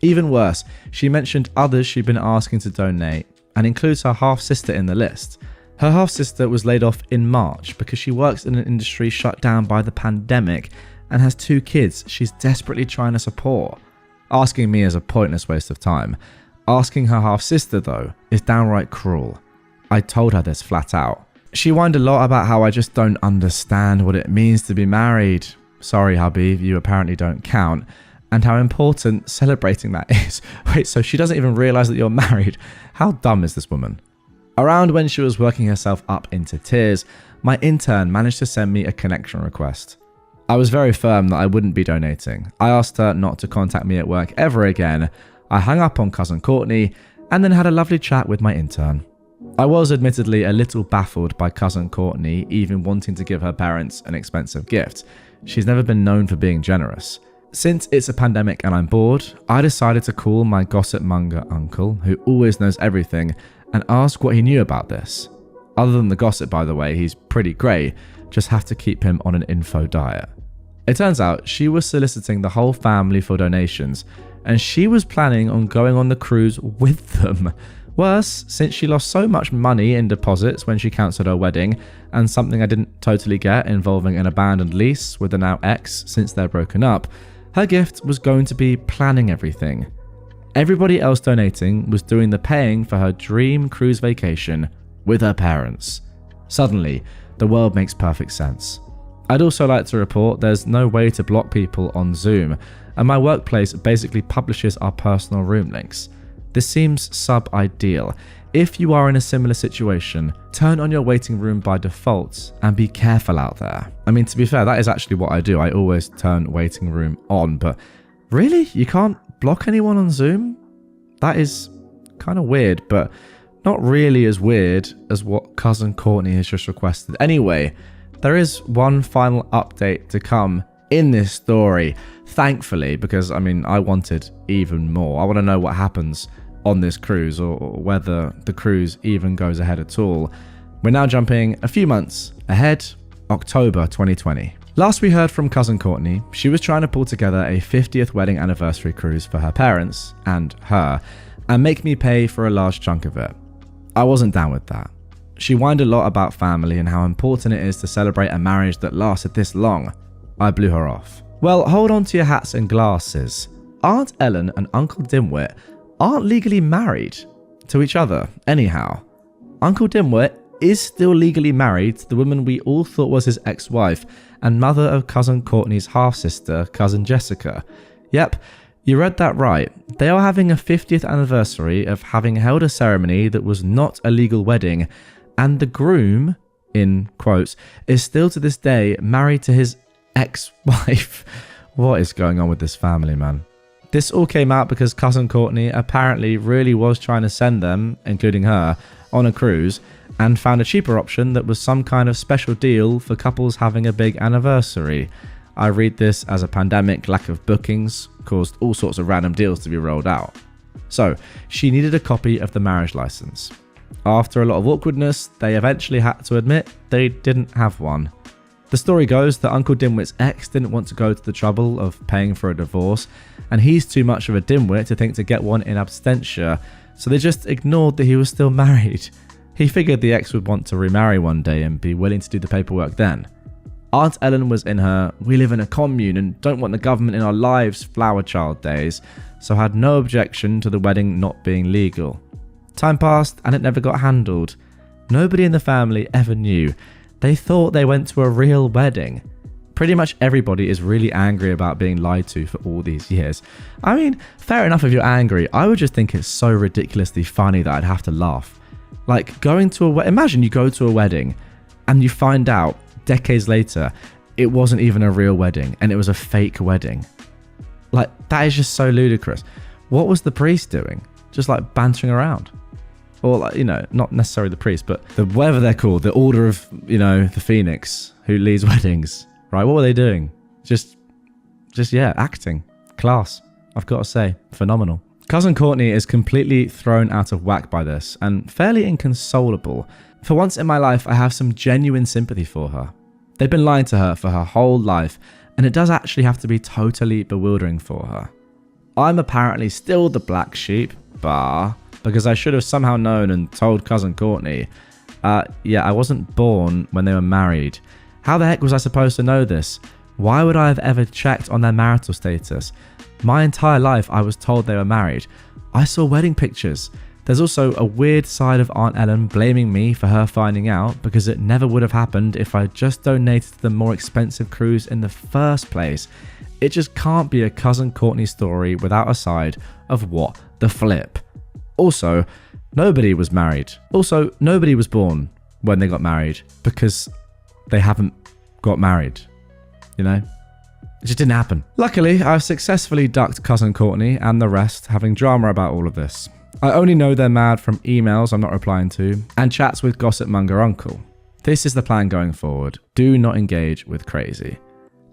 Even worse, she mentioned others she'd been asking to donate, and includes her half-sister in the list. Her half-sister was laid off in March because she works in an industry shut down by the pandemic and has 2 kids she's desperately trying to support. Asking me is a pointless waste of time. Asking her half-sister, though, is downright cruel. I told her this flat out. She whined a lot about how I just don't understand what it means to be married. Sorry, hubby, you apparently don't count. And how important celebrating that is. Wait, so she doesn't even realise that you're married? How dumb is this woman? Around when she was working herself up into tears, my intern managed to send me a connection request. I was very firm that I wouldn't be donating. I asked her not to contact me at work ever again. I hung up on cousin Courtney and then had a lovely chat with my intern. I was admittedly a little baffled by cousin Courtney even wanting to give her parents an expensive gift. She's never been known for being generous. Since it's a pandemic and I'm bored, I decided to call my gossip monger uncle, who always knows everything, and ask what he knew about this. Other than the gossip, by the way, he's pretty great, just have to keep him on an info diet. It turns out she was soliciting the whole family for donations, and she was planning on going on the cruise with them. Worse, since she lost so much money in deposits when she cancelled her wedding, and something I didn't totally get involving an abandoned lease with a now ex since they're broken up, her gift was going to be planning everything. Everybody else donating was doing the paying for her dream cruise vacation with her parents. Suddenly, the world makes perfect sense. I'd also like to report there's no way to block people on Zoom, and my workplace basically publishes our personal room links. This seems sub-ideal. If you are in a similar situation, turn on your waiting room by default and be careful out there. I mean, to be fair, that is actually what I do. I always turn waiting room on, but really? You can't block anyone on Zoom? That is kind of weird, but not really as weird as what cousin Courtney has just requested. Anyway, there is one final update to come in this story, thankfully, because I mean, I wanted even more. I want to know what happens on this cruise, or whether the cruise even goes ahead at all. We're now jumping a few months ahead, October 2020. Last we heard from cousin Courtney, she was trying to pull together a 50th wedding anniversary cruise for her parents and her, and make me pay for a large chunk of it. I wasn't down with that. She whined a lot about family and how important it is to celebrate a marriage that lasted this long. I blew her off. Well, hold on to your hats and glasses. Aunt Ellen and Uncle Dimwit aren't legally married to each other, anyhow. Uncle Dimwit is still legally married to the woman we all thought was his ex-wife and mother of cousin Courtney's half-sister, cousin Jessica. Yep, you read that right. They are having a 50th anniversary of having held a ceremony that was not a legal wedding, and the groom, in quotes, is still to this day married to his ex-wife. What is going on with this family, man? This all came out because cousin Courtney apparently really was trying to send them, including her, on a cruise, and found a cheaper option that was some kind of special deal for couples having a big anniversary. I read this as a pandemic lack of bookings caused all sorts of random deals to be rolled out. So, she needed a copy of the marriage license. After a lot of awkwardness, they eventually had to admit they didn't have one. The story goes that Uncle Dimwit's ex didn't want to go to the trouble of paying for a divorce, and he's too much of a dimwit to think to get one in absentia, so they just ignored that he was still married. He figured the ex would want to remarry one day and be willing to do the paperwork then. Aunt Ellen was in her "we live in a commune and don't want the government in our lives" flower child days, so had no objection to the wedding not being legal. Time passed and it never got handled. Nobody in the family ever knew. They thought they went to a real wedding. Pretty much everybody is really angry about being lied to for all these years. I mean, fair enough if you're angry. I would just think it's so ridiculously funny that I'd have to laugh. Like going to imagine you go to a wedding and you find out decades later it wasn't even a real wedding and it was a fake wedding. Like, that is just so ludicrous. What was the priest doing? Just like bantering around? Or like, not necessarily the priest, but whatever they're called, the Order of, the Phoenix who leads weddings, right? What were they doing? Just acting. Class. I've got to say, phenomenal. Cousin Courtney is completely thrown out of whack by this and fairly inconsolable. For once in my life, I have some genuine sympathy for her. They've been lying to her for her whole life, and it does actually have to be totally bewildering for her. I'm apparently still the black sheep, because I should have somehow known and told Cousin Courtney. I wasn't born when they were married. How the heck was I supposed to know this? Why would I have ever checked on their marital status? My entire life I was told they were married. I saw wedding pictures. There's also a weird side of Aunt Ellen blaming me for her finding out because it never would have happened if I just donated to the more expensive cruise in the first place. It just can't be a Cousin Courtney story without a side of what the flip. Also, nobody was married. Also, nobody was born when they got married because they haven't got married. It just didn't happen. Luckily, I've successfully ducked Cousin Courtney and the rest having drama about all of this. I only know they're mad from emails I'm not replying to and chats with gossip monger uncle. This is the plan going forward. Do not engage with crazy.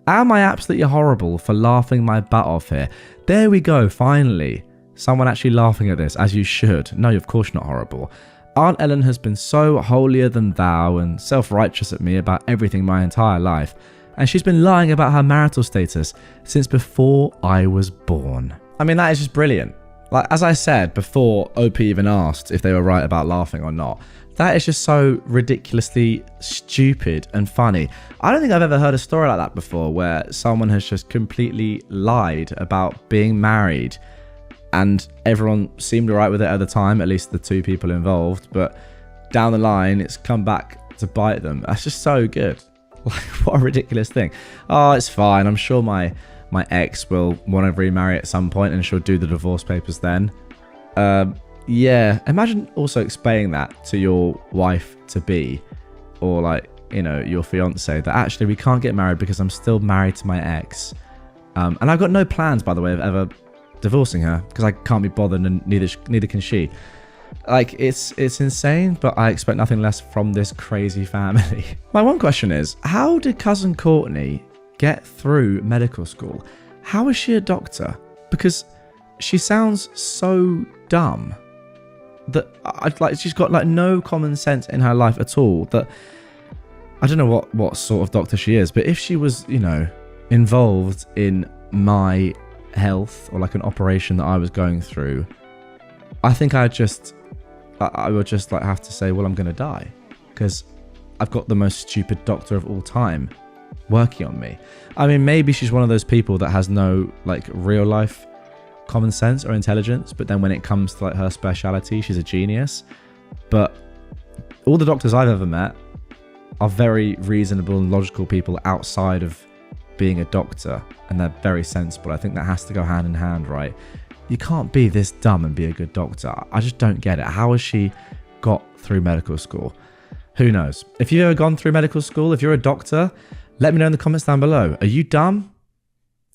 Am I absolutely horrible for laughing my butt off here? There we go, finally. Someone actually laughing at this, as you should. No, of course not horrible. Aunt Ellen has been so holier than thou and self-righteous at me about everything my entire life, and she's been lying about her marital status since before I was born. I mean, that is just brilliant. Like, as I said before OP even asked if they were right about laughing or not, that is just so ridiculously stupid and funny. I don't think I've ever heard a story like that before where someone has just completely lied about being married and everyone seemed alright with it at the time, at least the two people involved, but down the line it's come back to bite them. That's just so good. Like, what a ridiculous thing. Oh, it's fine. I'm sure my ex will want to remarry at some point and she'll do the divorce papers then. Yeah, imagine also explaining that to your wife-to-be or your fiance, that actually we can't get married because I'm still married to my ex. And I've got no plans, by the way, of ever divorcing her because I can't be bothered and neither can she. Like, it's insane, but I expect nothing less from this crazy family. My one question is, how did Cousin Courtney get through medical school? How is she a doctor? Because she sounds so dumb that she's got no common sense in her life at all. That I don't know what sort of doctor she is, but if she was, involved in my health or an operation that I was going through, I think I would just have to say, well, I'm going to die because I've got the most stupid doctor of all time working on me. I mean, maybe she's one of those people that has no real life common sense or intelligence, but then when it comes to her speciality, she's a genius. But all the doctors I've ever met are very reasonable and logical people outside of being a doctor, and they're very sensible. I think that has to go hand in hand, right? You can't be this dumb and be a good doctor. I just don't get it. How has she got through medical school? Who knows? If you've ever gone through medical school, if you're a doctor, let me know in the comments down below. Are you dumb?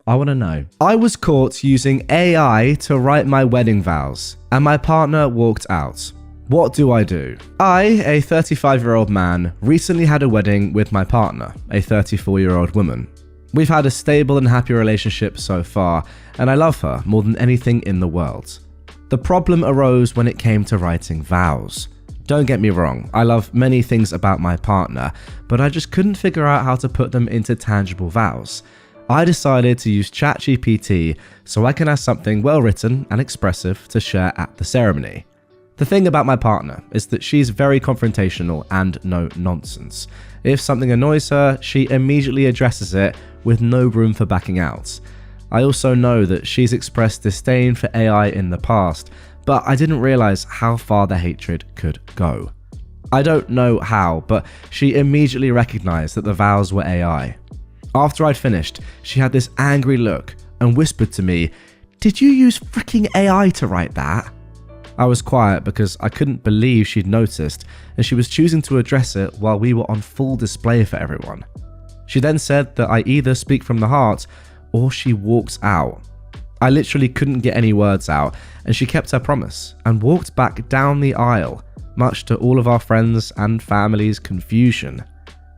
I want to know. I was caught using AI to write my wedding vows, and my partner walked out. What do? I, a 35-year-old man, recently had a wedding with my partner, a 34-year-old woman. We've had a stable and happy relationship so far, and I love her more than anything in the world. The problem arose when it came to writing vows. Don't get me wrong, I love many things about my partner, but I just couldn't figure out how to put them into tangible vows. I decided to use ChatGPT so I can have something well written and expressive to share at the ceremony. The thing about my partner is that she's very confrontational and no nonsense. If something annoys her, she immediately addresses it with no room for backing out. I also know that she's expressed disdain for AI in the past, but I didn't realize how far the hatred could go. I don't know how, but she immediately recognized that the vows were AI. After I'd finished, she had this angry look and whispered to me, "Did you use freaking AI to write that?" I was quiet because I couldn't believe she'd noticed, and she was choosing to address it while we were on full display for everyone. She then said that I either speak from the heart or she walks out. I literally couldn't get any words out, and she kept her promise and walked back down the aisle, much to all of our friends and family's confusion.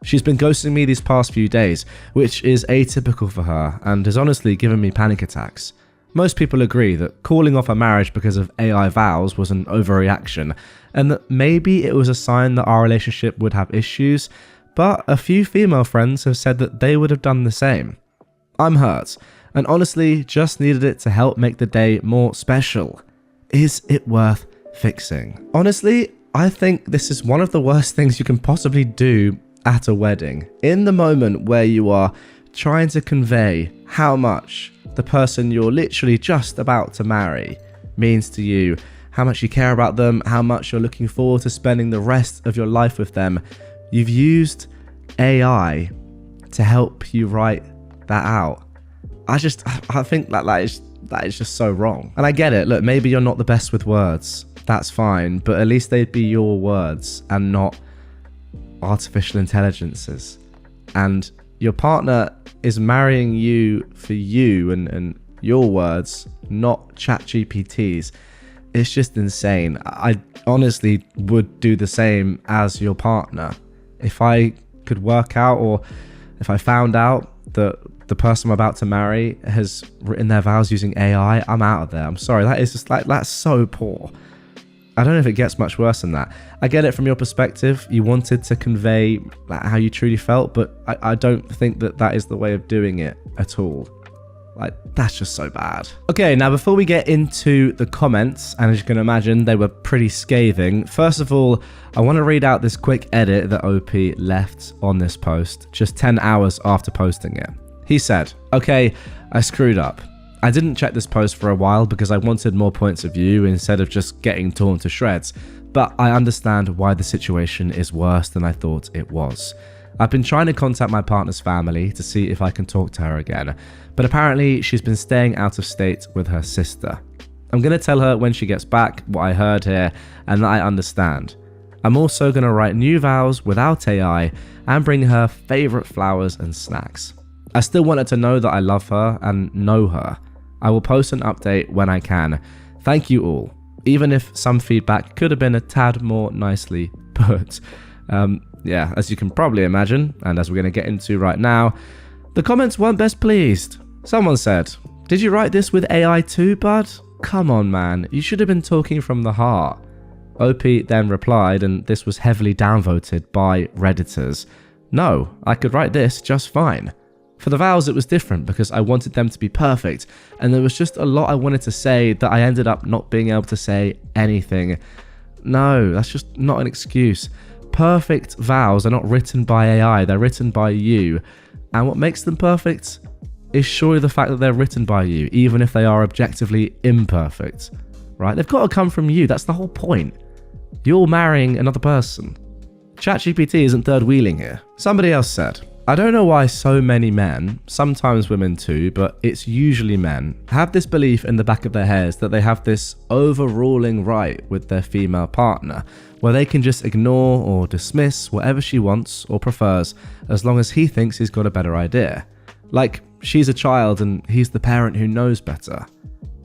She's been ghosting me these past few days, which is atypical for her and has honestly given me panic attacks. Most people agree that calling off a marriage because of AI vows was an overreaction, and that maybe it was a sign that our relationship would have issues, but a few female friends have said that they would have done the same. I'm hurt, and honestly just needed it to help make the day more special. Is it worth fixing? Honestly, I think this is one of the worst things you can possibly do at a wedding. In the moment where you are trying to convey how much the person you're literally just about to marry means to you, how much you care about them, how much you're looking forward to spending the rest of your life with them, you've used AI to help you write that out. I think that is just so wrong. And I get it, look, maybe you're not the best with words, that's fine, but at least they'd be your words and not artificial intelligences. And your partner is marrying you for you and your words, not ChatGPT's. It's just insane. I honestly would do the same as your partner. If I could work out, or if I found out that the person I'm about to marry has written their vows using AI, I'm out of there. I'm sorry, that is just that's so poor. I don't know if it gets much worse than that. I get it from your perspective. You wanted to convey how you truly felt, but I don't think that is the way of doing it at all. That's just so bad. Okay, now before we get into the comments, and as you can imagine, they were pretty scathing. First of all, I want to read out this quick edit that OP left on this post just 10 hours after posting it. He said, "Okay, I screwed up. I didn't check this post for a while because I wanted more points of view instead of just getting torn to shreds, but I understand why the situation is worse than I thought it was. I've been trying to contact my partner's family to see if I can talk to her again, but apparently she's been staying out of state with her sister. I'm going to tell her when she gets back what I heard here and that I understand. I'm also going to write new vows without AI and bring her favourite flowers and snacks. I still want her to know that I love her and know her. I will post an update when I can. Thank you all, even if some feedback could have been a tad more nicely put." Yeah, as you can probably imagine, and as we're going to get into right now, the comments weren't best pleased. Someone said, "Did you write this with AI too, bud? Come on, man, you should have been talking from the heart." OP then replied, and this was heavily downvoted by Redditors, "No, I could write this just fine. For the vows, it was different because I wanted them to be perfect, and there was just a lot I wanted to say that I ended up not being able to say anything. No, that's just not an excuse. Perfect vows are not written by AI, they're written by you. And what makes them perfect is surely the fact that they're written by you, even if they are objectively imperfect. Right? They've got to come from you, that's the whole point. You're marrying another person. ChatGPT isn't third wheeling here." Somebody else said, "I don't know why so many men, sometimes women too, but it's usually men, have this belief in the back of their heads that they have this overruling right with their female partner, where they can just ignore or dismiss whatever she wants or prefers as long as he thinks he's got a better idea. Like she's a child and he's the parent who knows better.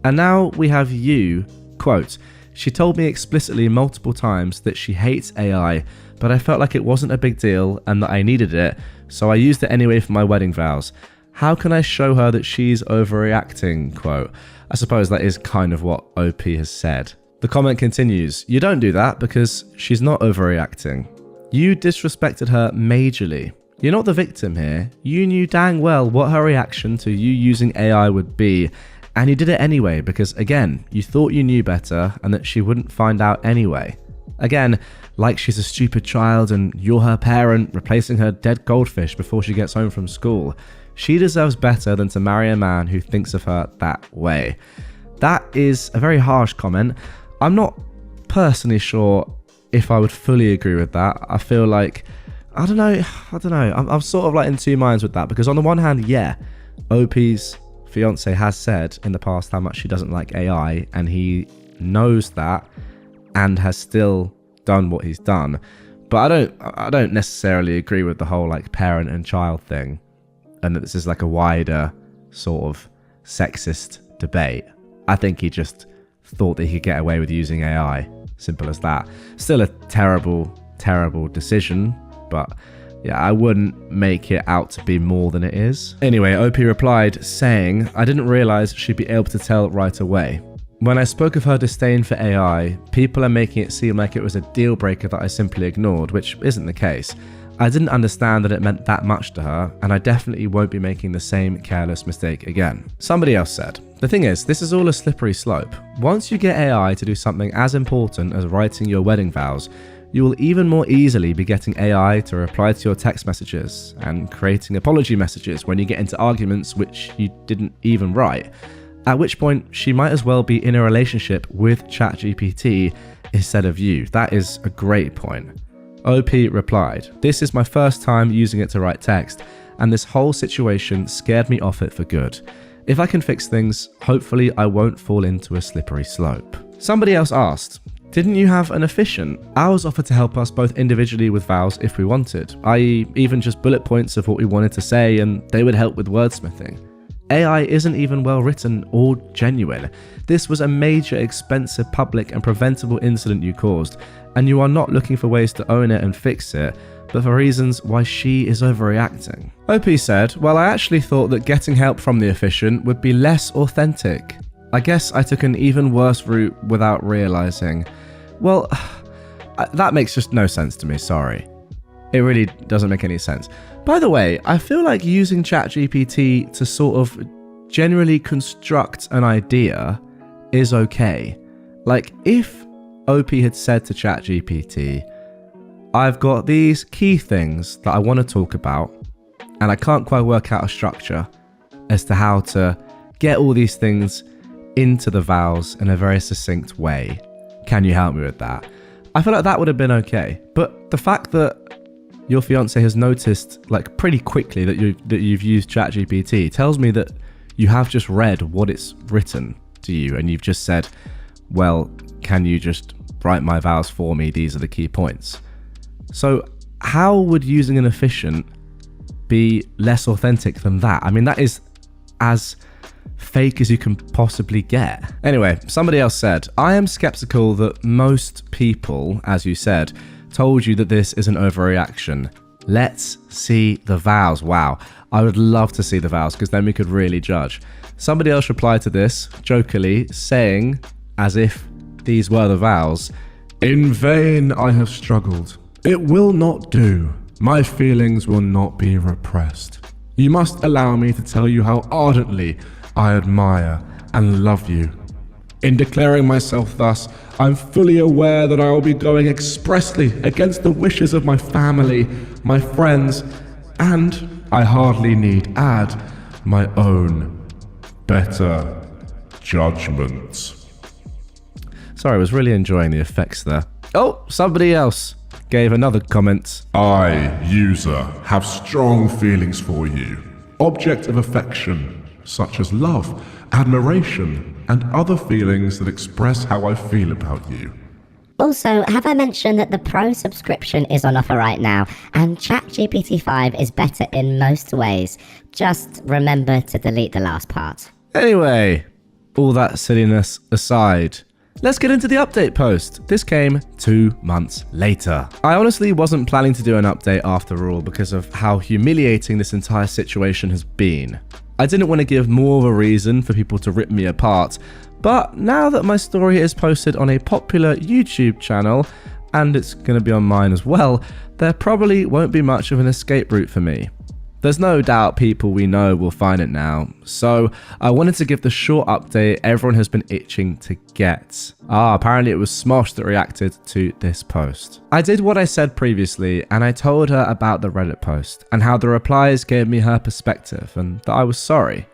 And now we have you, quote, She told me explicitly multiple times that she hates AI, but I felt like it wasn't a big deal and that I needed it, so I used it anyway for my wedding vows. How can I show her that she's overreacting? Quote. I suppose that is kind of what OP has said. The comment continues, you don't do that because she's not overreacting. You disrespected her majorly. You're not the victim here. You knew dang well what her reaction to you using AI would be, and you did it anyway because, again, you thought you knew better and that she wouldn't find out anyway. Again, like she's a stupid child and you're her parent replacing her dead goldfish before she gets home from school. She deserves better than to marry a man who thinks of her that way. That is a very harsh comment. I'm not personally sure if I would fully agree with that. I feel like, I don't know. I'm sort of like in two minds with that because on the one hand, yeah, OP's fiance has said in the past how much she doesn't like AI and he knows that and has still done what he's done. But I don't necessarily agree with the whole like parent and child thing and that this is like a wider sort of sexist debate. I think he just thought that he could get away with using AI. Simple as that. Still a terrible, terrible decision, but yeah, I wouldn't make it out to be more than it is. Anyway, OP replied saying, I didn't realize she'd be able to tell right away. When I spoke of her disdain for AI, people are making it seem like it was a deal breaker that I simply ignored, which isn't the case. I didn't understand that it meant that much to her, and I definitely won't be making the same careless mistake again. Somebody else said, the thing is, this is all a slippery slope. Once you get AI to do something as important as writing your wedding vows, you will even more easily be getting AI to reply to your text messages and creating apology messages when you get into arguments which you didn't even write. At which point, she might as well be in a relationship with ChatGPT instead of you. That is a great point. OP replied, this is my first time using it to write text, and this whole situation scared me off it for good. If I can fix things, hopefully I won't fall into a slippery slope. Somebody else asked, didn't you have an efficient? Ours offered to help us both individually with vows if we wanted, i.e. even just bullet points of what we wanted to say, and they would help with wordsmithing. AI isn't even well written or genuine. This was a major, expensive, public and preventable incident you caused, and you are not looking for ways to own it and fix it, but for reasons why she is overreacting. OP said, well, I actually thought that getting help from the efficient would be less authentic. I guess I took an even worse route without realizing. Well, that makes just no sense to me, sorry. It really doesn't make any sense. By the way, I feel like using ChatGPT to sort of generally construct an idea is okay. Like, if OP had said to ChatGPT, I've got these key things that I want to talk about, and I can't quite work out a structure as to how to get all these things into the vows in a very succinct way. Can you help me with that? I feel like that would have been okay. But the fact that your fiance has noticed like pretty quickly that you've used ChatGPT tells me that you have just read what it's written to you and you've just said, well, can you just write my vows for me? These are the key points. So how would using an efficient be less authentic than that? I mean, that is as fake as you can possibly get. Anyway, somebody else said, I am skeptical that most people, as you said, told you that this is an overreaction. Let's see the vows. Wow, I would love to see the vows because then we could really judge. Somebody else replied to this, jokingly, saying, as if these were the vows, in vain I have struggled. It will not do. My feelings will not be repressed. You must allow me to tell you how ardently I admire and love you. In declaring myself thus, I'm fully aware that I will be going expressly against the wishes of my family, my friends, and I hardly need add my own better judgment. Sorry, I was really enjoying the effects there. Oh, somebody else gave another comment. I, user, have strong feelings for you. Object of affection, such as love, admiration, and other feelings that express how I feel about you. Also, have I mentioned that the Pro subscription is on offer right now, and ChatGPT 5 is better in most ways. Just remember to delete the last part. Anyway, all that silliness aside, Let's get into the update post. This came 2 months later. I honestly wasn't planning to do an update after all because of how humiliating this entire situation has been. I didn't want to give more of a reason for people to rip me apart, but now that my story is posted on a popular YouTube channel, and it's going to be on mine as well, there probably won't be much of an escape route for me. There's no doubt people we know will find it now, so I wanted to give the short update everyone has been itching to get. Apparently it was Smosh that reacted to this post. I did what I said previously, and I told her about the Reddit post, and how the replies gave me her perspective, and that I was sorry.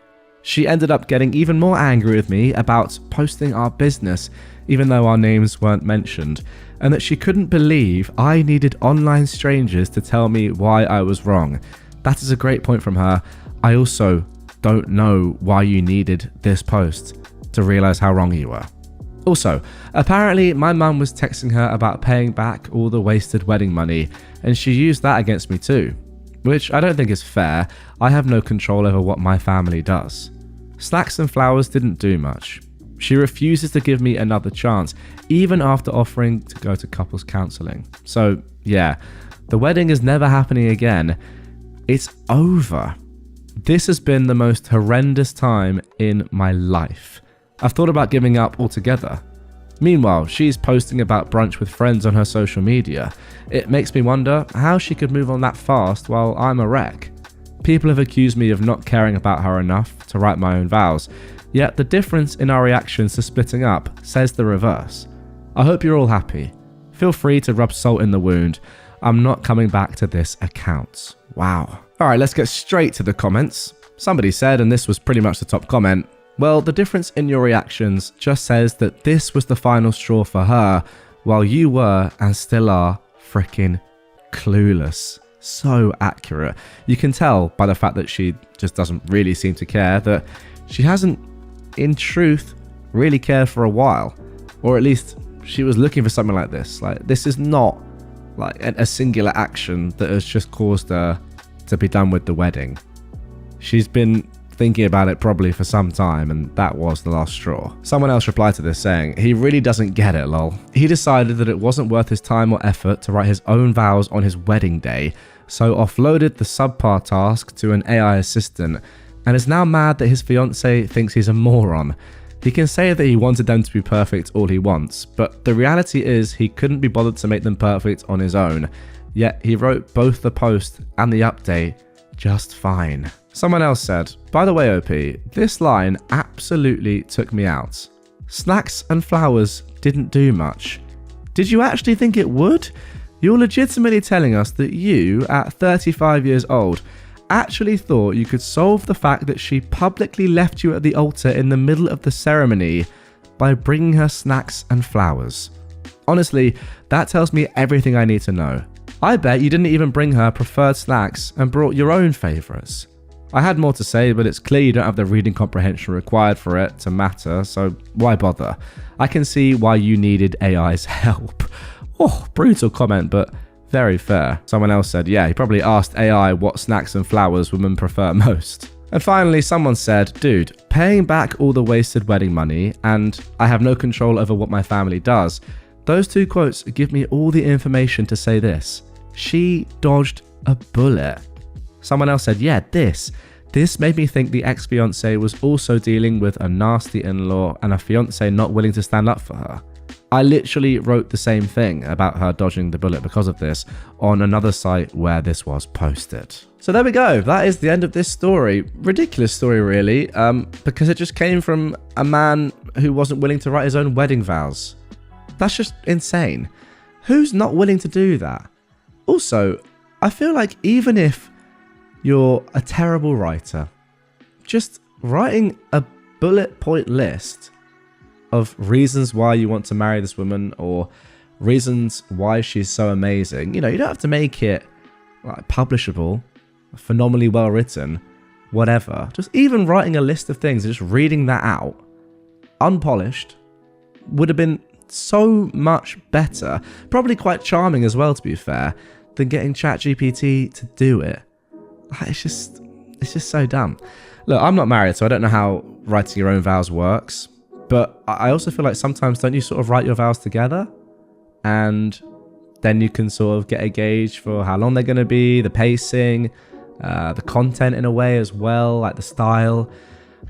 She ended up getting even more angry with me about posting our business, even though our names weren't mentioned, and that she couldn't believe I needed online strangers to tell me why I was wrong. That is a great point from her. I also don't know why you needed this post to realize how wrong you were. Also, apparently my mum was texting her about paying back all the wasted wedding money, and she used that against me too, which I don't think is fair. I have no control over what my family does. Snacks and flowers didn't do much. She refuses to give me another chance, even after offering to go to couples counseling. So yeah, the wedding is never happening again. It's over. This has been the most horrendous time in my life. I've thought about giving up altogether. Meanwhile, she's posting about brunch with friends on her social media. It makes me wonder how she could move on that fast while I'm a wreck. People have accused me of not caring about her enough to write my own vows, yet the difference in our reactions to splitting up says the reverse. I hope you're all happy. Feel free to rub salt in the wound. I'm not coming back to this account. Wow. Alright, let's get straight to the comments. Somebody said, and this was pretty much the top comment, well, the difference in your reactions just says that this was the final straw for her, while you were and still are freaking clueless. So accurate. You can tell by the fact that she just doesn't really seem to care, that she hasn't, in truth, really cared for a while. Or at least she was looking for something like this. Like, this is not like a singular action that has just caused her to be done with the wedding. She's been thinking about it probably for some time, and that was the last straw. Someone else replied to this saying, he really doesn't get it, lol. He decided that it wasn't worth his time or effort to write his own vows on his wedding day, so offloaded the subpar task to an AI assistant, and is now mad that his fiancée thinks he's a moron. He can say that he wanted them to be perfect all he wants, but the reality is he couldn't be bothered to make them perfect on his own. Yet he wrote both the post and the update just fine. Someone else said, by the way OP, this line absolutely took me out. Snacks and flowers didn't do much. Did you actually think it would? You're legitimately telling us that you, at 35 years old, actually thought you could solve the fact that she publicly left you at the altar in the middle of the ceremony by bringing her snacks and flowers. Honestly, that tells me everything I need to know. I bet you didn't even bring her preferred snacks and brought your own favourites. I had more to say, but it's clear you don't have the reading comprehension required for it to matter, so why bother? I can see why you needed AI's help. Oh, brutal comment, but very fair. Someone else said, yeah, he probably asked AI what snacks and flowers women prefer most. And finally, someone said, dude, paying back all the wasted wedding money and I have no control over what my family does. Those two quotes give me all the information to say this. She dodged a bullet. Someone else said, yeah, this made me think the ex-fiancé was also dealing with a nasty in-law and a fiancé not willing to stand up for her. I literally wrote the same thing about her dodging the bullet because of this on another site where this was posted. So there we go. That is the end of this story. Ridiculous story, really, because it just came from a man who wasn't willing to write his own wedding vows. That's just insane. Who's not willing to do that? Also, I feel like even if you're a terrible writer, just writing a bullet point list of reasons why you want to marry this woman or reasons why she's so amazing, you don't have to make it like publishable, phenomenally well written, whatever. Just even writing a list of things and just reading that out, unpolished, would have been so much better, probably quite charming as well, to be fair, than getting ChatGPT to do it. It's just so dumb. Look, I'm not married, so I don't know how writing your own vows works, But I also feel like sometimes don't you sort of write your vows together? And then you can sort of get a gauge for how long they're going to be, the pacing, the content in a way as well, like the style.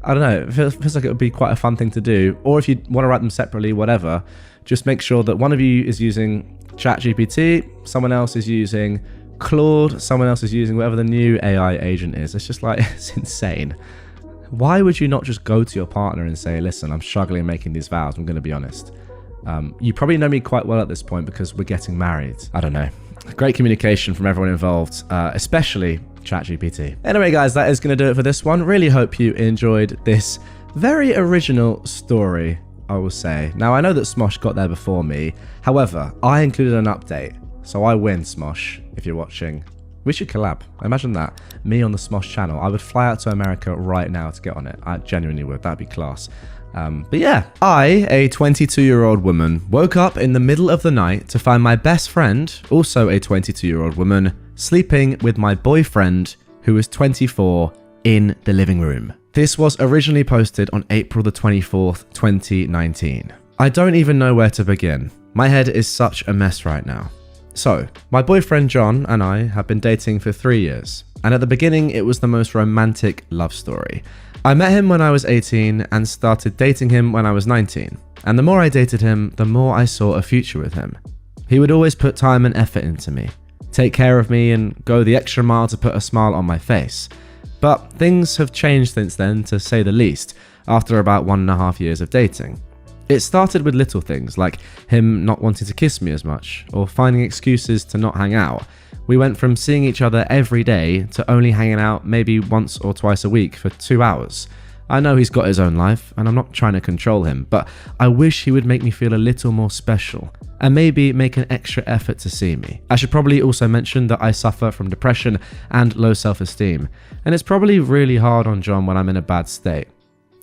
I don't know, it feels like it would be quite a fun thing to do. Or if you want to write them separately, whatever, just make sure that one of you is using ChatGPT, someone else is using Claude, someone else is using whatever the new AI agent is. It's just like, it's insane. Why would you not just go to your partner and say, listen, I'm struggling making these vows, I'm going to be honest. You probably know me quite well at this point because we're getting married. I don't know. Great communication from everyone involved, especially ChatGPT. Anyway, guys, that is going to do it for this one. Really hope you enjoyed this very original story, I will say. Now, I know that Smosh got there before me. However, I included an update. So I win, Smosh, if you're watching. We should collab. Imagine that. Me on the Smosh channel. I would fly out to America right now to get on it. I genuinely would. That'd be class. But yeah, I, a 22-year-old woman, woke up in the middle of the night to find my best friend, also a 22-year-old woman, sleeping with my boyfriend, who was 24, in the living room. This was originally posted on April the 24th, 2019. I don't even know where to begin. My head is such a mess right now. So, my boyfriend John and I have been dating for 3 years, and at the beginning it was the most romantic love story. I met him when I was 18 and started dating him when I was 19, and the more I dated him, the more I saw a future with him. He would always put time and effort into me, take care of me and go the extra mile to put a smile on my face. But things have changed since then, to say the least, after about 1.5 years of dating. It started with little things, like him not wanting to kiss me as much, or finding excuses to not hang out. We went from seeing each other every day to only hanging out maybe once or twice a week for 2 hours. I know he's got his own life, and I'm not trying to control him, but I wish he would make me feel a little more special, and maybe make an extra effort to see me. I should probably also mention that I suffer from depression and low self-esteem, and it's probably really hard on John when I'm in a bad state.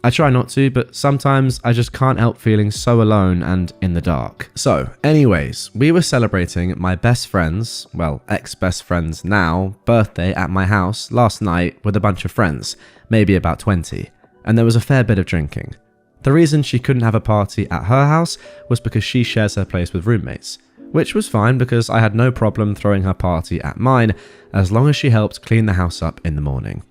I try not to, but sometimes I just can't help feeling so alone and in the dark. So, anyways, we were celebrating my best friend's, well, ex-best friend's now, birthday at my house last night with a bunch of friends, maybe about 20, and there was a fair bit of drinking. The reason she couldn't have a party at her house was because she shares her place with roommates, which was fine because I had no problem throwing her party at mine as long as she helped clean the house up in the morning.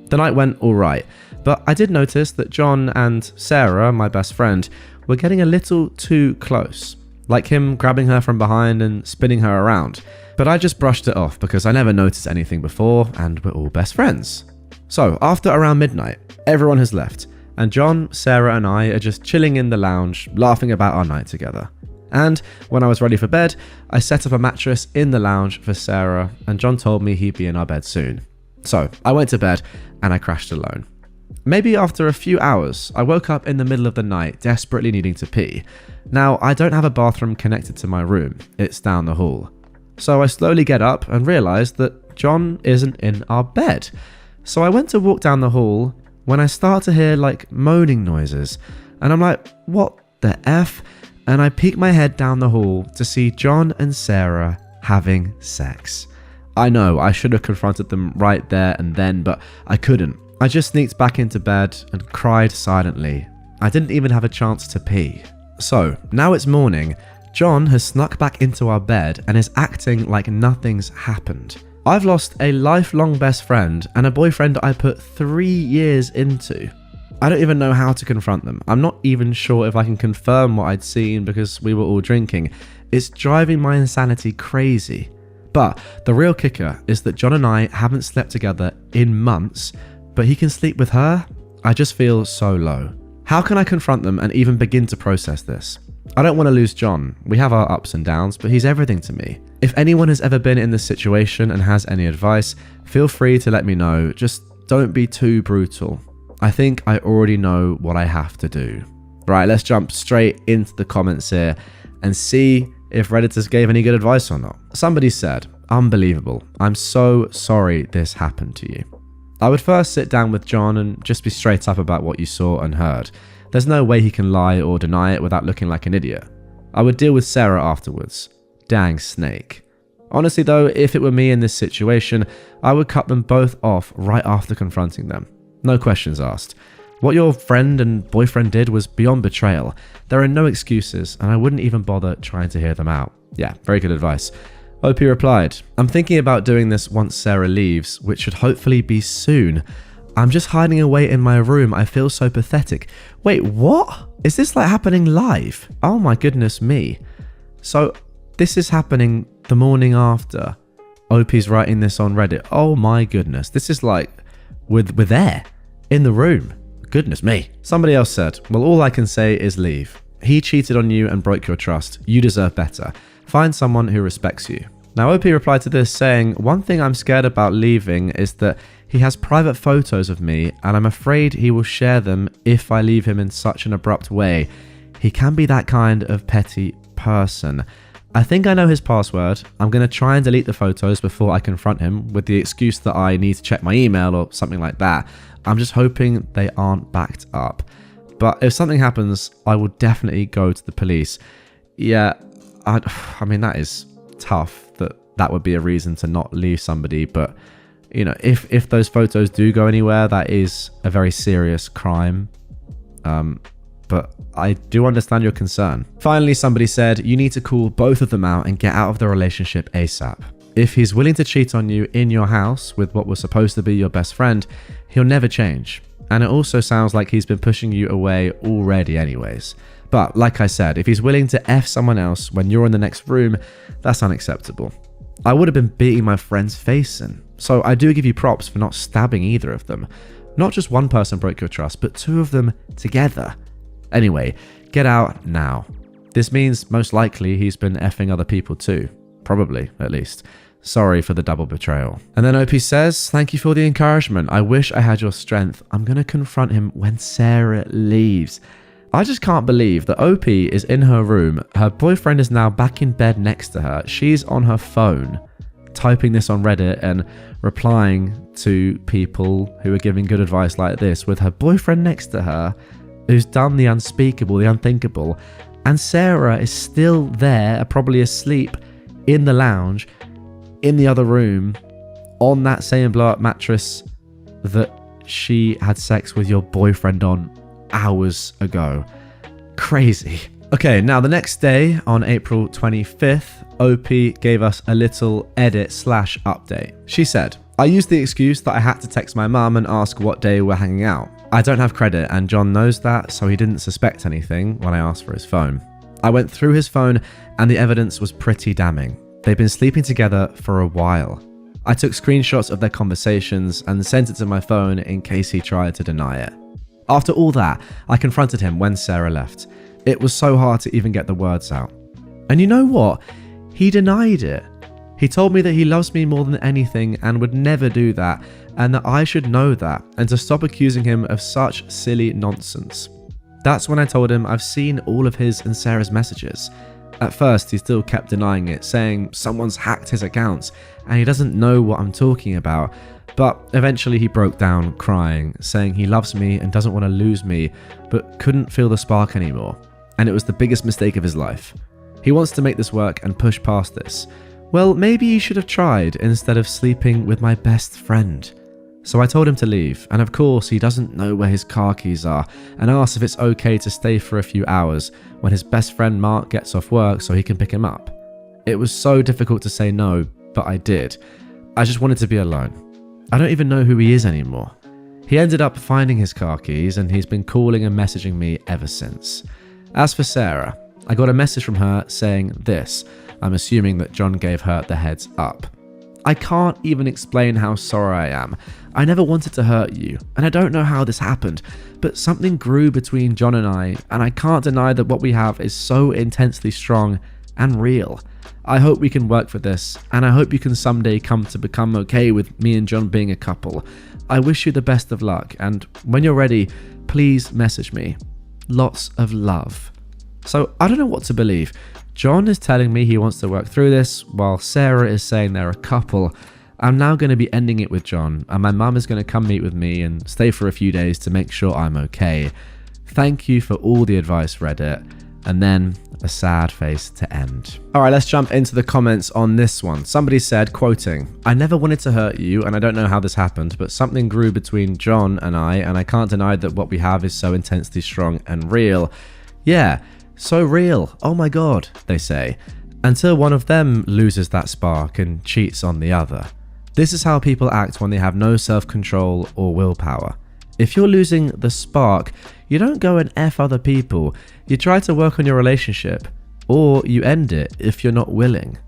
The night went alright, but I did notice that John and Sarah, my best friend, were getting a little too close, like him grabbing her from behind and spinning her around. But I just brushed it off because I never noticed anything before and we're all best friends. So after around midnight, everyone has left and John, Sarah and I are just chilling in the lounge, laughing about our night together. And when I was ready for bed, I set up a mattress in the lounge for Sarah and John told me he'd be in our bed soon. So I went to bed and I crashed alone. Maybe after a few hours, I woke up in the middle of the night, desperately needing to pee. Now, I don't have a bathroom connected to my room, it's down the hall. So I slowly get up and realise that John isn't in our bed. So I went to walk down the hall when I start to hear like moaning noises, and I'm like, what the F? And I peek my head down the hall to see John and Sarah having sex. I know, I should have confronted them right there and then, but I couldn't. I just sneaked back into bed and cried silently. I didn't even have a chance to pee. So, now it's morning, John has snuck back into our bed and is acting like nothing's happened. I've lost a lifelong best friend and a boyfriend I put 3 years into. I don't even know how to confront them. I'm not even sure if I can confirm what I'd seen because we were all drinking. It's driving my insanity crazy. But the real kicker is that John and I haven't slept together in months, but he can sleep with her? I just feel so low. How can I confront them and even begin to process this? I don't want to lose John. We have our ups and downs, but he's everything to me. If anyone has ever been in this situation and has any advice, feel free to let me know. Just don't be too brutal. I think I already know what I have to do. Right, let's jump straight into the comments here and see if Redditors gave any good advice or not. Somebody said, unbelievable. I'm so sorry this happened to you. I would first sit down with John and just be straight up about what you saw and heard. There's no way he can lie or deny it without looking like an idiot. I would deal with Sarah afterwards. Dang snake. Honestly though, if it were me in this situation, I would cut them both off right after confronting them. No questions asked. What your friend and boyfriend did was beyond betrayal. There are no excuses, and I wouldn't even bother trying to hear them out. Yeah, very good advice. OP replied, I'm thinking about doing this once Sarah leaves, which should hopefully be soon. I'm just hiding away in my room. I feel so pathetic. Wait, what? Is this like happening live? Oh my goodness me. So this is happening the morning after OP's writing this on Reddit. Oh my goodness. This is like we're there in the room. Goodness me. Somebody else said, well, all I can say is leave. He cheated on you and broke your trust. You deserve better. Find someone who respects you. Now, OP replied to this saying, one thing I'm scared about leaving is that he has private photos of me and I'm afraid he will share them if I leave him in such an abrupt way. He can be that kind of petty person. I think I know his password. I'm going to try and delete the photos before I confront him with the excuse that I need to check my email or something like that. I'm just hoping they aren't backed up. But if something happens, I will definitely go to the police. Yeah, I mean, that is tough that would be a reason to not leave somebody. But, you know, if those photos do go anywhere, that is a very serious crime. But I do understand your concern. Finally, somebody said, you need to call both of them out and get out of the relationship ASAP. If he's willing to cheat on you in your house with what was supposed to be your best friend, he'll never change. And it also sounds like he's been pushing you away already anyways. But like I said, if he's willing to F someone else when you're in the next room, that's unacceptable. I would have been beating my friend's face in. So I do give you props for not stabbing either of them. Not just one person broke your trust, but two of them together. Anyway, get out now. This means most likely he's been effing other people too. Probably, at least. Sorry for the double betrayal. And then OP says, thank you for the encouragement. I wish I had your strength. I'm going to confront him when Sarah leaves. I just can't believe that OP is in her room. Her boyfriend is now back in bed next to her. She's on her phone, typing this on Reddit and replying to people who are giving good advice like this with her boyfriend next to her, who's done the unspeakable, the unthinkable. And Sarah is still there, probably asleep in the lounge, in the other room, on that same blow-up mattress that she had sex with your boyfriend on hours ago. Crazy. Okay, now the next day, on April 25th, OP gave us a little edit/update. She said, I used the excuse that I had to text my mum and ask what day we're hanging out. I don't have credit and John knows that, so he didn't suspect anything when I asked for his phone. I went through his phone and the evidence was pretty damning. They've been sleeping together for a while. I took screenshots of their conversations and sent it to my phone in case he tried to deny it. After all that, I confronted him when Sarah left. It was so hard to even get the words out. And you know what? He denied it. He told me that he loves me more than anything and would never do that, and that I should know that and to stop accusing him of such silly nonsense. That's when I told him I've seen all of his and Sarah's messages. At first, he still kept denying it, saying someone's hacked his accounts and he doesn't know what I'm talking about. But eventually he broke down, crying, saying he loves me and doesn't want to lose me, but couldn't feel the spark anymore. And it was the biggest mistake of his life. He wants to make this work and push past this. Well, maybe he should have tried instead of sleeping with my best friend. So I told him to leave, and of course he doesn't know where his car keys are, and asked if it's okay to stay for a few hours when his best friend Mark gets off work so he can pick him up. It was so difficult to say no, but I did. I just wanted to be alone. I don't even know who he is anymore. He ended up finding his car keys and he's been calling and messaging me ever since. As for Sarah, I got a message from her saying this. I'm assuming that John gave her the heads up. I can't even explain how sorry I am. I never wanted to hurt you, and I don't know how this happened, but something grew between John and I can't deny that what we have is so intensely strong and real. I hope we can work for this, and I hope you can someday come to become okay with me and John being a couple. I wish you the best of luck, and when you're ready, please message me. Lots of love. So I don't know what to believe. John is telling me he wants to work through this, while Sarah is saying they're a couple. I'm now going to be ending it with John, and my mum is going to come meet with me and stay for a few days to make sure I'm okay. Thank you for all the advice, Reddit. and then a sad face to end. All right, let's jump into the comments on this one. Somebody said, quoting, "I never wanted to hurt you, and I don't know how this happened, but something grew between John and I can't deny that what we have is so intensely strong and real." Yeah, so real. Oh my God, they say. Until one of them loses that spark and cheats on the other. This is how people act when they have no self-control or willpower. If you're losing the spark, you don't go and F other people. You try to work on your relationship, or you end it if you're not willing.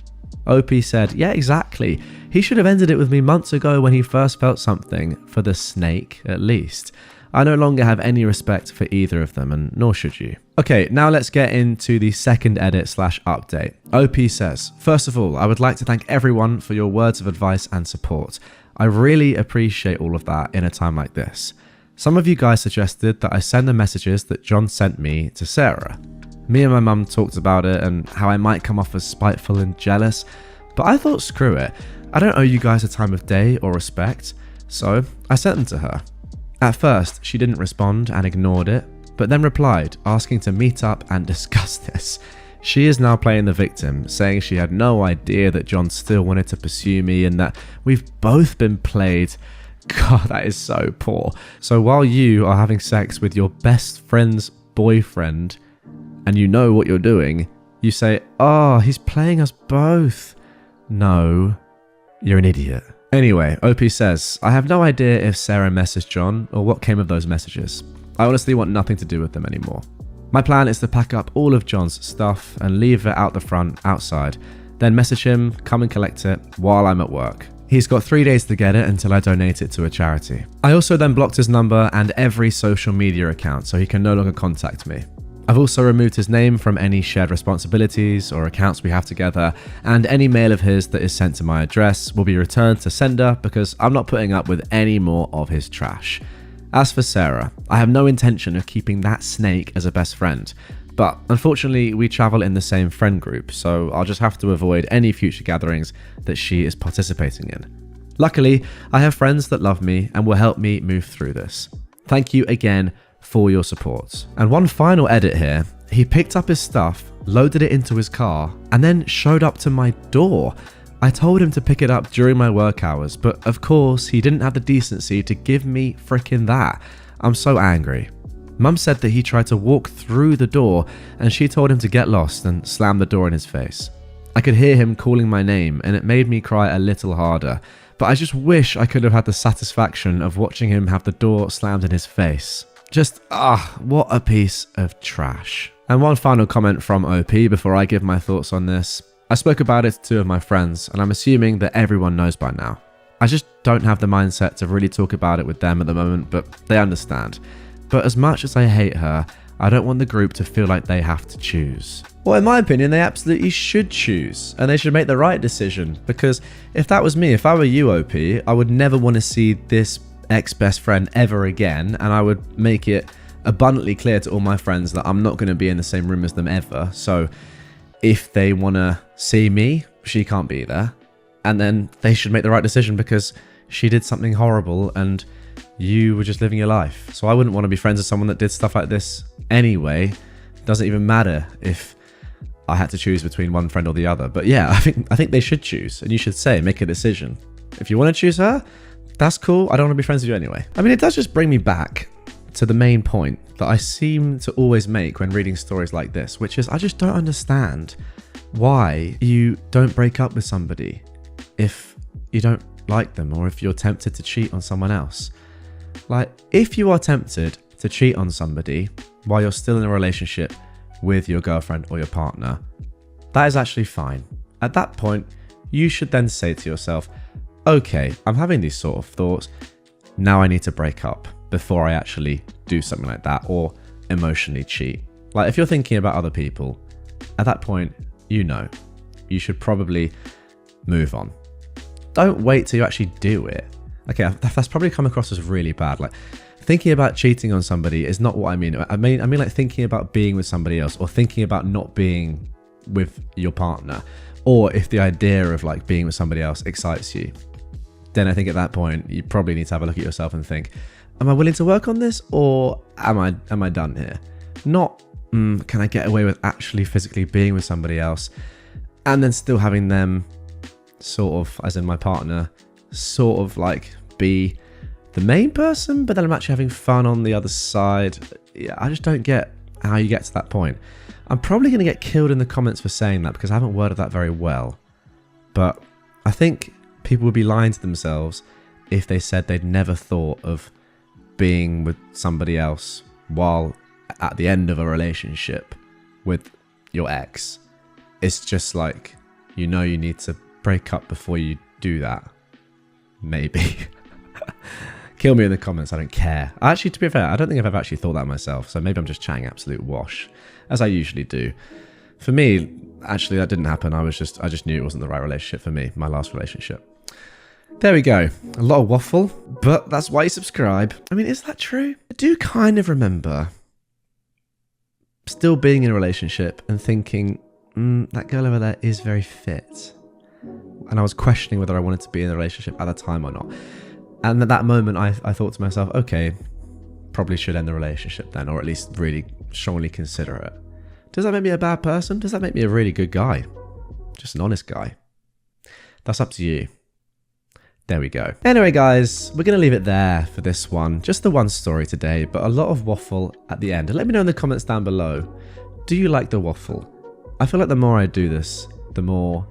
OP said, "Yeah, exactly. He should have ended it with me months ago when he first felt something, for the snake at least. I no longer have any respect for either of them, and nor should you." Okay, now let's get into the second edit/update. OP says, "First of all, I would like to thank everyone for your words of advice and support. I really appreciate all of that in a time like this. Some of you guys suggested that I send the messages that John sent me to Sarah. Me and my mum talked about it and how I might come off as spiteful and jealous, but I thought screw it. I don't owe you guys a time of day or respect, so I sent them to her. At first, she didn't respond and ignored it, but then replied, asking to meet up and discuss this. She is now playing the victim, saying she had no idea that John still wanted to pursue me and that we've both been played. God, that is so poor. So while you are having sex with your best friend's boyfriend and you know what you're doing, you say, "Oh, he's playing us both." No, you're an idiot. Anyway, OP says, "I have no idea if Sarah messaged John or what came of those messages. I honestly want nothing to do with them anymore. My plan is to pack up all of John's stuff and leave it out the front outside, then message him, come and collect it while I'm at work. He's got 3 days to get it until I donate it to a charity." I also then blocked his number and every social media account so he can no longer contact me. I've also removed his name from any shared responsibilities or accounts we have together, and any mail of his that is sent to my address will be returned to sender because I'm not putting up with any more of his trash. As for Sarah, I have no intention of keeping that snake as a best friend, but unfortunately we travel in the same friend group, so I'll just have to avoid any future gatherings that she is participating in. Luckily, I have friends that love me and will help me move through this. Thank you again for your support. And one final edit here. He picked up his stuff, loaded it into his car, and then showed up to my door. I told him to pick it up during my work hours, but of course he didn't have the decency to give me frickin' that. I'm so angry. Mum said that he tried to walk through the door and she told him to get lost and slammed the door in his face. I could hear him calling my name and it made me cry a little harder, but I just wish I could have had the satisfaction of watching him have the door slammed in his face. Just, what a piece of trash. And one final comment from OP before I give my thoughts on this. I spoke about it to 2 of my friends and I'm assuming that everyone knows by now. I just don't have the mindset to really talk about it with them at the moment, but they understand. But as much as I hate her, I don't want the group to feel like they have to choose. Well, in my opinion, they absolutely should choose, and they should make the right decision, because if that was me, if I were you, OP, I would never want to see this ex-best friend ever again, and I would make it abundantly clear to all my friends that I'm not going to be in the same room as them ever. So if they want to see me, she can't be there, and then they should make the right decision because she did something horrible and you were just living your life. So I wouldn't want to be friends with someone that did stuff like this anyway. It doesn't even matter if I had to choose between one friend or the other. But yeah, I think they should choose, and you should make a decision. If you want to choose her, that's cool. I don't want to be friends with you anyway. I mean, it does just bring me back to the main point that I seem to always make when reading stories like this, which is I just don't understand why you don't break up with somebody if you don't like them or if you're tempted to cheat on someone else. Like, if you are tempted to cheat on somebody while you're still in a relationship with your girlfriend or your partner, that is actually fine. At that point, you should then say to yourself, okay, I'm having these sort of thoughts. Now I need to break up before I actually do something like that or emotionally cheat. Like, if you're thinking about other people, at that point, you should probably move on. Don't wait till you actually do it. Okay, that's probably come across as really bad. Like, thinking about cheating on somebody is not what I mean. I mean like thinking about being with somebody else or thinking about not being with your partner, or if the idea of like being with somebody else excites you, then I think at that point you probably need to have a look at yourself and think, am I willing to work on this or am I done here? Not can I get away with actually physically being with somebody else and then still having them sort of, as in my partner, sort of like be the main person, but then I'm actually having fun on the other side. Yeah, I just don't get how you get to that point. I'm probably going to get killed in the comments for saying that because I haven't worded that very well. But I think people would be lying to themselves if they said they'd never thought of being with somebody else while at the end of a relationship with your ex. It's just like, you know, you need to break up before you do that. Maybe. Kill me in the comments, I don't care. Actually, to be fair, I don't think I've ever actually thought that myself, so maybe I'm just chatting absolute wash, as I usually do. For me, actually, that didn't happen. I just knew it wasn't the right relationship for me, my last relationship. There we go. A lot of waffle, but that's why you subscribe. I mean, is that true? I do kind of remember still being in a relationship and thinking, that girl over there is very fit. And I was questioning whether I wanted to be in a relationship at the time or not. And at that moment, I thought to myself, okay, probably should end the relationship then, or at least really strongly consider it. Does that make me a bad person? Does that make me a really good guy? Just an honest guy? That's up to you. There we go. Anyway, guys, we're going to leave it there for this one. Just the one story today, but a lot of waffle at the end. And let me know in the comments down below, do you like the waffle? I feel like the more I do this, the more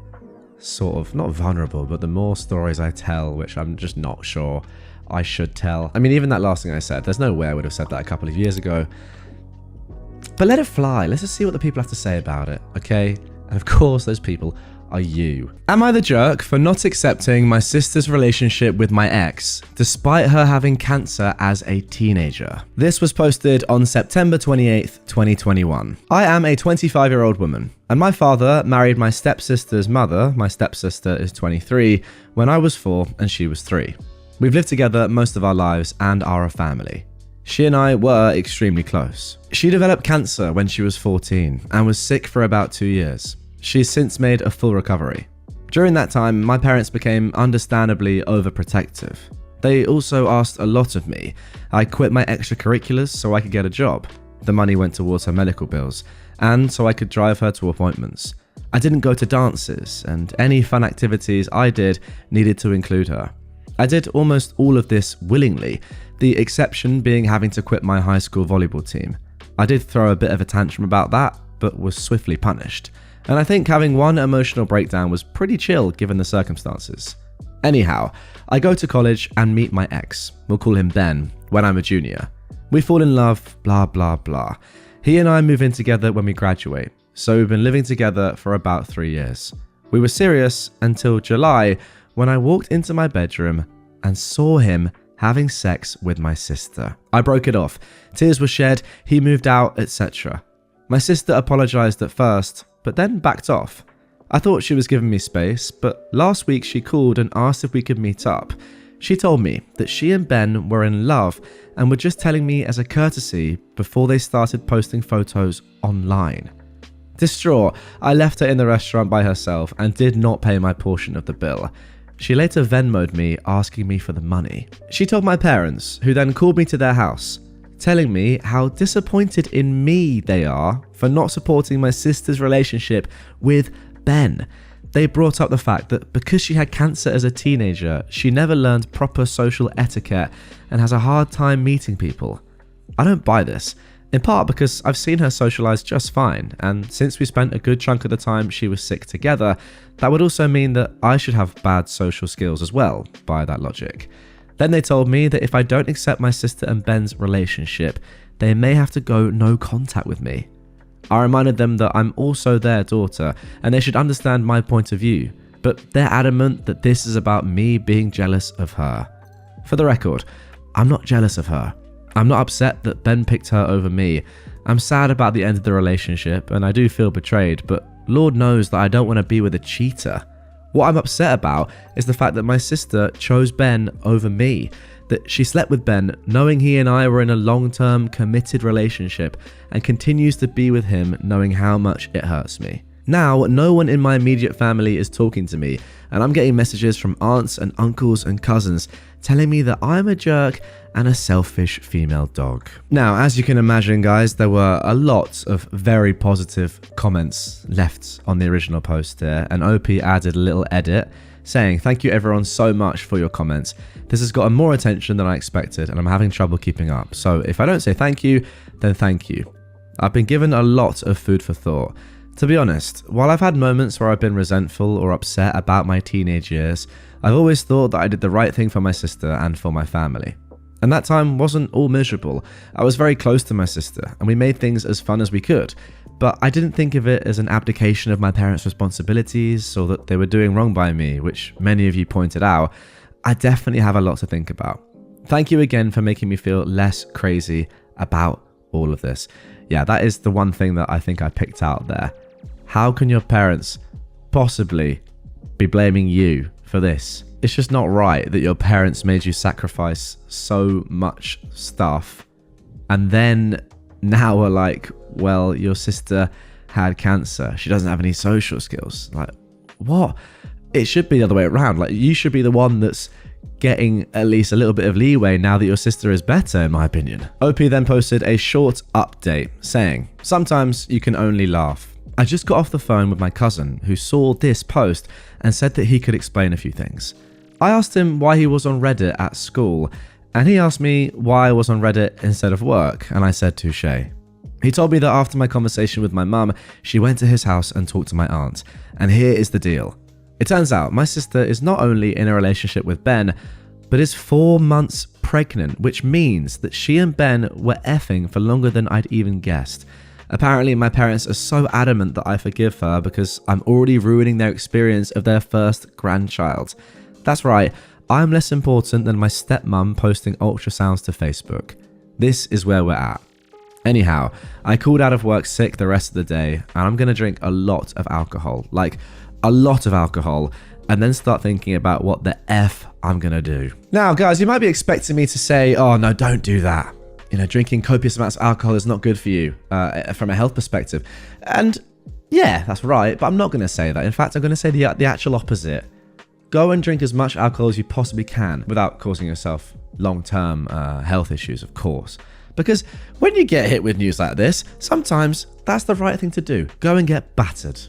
sort of, not vulnerable, but the more stories I tell, which I'm just not sure I should tell. I mean, even that last thing I said, there's no way I would have said that a couple of years ago. But let it fly. Let's just see what the people have to say about it, okay? And of course, those people are you. Am I the jerk for not accepting my sister's relationship with my ex, despite her having cancer as a teenager? This was posted on September 28th, 2021. I am a 25-year-old woman, and my father married my stepsister's mother, my stepsister is 23, when I was 4 and she was 3. We've lived together most of our lives and are a family. She and I were extremely close. She developed cancer when she was 14 and was sick for about 2 years. She's since made a full recovery. During that time, my parents became understandably overprotective. They also asked a lot of me. I quit my extracurriculars so I could get a job. The money went towards her medical bills, and so I could drive her to appointments. I didn't go to dances, and any fun activities I did needed to include her. I did almost all of this willingly, the exception being having to quit my high school volleyball team. I did throw a bit of a tantrum about that, but was swiftly punished. And I think having one emotional breakdown was pretty chill given the circumstances. Anyhow, I go to college and meet my ex, we'll call him Ben, when I'm a junior. We fall in love, blah blah blah. He and I move in together when we graduate, so we've been living together for about 3 years. We were serious until July, when I walked into my bedroom and saw him having sex with my sister. I broke it off, tears were shed, he moved out, etc. My sister apologized at first, but then backed off. I thought she was giving me space, but last week she called and asked if we could meet up. She told me that she and Ben were in love and were just telling me as a courtesy before they started posting photos online. Distraught, I left her in the restaurant by herself and did not pay my portion of the bill. She later Venmo'd me asking me for the money. She told my parents, who then called me to their house, telling me how disappointed in me they are for not supporting my sister's relationship with Ben. They brought up the fact that because she had cancer as a teenager, she never learned proper social etiquette and has a hard time meeting people. I don't buy this, in part because I've seen her socialize just fine, and since we spent a good chunk of the time she was sick together, that would also mean that I should have bad social skills as well, by that logic. Then they told me that if I don't accept my sister and Ben's relationship, they may have to go no contact with me. I reminded them that I'm also their daughter and they should understand my point of view, but they're adamant that this is about me being jealous of her. For the record, I'm not jealous of her. I'm not upset that Ben picked her over me. I'm sad about the end of the relationship and I do feel betrayed, but Lord knows that I don't want to be with a cheater. What I'm upset about is the fact that my sister chose Ben over me, that she slept with Ben knowing he and I were in a long-term committed relationship and continues to be with him knowing how much it hurts me. Now, no one in my immediate family is talking to me, and I'm getting messages from aunts and uncles and cousins telling me that I'm a jerk and a selfish female dog. Now, as you can imagine, guys, there were a lot of very positive comments left on the original post here, and OP added a little edit saying, "Thank you everyone so much for your comments. This has gotten more attention than I expected and I'm having trouble keeping up. So if I don't say thank you, then thank you. I've been given a lot of food for thought. To be honest, while I've had moments where I've been resentful or upset about my teenage years, I've always thought that I did the right thing for my sister and for my family. And that time wasn't all miserable. I was very close to my sister and we made things as fun as we could. But I didn't think of it as an abdication of my parents' responsibilities or that they were doing wrong by me, which many of you pointed out. I definitely have a lot to think about. Thank you again for making me feel less crazy about all of this." Yeah, that is the one thing that I think I picked out there. How can your parents possibly be blaming you for this? It's just not right that your parents made you sacrifice so much stuff and then now are like, well, your sister had cancer. She doesn't have any social skills. Like, what? It should be the other way around. Like, you should be the one that's getting at least a little bit of leeway now that your sister is better, in my opinion. OP then posted a short update saying, "Sometimes you can only laugh. I just got off the phone with my cousin who saw this post and said that he could explain a few things. I asked him why he was on Reddit at school, and he asked me why I was on Reddit instead of work, and I said touche. He told me that after my conversation with my mum, she went to his house and talked to my aunt, and here is the deal. It turns out my sister is not only in a relationship with Ben, but is 4 months pregnant, which means that she and Ben were effing for longer than I'd even guessed. Apparently, my parents are so adamant that I forgive her because I'm already ruining their experience of their first grandchild. That's right, I'm less important than my stepmom posting ultrasounds to Facebook. This is where we're at. Anyhow, I called out of work sick the rest of the day, and I'm gonna drink a lot of alcohol, like a lot of alcohol, and then start thinking about what the F I'm gonna do." Now, guys, you might be expecting me to say, "Oh no, don't do that. You know, drinking copious amounts of alcohol is not good for you from a health perspective." And yeah, that's right, but I'm not gonna say that. In fact, I'm gonna say the actual opposite. Go and drink as much alcohol as you possibly can without causing yourself long-term health issues, of course. Because when you get hit with news like this, sometimes that's the right thing to do. Go and get battered.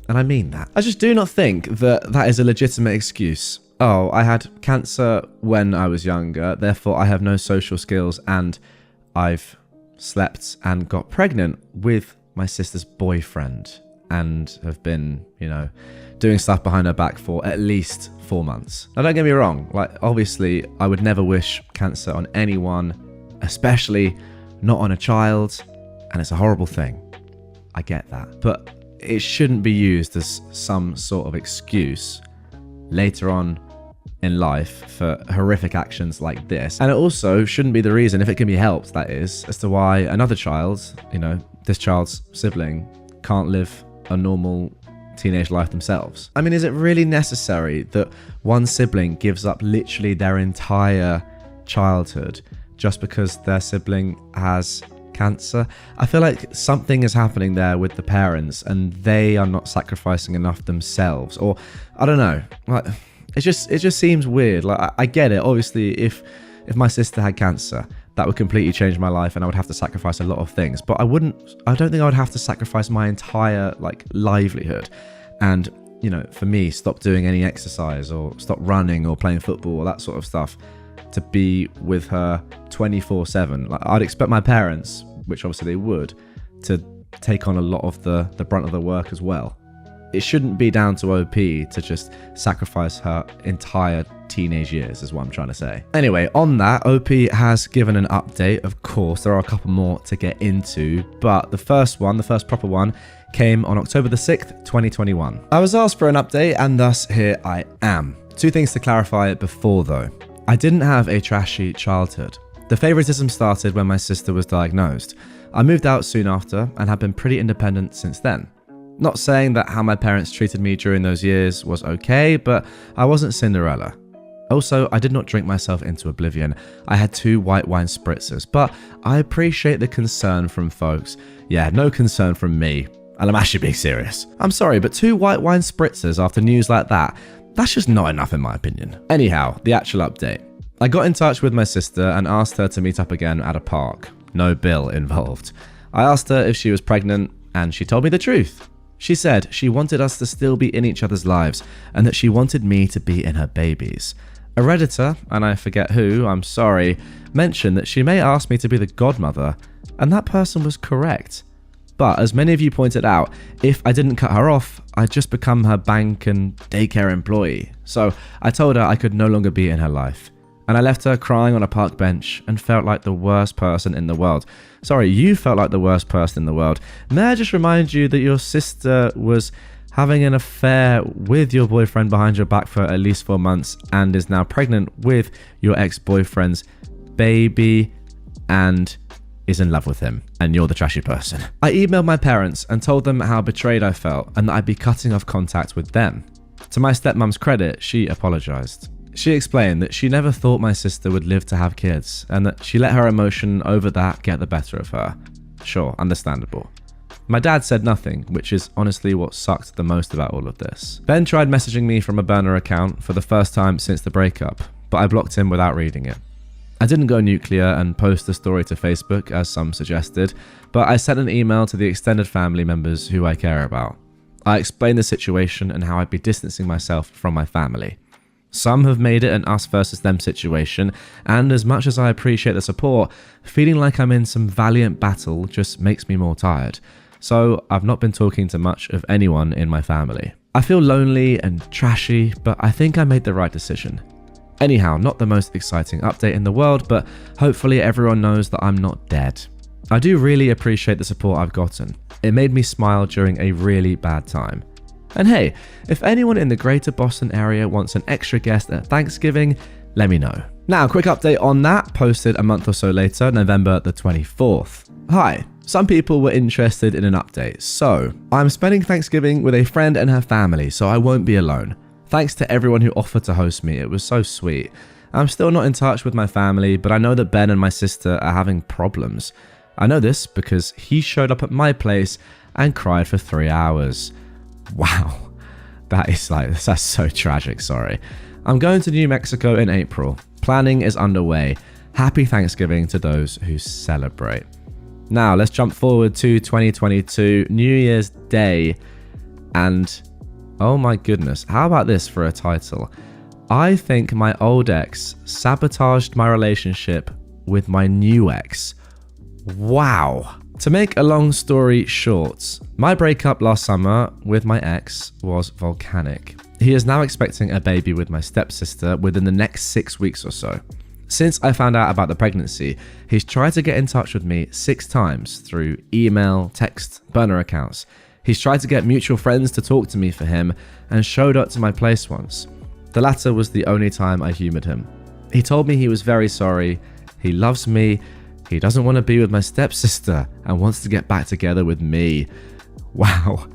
And I mean that. I just do not think that that is a legitimate excuse. Oh, I had cancer when I was younger, therefore I have no social skills and I've slept and got pregnant with my sister's boyfriend and have been, you know, doing stuff behind her back for at least 4 months. Now, don't get me wrong. Like, obviously, I would never wish cancer on anyone, especially not on a child, and it's a horrible thing. I get that. But it shouldn't be used as some sort of excuse later on in life for horrific actions like this. And it also shouldn't be the reason, if it can be helped, that is, as to why another child, you know, this child's sibling, can't live a normal teenage life themselves. I mean, is it really necessary that one sibling gives up literally their entire childhood just because their sibling has cancer? I feel like something is happening there with the parents and they are not sacrificing enough themselves, or I don't know. Like, it just seems weird. Like, I get it. Obviously, if my sister had cancer, that would completely change my life and I would have to sacrifice a lot of things. But I don't think I would have to sacrifice my entire livelihood. And, you know, for me, stop doing any exercise or stop running or playing football or that sort of stuff to be with her 24/7. Like, I'd expect my parents, which obviously they would, to take on a lot of the brunt of the work as well. It shouldn't be down to OP to just sacrifice her entire teenage years, is what I'm trying to say. Anyway, on that, OP has given an update. Of course, there are a couple more to get into, but the first proper one, came on October the 6th, 2021. I was asked for an update, and thus here I am. 2 things to clarify before though. I didn't have a trashy childhood. The favoritism started when my sister was diagnosed. I moved out soon after and have been pretty independent since then. Not saying that how my parents treated me during those years was okay, but I wasn't Cinderella. Also, I did not drink myself into oblivion. I had 2 white wine spritzers, but I appreciate the concern from folks. Yeah, no concern from me. And I'm actually being serious. I'm sorry, but 2 white wine spritzers after news like that, that's just not enough in my opinion. Anyhow, the actual update. I got in touch with my sister and asked her to meet up again at a park. No bill involved. I asked her if she was pregnant, and she told me the truth. She said she wanted us to still be in each other's lives and that she wanted me to be in her babies. A Redditor, and I forget who, I'm sorry, mentioned that she may ask me to be the godmother, and that person was correct. But as many of you pointed out, if I didn't cut her off, I'd just become her bank and daycare employee. So I told her I could no longer be in her life. And I left her crying on a park bench and felt like the worst person in the world. Sorry, you felt like the worst person in the world. May I just remind you that your sister was having an affair with your boyfriend behind your back for at least 4 months and is now pregnant with your ex-boyfriend's baby and is in love with him, and you're the trashy person. I emailed my parents and told them how betrayed I felt and that I'd be cutting off contact with them. To my stepmom's credit, she apologized. She explained that she never thought my sister would live to have kids and that she let her emotion over that get the better of her. Sure, understandable. My dad said nothing, which is honestly what sucked the most about all of this. Ben tried messaging me from a burner account for the first time since the breakup, but I blocked him without reading it. I didn't go nuclear and post the story to Facebook as some suggested, but I sent an email to the extended family members who I care about. I explained the situation and how I'd be distancing myself from my family. Some have made it an us versus them situation, and as much as I appreciate the support, feeling like I'm in some valiant battle just makes me more tired. So I've not been talking to much of anyone in my family. I feel lonely and trashy, but I think I made the right decision. Anyhow, not the most exciting update in the world, but hopefully everyone knows that I'm not dead. I do really appreciate the support I've gotten. It made me smile during a really bad time. And hey, if anyone in the greater Boston area wants an extra guest at Thanksgiving, let me know. Now, quick update on that, posted a month or so later, November the 24th. Hi, some people were interested in an update. So, I'm spending Thanksgiving with a friend and her family, so I won't be alone. Thanks to everyone who offered to host me, it was so sweet. I'm still not in touch with my family, but I know that Ben and my sister are having problems. I know this because he showed up at my place and cried for 3 hours. Wow, that's so tragic, sorry. I'm going to New Mexico in April. Planning is underway. Happy Thanksgiving to those who celebrate. Now, let's jump forward to 2022, New Year's Day, and oh my goodness, how about this for a title? I think my old ex sabotaged my relationship with my new ex. Wow. To make a long story short, my breakup last summer with my ex was volcanic. He is now expecting a baby with my stepsister within the next 6 weeks or so. Since I found out about the pregnancy, he's tried to get in touch with me 6 times through email, text, burner accounts. He's tried to get mutual friends to talk to me for him and showed up to my place once. The latter was the only time I humoured him. He told me he was very sorry, he loves me, he doesn't want to be with my stepsister and wants to get back together with me. Wow.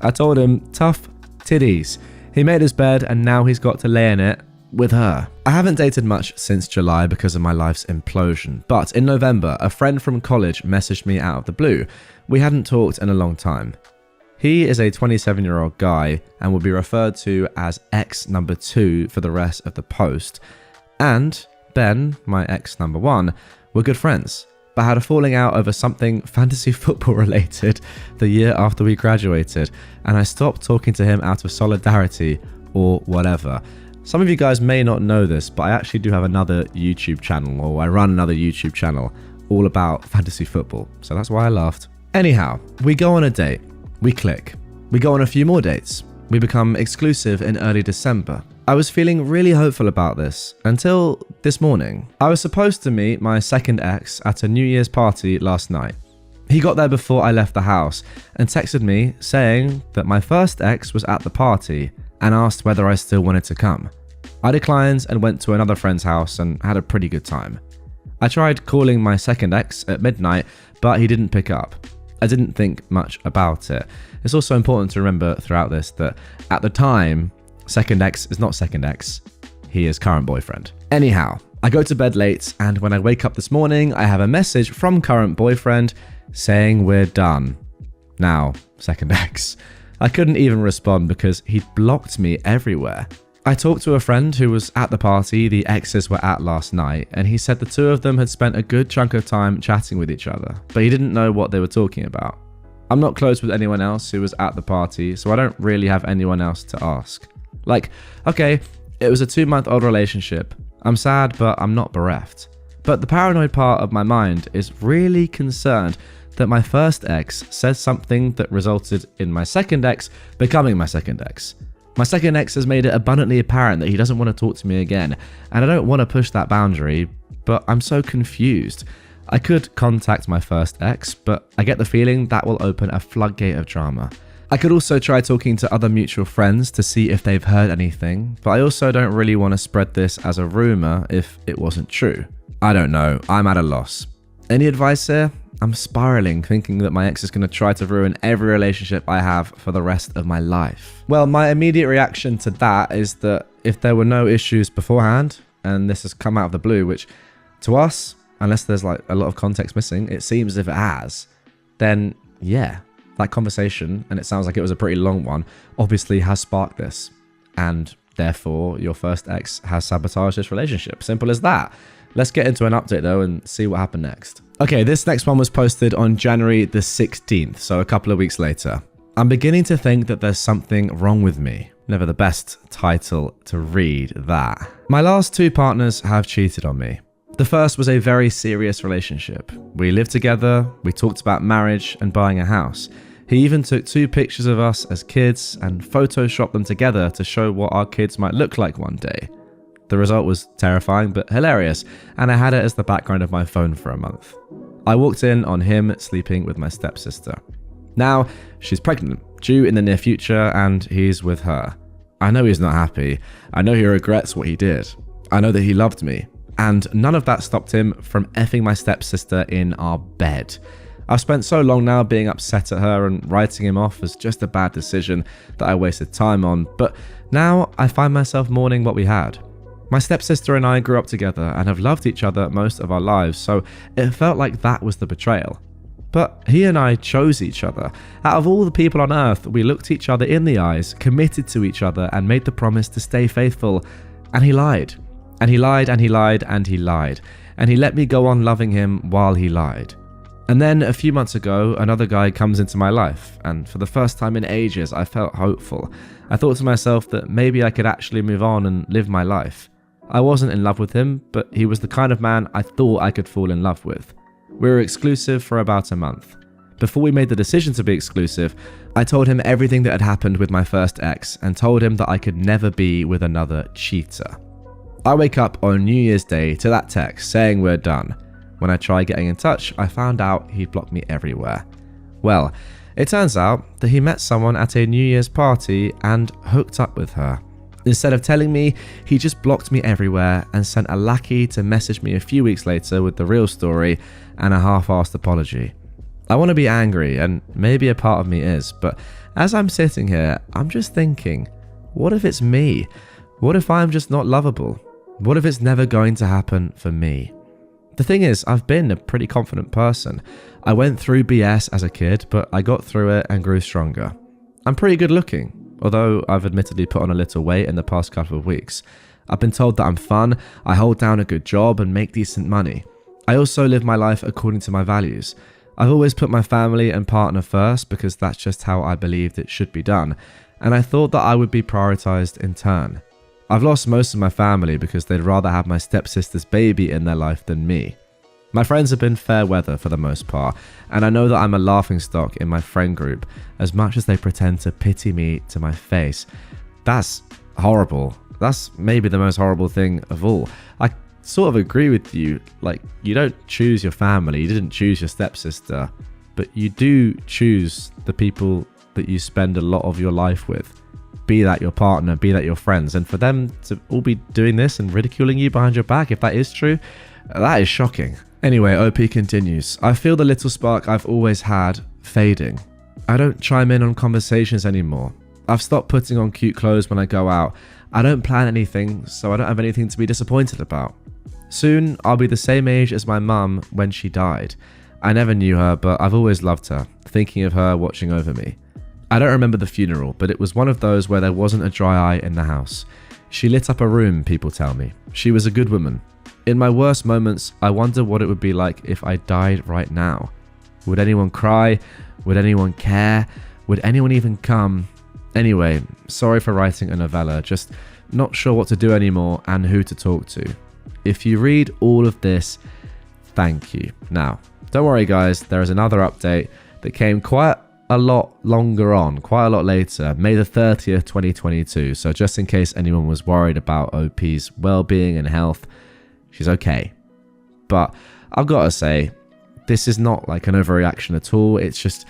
I told him, tough titties. He made his bed and now he's got to lay in it with her. I haven't dated much since July because of my life's implosion, but in November, a friend from college messaged me out of the blue. We hadn't talked in a long time. He is a 27-year-old guy and will be referred to as ex number 2 for the rest of the post. And Ben, my ex number 1, were good friends, but had a falling out over something fantasy football related the year after we graduated, and I stopped talking to him out of solidarity or whatever. Some of you guys may not know this, but I actually do have another YouTube channel, or I run another YouTube channel all about fantasy football, so that's why I laughed. Anyhow, we go on a date, we click, we go on a few more dates, we become exclusive in early December. I was feeling really hopeful about this until this morning. I was supposed to meet my second ex at a New Year's party last night. He got there before I left the house and texted me saying that my first ex was at the party and asked whether I still wanted to come. I declined and went to another friend's house and had a pretty good time. I tried calling my second ex at midnight, but he didn't pick up. I didn't think much about it. It's also important to remember throughout this that at the time, second ex is not second ex, he is current boyfriend. Anyhow, I go to bed late and when I wake up this morning, I have a message from current boyfriend saying we're done. Now, second ex. I couldn't even respond because he'd blocked me everywhere. I talked to a friend who was at the party the exes were at last night, and he said the two of them had spent a good chunk of time chatting with each other, but he didn't know what they were talking about. I'm not close with anyone else who was at the party, so I don't really have anyone else to ask. Like, okay, it was a 2-month-old relationship. I'm sad, but I'm not bereft. But the paranoid part of my mind is really concerned that my first ex said something that resulted in my second ex becoming my second ex. My second ex has made it abundantly apparent that he doesn't want to talk to me again, and I don't want to push that boundary, but I'm so confused. I could contact my first ex, but I get the feeling that will open a floodgate of drama. I could also try talking to other mutual friends to see if they've heard anything, but I also don't really want to spread this as a rumor if it wasn't true. I don't know, I'm at a loss. Any advice here? I'm spiraling, thinking that my ex is going to try to ruin every relationship I have for the rest of my life. Well, my immediate reaction to that is that if there were no issues beforehand, and this has come out of the blue, which to us, unless there's like a lot of context missing, it seems as if it has, then yeah, that conversation, and it sounds like it was a pretty long one, obviously has sparked this. And therefore, your first ex has sabotaged this relationship. Simple as that. Let's get into an update though and see what happened next. Okay, this next one was posted on January the 16th, so a couple of weeks later. I'm beginning to think that there's something wrong with me. Never the best title to read, that. My last 2 partners have cheated on me. The first was a very serious relationship. We lived together, we talked about marriage and buying a house. He even took 2 pictures of us as kids and photoshopped them together to show what our kids might look like one day. The result was terrifying but hilarious, and I had it as the background of my phone for a month. I walked in on him sleeping with my stepsister. Now, she's pregnant, due in the near future, and he's with her. I know he's not happy. I know he regrets what he did. I know that he loved me. And none of that stopped him from effing my stepsister in our bed. I've spent so long now being upset at her and writing him off as just a bad decision that I wasted time on, but now I find myself mourning what we had. My stepsister and I grew up together and have loved each other most of our lives, so it felt like that was the betrayal. But he and I chose each other. Out of all the people on earth, we looked each other in the eyes, committed to each other, and made the promise to stay faithful. And he lied. And he lied, and he lied, and he lied. And he let me go on loving him while he lied. And then a few months ago, another guy comes into my life, and for the first time in ages, I felt hopeful. I thought to myself that maybe I could actually move on and live my life. I wasn't in love with him, but he was the kind of man I thought I could fall in love with. We were exclusive for about a month. Before we made the decision to be exclusive, I told him everything that had happened with my first ex and told him that I could never be with another cheater. I wake up on New Year's Day to that text saying we're done. When I tried getting in touch, I found out he'd blocked me everywhere. Well, it turns out that he met someone at a New Year's party and hooked up with her. Instead of telling me, he just blocked me everywhere and sent a lackey to message me a few weeks later with the real story and a half-assed apology. I want to be angry, and maybe a part of me is, but as I'm sitting here, I'm just thinking, what if it's me? What if I'm just not lovable? What if it's never going to happen for me? The thing is, I've been a pretty confident person. I went through BS as a kid, but I got through it and grew stronger. I'm pretty good looking. Although I've admittedly put on a little weight in the past couple of weeks. I've been told that I'm fun, I hold down a good job and make decent money. I also live my life according to my values. I've always put my family and partner first because that's just how I believed it should be done, and I thought that I would be prioritized in turn. I've lost most of my family because they'd rather have my stepsister's baby in their life than me. My friends have been fair weather for the most part, and I know that I'm a laughingstock in my friend group, as much as they pretend to pity me to my face. That's horrible. That's maybe the most horrible thing of all. I sort of agree with you, like, you don't choose your family, you didn't choose your stepsister, but you do choose the people that you spend a lot of your life with. Be that your partner, be that your friends, and for them to all be doing this and ridiculing you behind your back, if that is true, that is shocking. Anyway, OP continues. I feel the little spark I've always had fading. I don't chime in on conversations anymore. I've stopped putting on cute clothes when I go out. I don't plan anything, so I don't have anything to be disappointed about. Soon, I'll be the same age as my mum when she died. I never knew her, but I've always loved her, thinking of her watching over me. I don't remember the funeral, but it was one of those where there wasn't a dry eye in the house. She lit up a room, people tell me. She was a good woman. In my worst moments, I wonder what it would be like if I died right now. Would anyone cry? Would anyone care? Would anyone even come? Anyway, sorry for writing a novella, just not sure what to do anymore and who to talk to. If you read all of this, thank you. Now, don't worry guys, there is another update that came quite a lot longer on, quite a lot later, May the 30th, 2022. So just in case anyone was worried about OP's well-being and health, she's okay. But I've got to say, this is not like an overreaction at all. It's just,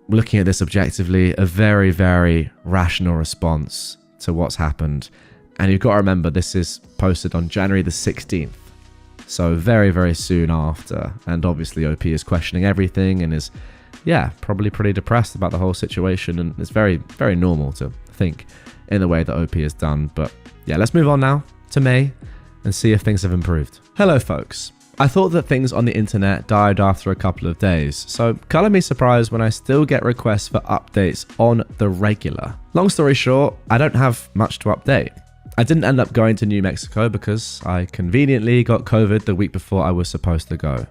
looking at this objectively, a very, very rational response to what's happened. And you've got to remember, this is posted on January the 16th. So very, very soon after. And obviously OP is questioning everything and is, probably pretty depressed about the whole situation. And it's very, very normal to think in the way that OP has done. But yeah, let's move on now to May and see if things have improved. Hello, folks. I thought that things on the internet died after a couple of days, so colour me surprised when I still get requests for updates on the regular. Long story short, I don't have much to update. I didn't end up going to New Mexico because I conveniently got COVID the week before I was supposed to go.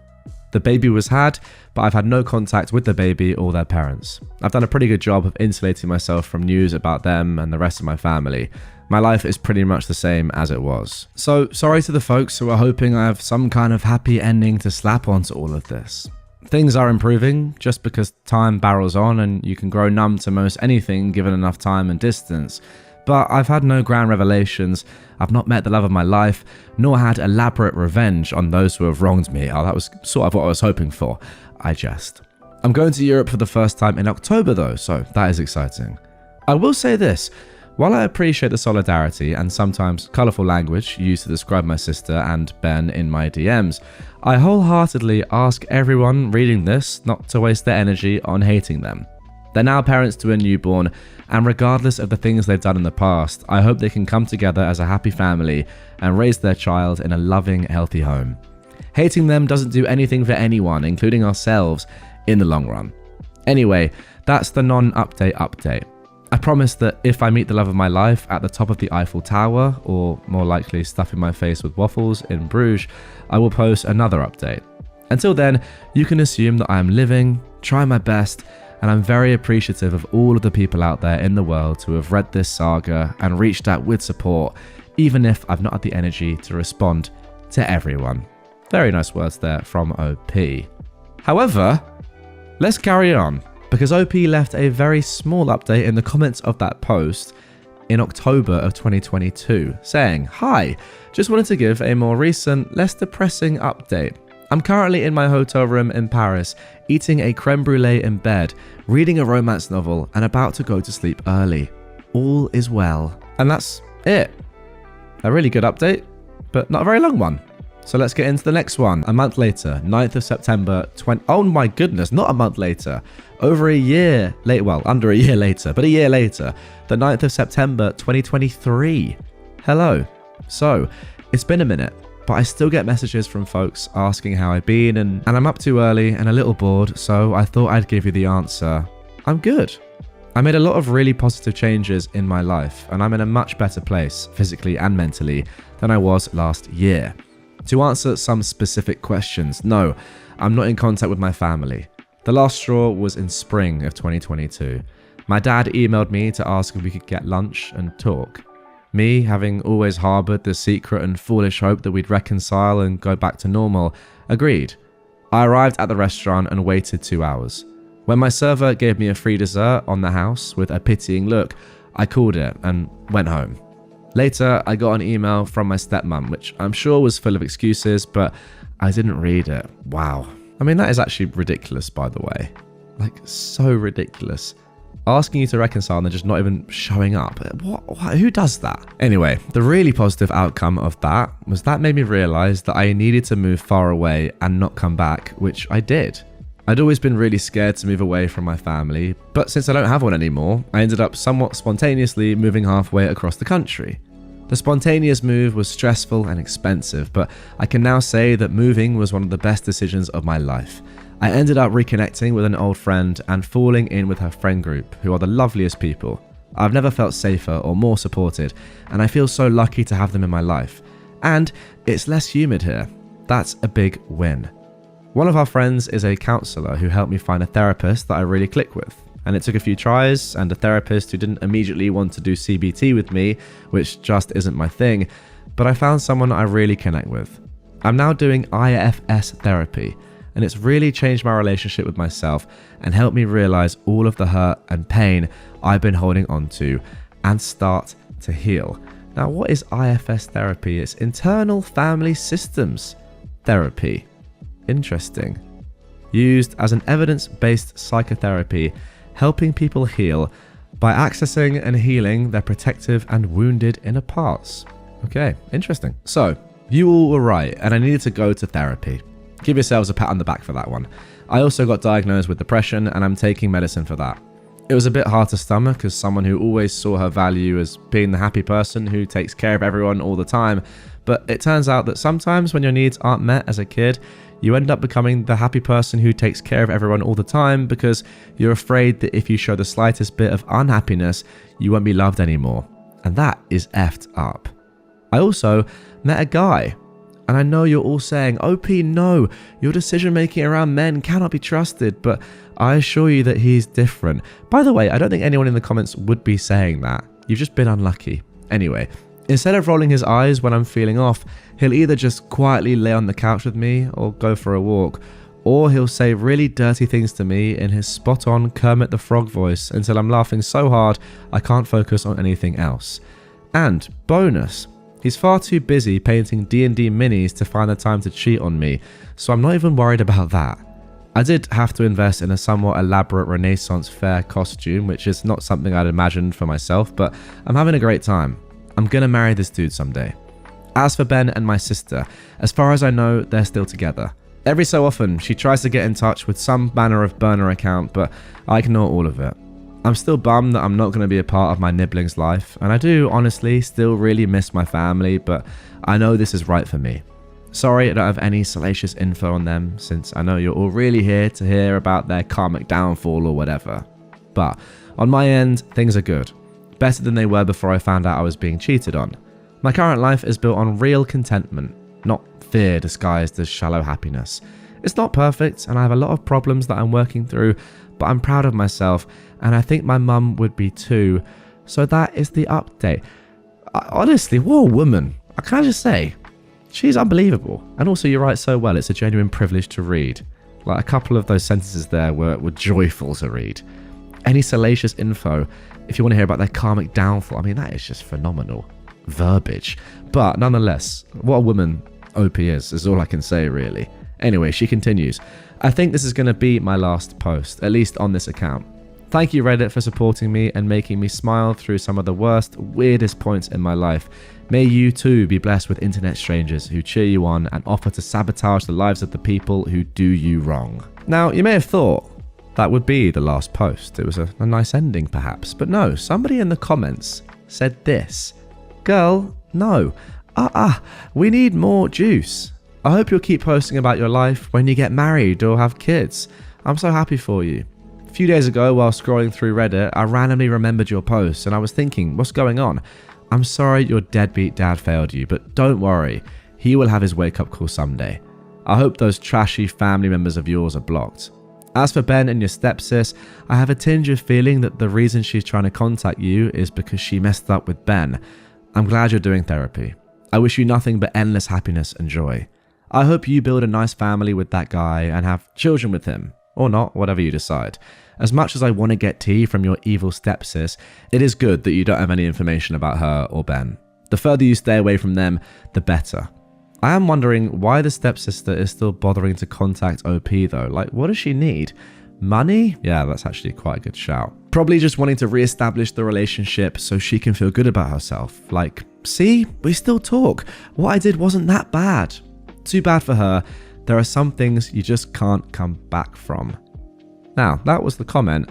The baby was had, but I've had no contact with the baby or their parents. I've done a pretty good job of insulating myself from news about them and the rest of my family. My life is pretty much the same as it was. So sorry to the folks who are hoping I have some kind of happy ending to slap onto all of this. Things are improving just because time barrels on and you can grow numb to most anything given enough time and distance. But I've had no grand revelations, I've not met the love of my life, nor had elaborate revenge on those who have wronged me. Oh, that was sort of what I was hoping for. I jest. I'm going to Europe for the first time in October though, so that is exciting. I will say this. While I appreciate the solidarity and sometimes colourful language used to describe my sister and Ben in my DMs, I wholeheartedly ask everyone reading this not to waste their energy on hating them. They're now parents to a newborn, and regardless of the things they've done in the past, I hope they can come together as a happy family and raise their child in a loving, healthy home. Hating them doesn't do anything for anyone, including ourselves, in the long run. Anyway, that's the non-update update. I promise that if I meet the love of my life at the top of the Eiffel Tower, or more likely stuffing my face with waffles in Bruges, I will post another update. Until then, you can assume that I am living, trying my best, and I'm very appreciative of all of the people out there in the world who have read this saga and reached out with support, even if I've not had the energy to respond to everyone. Very nice words there from OP. However, let's carry on, because OP left a very small update in the comments of that post in October of 2022, saying, "Hi, just wanted to give a more recent, less depressing update. I'm currently in my hotel room in Paris, eating a creme brulee in bed, reading a romance novel, and about to go to sleep early. All is well." And that's it. A really good update, but not a very long one. So let's get into the next one. A month later, 9th of September, oh my goodness, not a month later. Over a year late, well, under a year later, but a year later, the 9th of September, 2023. Hello. So, it's been a minute, but I still get messages from folks asking how I've been, and I'm up too early and a little bored, so I thought I'd give you the answer. I'm good. I made a lot of really positive changes in my life, and I'm in a much better place, physically and mentally, than I was last year. To answer some specific questions, no, I'm not in contact with my family. The last straw was in spring of 2022. My dad emailed me to ask if we could get lunch and talk. Me, having always harboured the secret and foolish hope that we'd reconcile and go back to normal, agreed. I arrived at the restaurant and waited 2 hours. When my server gave me a free dessert on the house with a pitying look, I called it and went home. Later, I got an email from my stepmom, which I'm sure was full of excuses, but I didn't read it. Wow. I mean, that is actually ridiculous, by the way. Like, so ridiculous. Asking you to reconcile and then just not even showing up. What? Who does that? Anyway, the really positive outcome of that was that made me realise that I needed to move far away and not come back, which I did. I'd always been really scared to move away from my family, but since I don't have one anymore, I ended up somewhat spontaneously moving halfway across the country. The spontaneous move was stressful and expensive, but I can now say that moving was one of the best decisions of my life. I ended up reconnecting with an old friend and falling in with her friend group, who are the loveliest people. I've never felt safer or more supported, and I feel so lucky to have them in my life. And it's less humid here. That's a big win. One of our friends is a counsellor who helped me find a therapist that I really click with. And it took a few tries and a therapist who didn't immediately want to do CBT with me, which just isn't my thing, but I found someone I really connect with. I'm now doing IFS therapy, and it's really changed my relationship with myself and helped me realize all of the hurt and pain I've been holding on to and start to heal. Now, what is IFS therapy? It's internal family systems therapy. Interesting. Used as an evidence-based psychotherapy, helping people heal by accessing and healing their protective and wounded inner parts. Okay, interesting. So, you all were right, and I needed to go to therapy. Give yourselves a pat on the back for that one. I also got diagnosed with depression, and I'm taking medicine for that. It was a bit hard to stomach as someone who always saw her value as being the happy person who takes care of everyone all the time, but it turns out that sometimes when your needs aren't met as a kid, you end up becoming the happy person who takes care of everyone all the time because you're afraid that if you show the slightest bit of unhappiness, you won't be loved anymore. And that is effed up. I also met a guy, and I know you're all saying, OP, no, your decision making around men cannot be trusted, but I assure you that he's different. By the way, I don't think anyone in the comments would be saying that. You've just been unlucky. Anyway, instead of rolling his eyes when I'm feeling off, he'll either just quietly lay on the couch with me or go for a walk, or he'll say really dirty things to me in his spot-on Kermit the Frog voice until I'm laughing so hard I can't focus on anything else. And bonus, he's far too busy painting D&D minis to find the time to cheat on me, so I'm not even worried about that. I did have to invest in a somewhat elaborate Renaissance fair costume, which is not something I'd imagined for myself, but I'm having a great time. I'm gonna marry this dude someday. As for Ben and my sister, as far as I know, they're still together. Every so often, she tries to get in touch with some manner of burner account, but I ignore all of it. I'm still bummed that I'm not going to be a part of my nibbling's life, and I do, honestly, still really miss my family, but I know this is right for me. Sorry I don't have any salacious info on them, since I know you're all really here to hear about their karmic downfall or whatever. But on my end, things are good. Better than they were before I found out I was being cheated on. My current life is built on real contentment, not fear disguised as shallow happiness. It's not perfect, and I have a lot of problems that I'm working through, but I'm proud of myself, and I think my mum would be too. So that is the update. Honestly, what a woman. Can I just say, she's unbelievable. And also, you write so well, it's a genuine privilege to read. Like, a couple of those sentences there were joyful to read. Any salacious info, if you want to hear about their karmic downfall, I mean, that is just phenomenal verbiage. But nonetheless, what a woman OP is all I can say, really. Anyway, she continues. I think this is going to be my last post, at least on this account. Thank you, Reddit, for supporting me and making me smile through some of the worst, weirdest points in my life. May you too be blessed with internet strangers who cheer you on and offer to sabotage the lives of the people who do you wrong. Now, you may have thought that would be the last post. It was a nice ending, perhaps. But no, somebody in the comments said this. Girl, no. We need more juice. I hope you'll keep posting about your life when you get married or have kids. I'm so happy for you. A few days ago, while scrolling through Reddit, I randomly remembered your post and I was thinking, what's going on? I'm sorry your deadbeat dad failed you, but don't worry. He will have his wake-up call someday. I hope those trashy family members of yours are blocked. As for Ben and your stepsis, I have a tinge of feeling that the reason she's trying to contact you is because she messed up with Ben. I'm glad you're doing therapy. I wish you nothing but endless happiness and joy. I hope you build a nice family with that guy and have children with him. Or not, whatever you decide. As much as I want to get tea from your evil stepsis, it is good that you don't have any information about her or Ben. The further you stay away from them, the better. I am wondering why the stepsister is still bothering to contact OP though. Like, what does she need? Money? Yeah, that's actually quite a good shout. Probably just wanting to re-establish the relationship so she can feel good about herself. Like, see, we still talk. What I did wasn't that bad. Too bad for her. There are some things you just can't come back from. Now, that was the comment.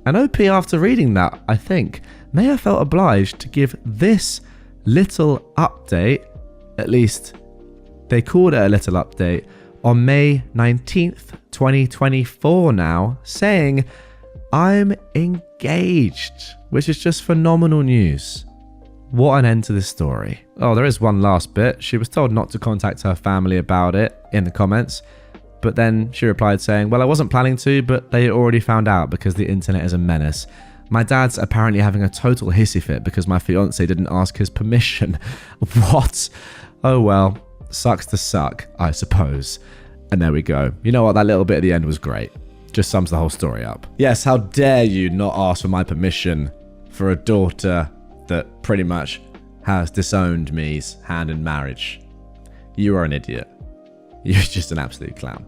And OP, after reading that, I think, may have felt obliged to give this little update, at least they called it a little update, on May 19th, 2024 now, saying, I'm engaged. which is just phenomenal news. What an end to this story. Oh, there is one last bit. She was told not to contact her family about it in the comments, but then she replied saying, well, I wasn't planning to, but they already found out because the internet is a menace. My dad's apparently having a total hissy fit because my fiance didn't ask his permission. What? Oh well, sucks to suck, I suppose. And there we go. You know what? That little bit at the end was great. Just sums the whole story up. Yes, how dare you not ask for my permission for a daughter that pretty much has disowned me's hand in marriage. You are an idiot. You're just an absolute clown.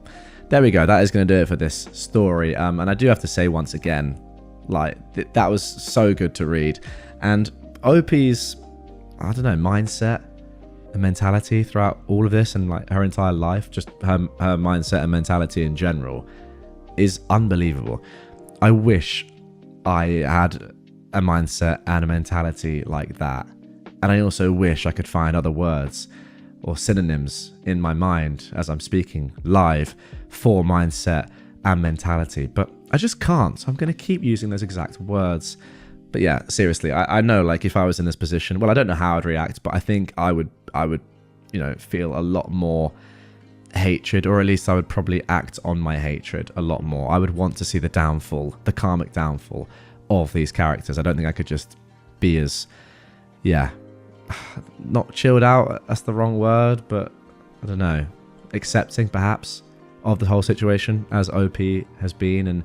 There we go. That is going to do it for this story. And I do have to say once again, like, that was so good to read. And OP's, I don't know, mindset and mentality throughout all of this and like her entire life, just her mindset and mentality in general is unbelievable. I wish I had a mindset and a mentality like that. And I also wish I could find other words or synonyms in my mind as I'm speaking live for mindset and mentality, but I just can't. So I'm going to keep using those exact words. But yeah, seriously, I know, like, if I was in this position, well, I don't know how I'd react, but I think I would, you know, feel a lot more hatred, or at least I would probably act on my hatred a lot more. I would want to see the downfall, the karmic downfall of these characters. I don't think I could just be as, yeah, not chilled out, that's the wrong word, but I don't know, accepting perhaps of the whole situation as OP has been. And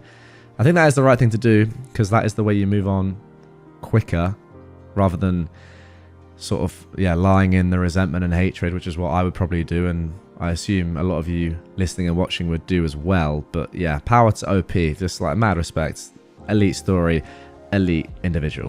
I think that is the right thing to do, because that is the way you move on quicker rather than sort of, yeah, lying in the resentment and hatred, which is what I would probably do, and I assume a lot of you listening and watching would do as well. But yeah, power to OP, just like mad respect, elite story, elite individual.